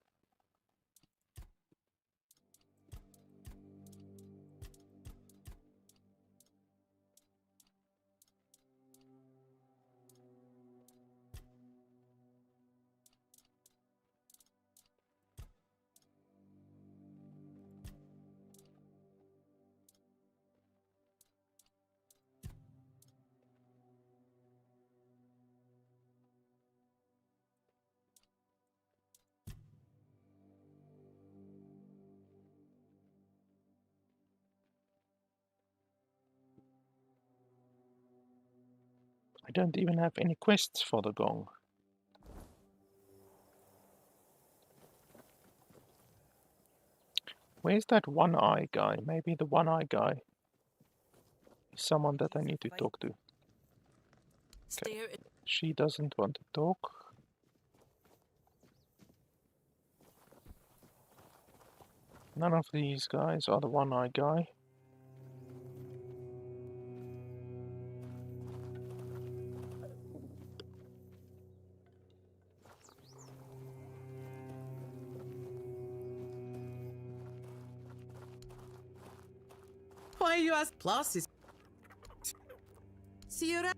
I don't even have any quests for the gong. Where's that one-eye guy? Maybe the one-eye guy is someone that I need to talk to. Okay. She doesn't want to talk. None of these guys are the one-eye guy. Why you ask classes? See you around.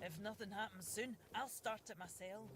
If nothing happens soon, I'll start it myself.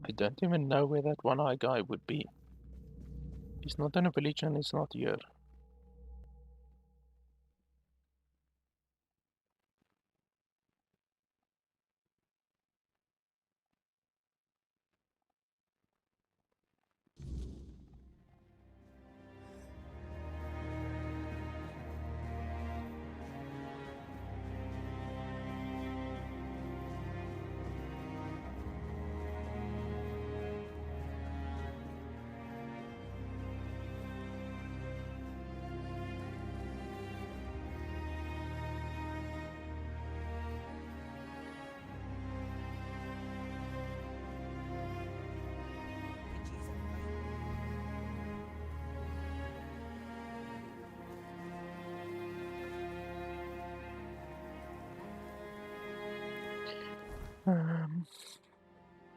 I don't even know where that one-eye guy would be. He's not in a village and he's not here.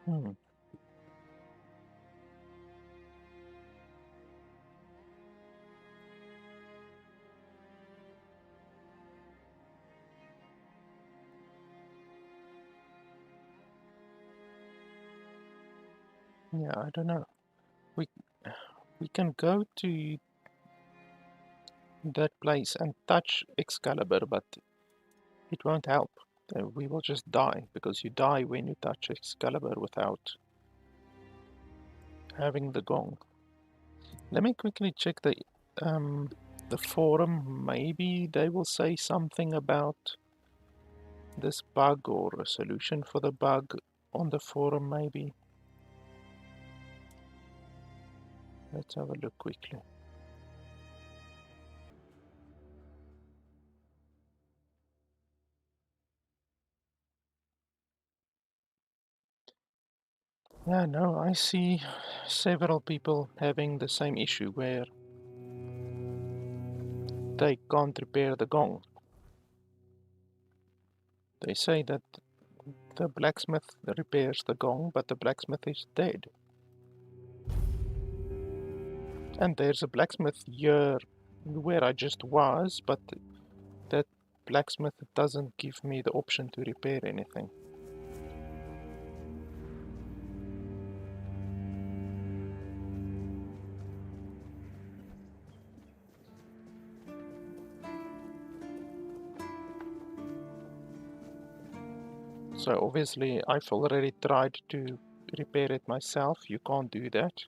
Hmm. Yeah, I don't know. We can go to that place and touch Excalibur, but it won't help. We will just die, because you die when you touch Excalibur without having the gong. Let me quickly check the forum. Maybe they will say something about this bug or a solution for the bug on the forum, maybe. Let's have a look quickly. Yeah, no, I see several people having the same issue where they can't repair the gong. They say that the blacksmith repairs the gong, but the blacksmith is dead. And there's a blacksmith here where I just was, but that blacksmith doesn't give me the option to repair anything. So obviously I've already tried to repair it myself. You can't do that.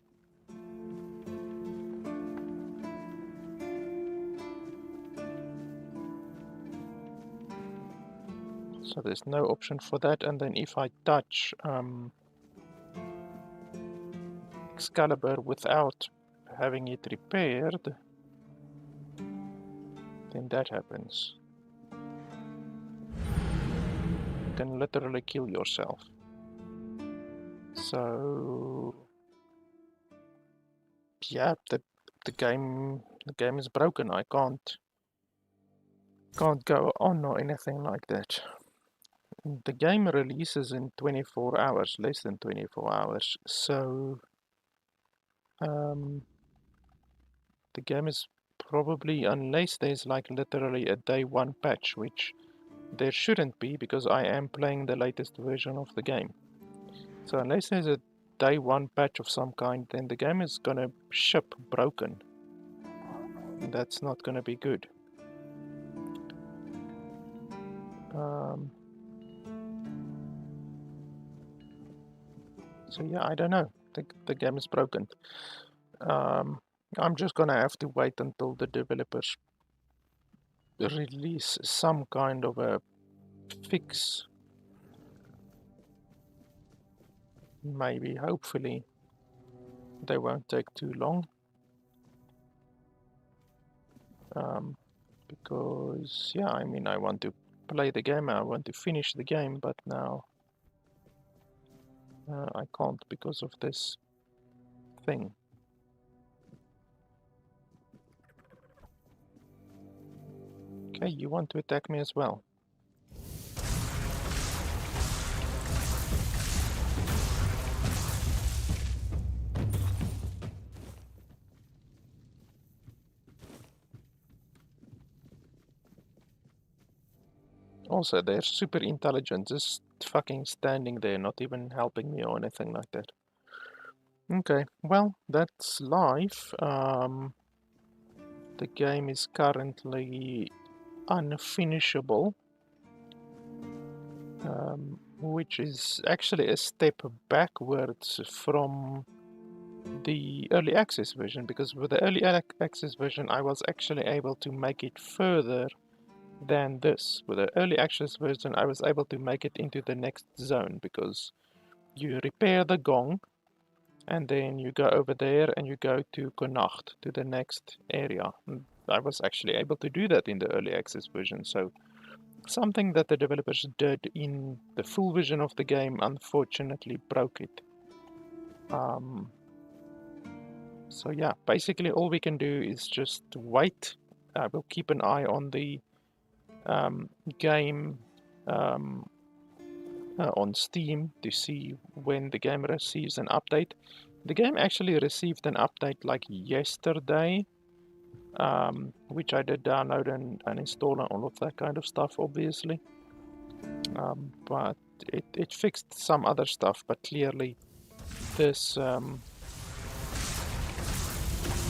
So there's no option for that. And then if I touch Excalibur without having it repaired, then that happens. You can literally kill yourself. So yeah, the game is broken. I can't go on or anything like that. The game releases in 24 hours, less than 24 hours. So the game is probably, unless there's like literally a day one patch, which there shouldn't be because I am playing the latest version of the game. So unless there's a day one patch of some kind, then the game is gonna ship broken. That's not gonna be good. So yeah, I don't know. The game is broken. I'm just gonna have to wait until the developers release some kind of a fix. Maybe, hopefully, they won't take too long. Because, yeah, I mean, I want to play the game, I want to finish the game, but now I can't because of this thing. Okay, you want to attack me as well. Also, they're super intelligent, just fucking standing there, not even helping me or anything like that. Okay, well, that's live. The game is currently unfinishable, which is actually a step backwards from the early access version, because with the early access version I was actually able to make it further than this. With the early access version I was able to make it into the next zone, because you repair the gong and then you go over there and you go to Connacht, to the next area. And I was actually able to do that in the early access version, so something that the developers did in the full version of the game unfortunately broke it. So yeah, basically all we can do is just wait. I will keep an eye on the game on Steam to see when the game receives an update. The game actually received an update like yesterday, which I did download and install and all of that kind of stuff, obviously. But it fixed some other stuff, but clearly this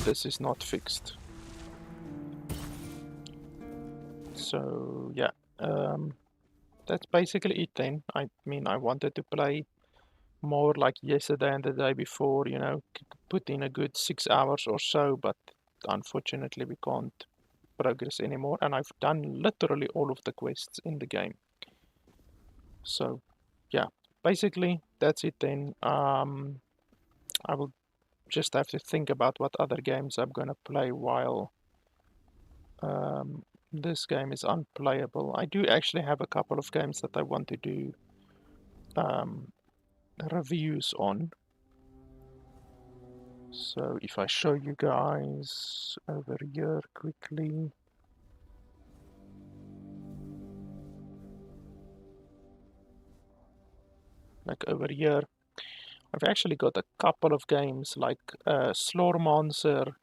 this is not fixed. So yeah, that's basically it then. I mean, I wanted to play more like yesterday and the day before, you know, put in a good 6 hours or so, but unfortunately we can't progress anymore, and I've done literally all of the quests in the game. So yeah, basically that's it then. I will just have to think about what other games I'm gonna play while this game is unplayable. I do actually have a couple of games that I want to do reviews on. So if I show you guys over here quickly. Like over here, I've actually got a couple of games like Slormonster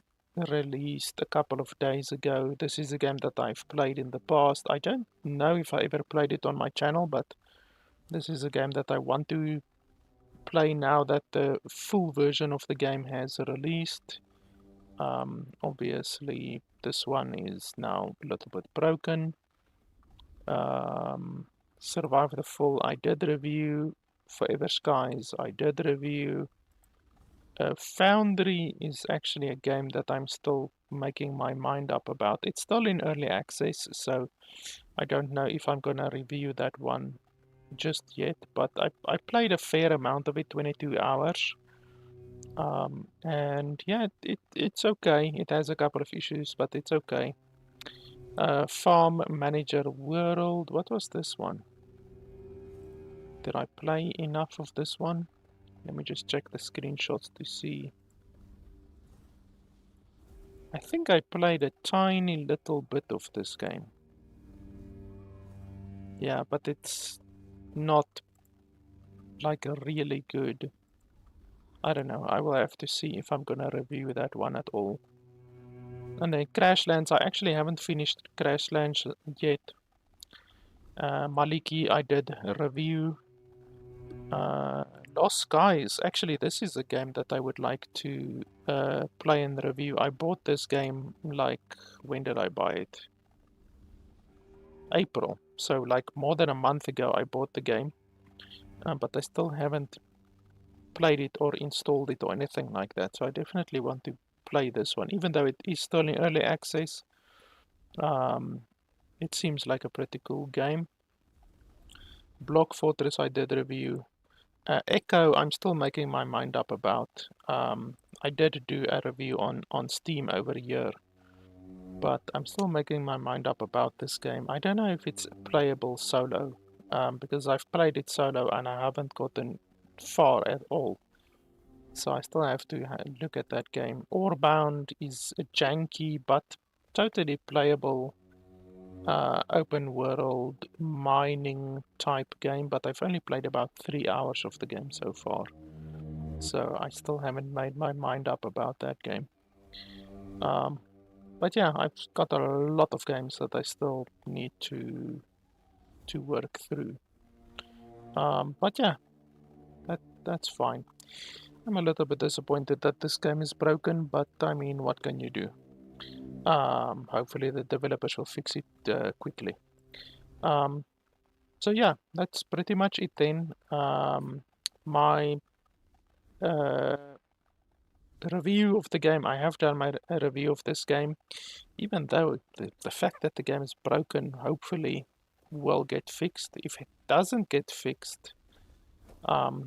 released a couple of days ago. This is a game that I've played in the past. I don't know if I ever played it on my channel, but this is a game that I want to play now that the full version of the game has released. Obviously, this one is now a little bit broken. Survive the Fall, I did review. Forever Skies, I did review. Foundry is actually a game that I'm still making my mind up about. It's still in early access, so I don't know if I'm gonna review that one just yet, but I played a fair amount of it, 22 hours. And yeah, it's okay. It has a couple of issues, but it's okay. Farm Manager World, what was this one? Did I play enough of this one? Let me just check the screenshots to see. I think I played a tiny little bit of this game. Yeah, but it's not like a really good. I don't know. I will have to see if I'm gonna review that one at all. And then Crashlands, I actually haven't finished Crashlands yet. Maliki, I did review. Lost Skies, actually this is a game that I would like to play and review. I bought this game like, when did I buy it? April, so like more than a month ago I bought the game, but I still haven't played it or installed it or anything like that, so I definitely want to play this one, even though it is still in early access. It seems like a pretty cool game. Block Fortress I did review. Echo, I'm still making my mind up about. I did do a review on Steam over a year, but I'm still making my mind up about this game. I don't know if it's playable solo, because I've played it solo and I haven't gotten far at all. So I still have to look at that game. Orebound is a janky but totally playable open world mining type game, but I've only played about 3 hours of the game so far, so I still haven't made my mind up about that game. But yeah, I've got a lot of games that I still need to work through. But yeah, that's fine. I'm a little bit disappointed that this game is broken, but I mean, what can you do? Hopefully the developers will fix it quickly. So yeah, that's pretty much it then. My review of the game, I have done my review of this game, even though the fact that the game is broken hopefully will get fixed. If it doesn't get fixed,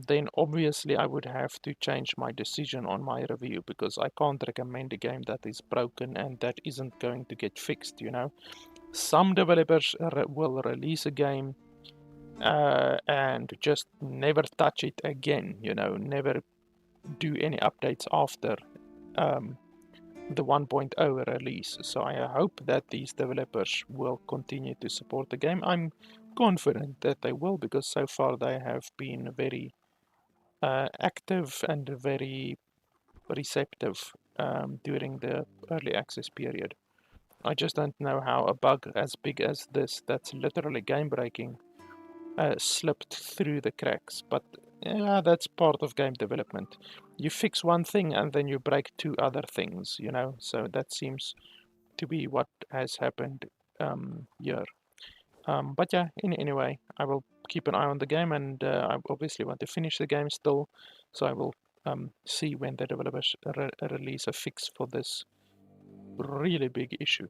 then obviously I would have to change my decision on my review, because I can't recommend a game that is broken and that isn't going to get fixed, you know. Some developers will release a game and just never touch it again, you know, never do any updates after the 1.0 release. So I hope that these developers will continue to support the game. I'm confident that they will, because so far they have been very active and very receptive during the early access period. I just don't know how a bug as big as this, that's literally game breaking, slipped through the cracks. But yeah, that's part of game development. You fix one thing and then you break two other things, you know, so that seems to be what has happened here. But yeah, anyway, I will keep an eye on the game, and I obviously want to finish the game still, so I will see when the developers release a fix for this really big issue.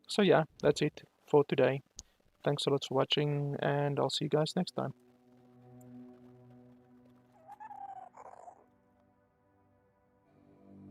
So yeah, that's it for today. Thanks a lot for watching, and I'll see you guys next time.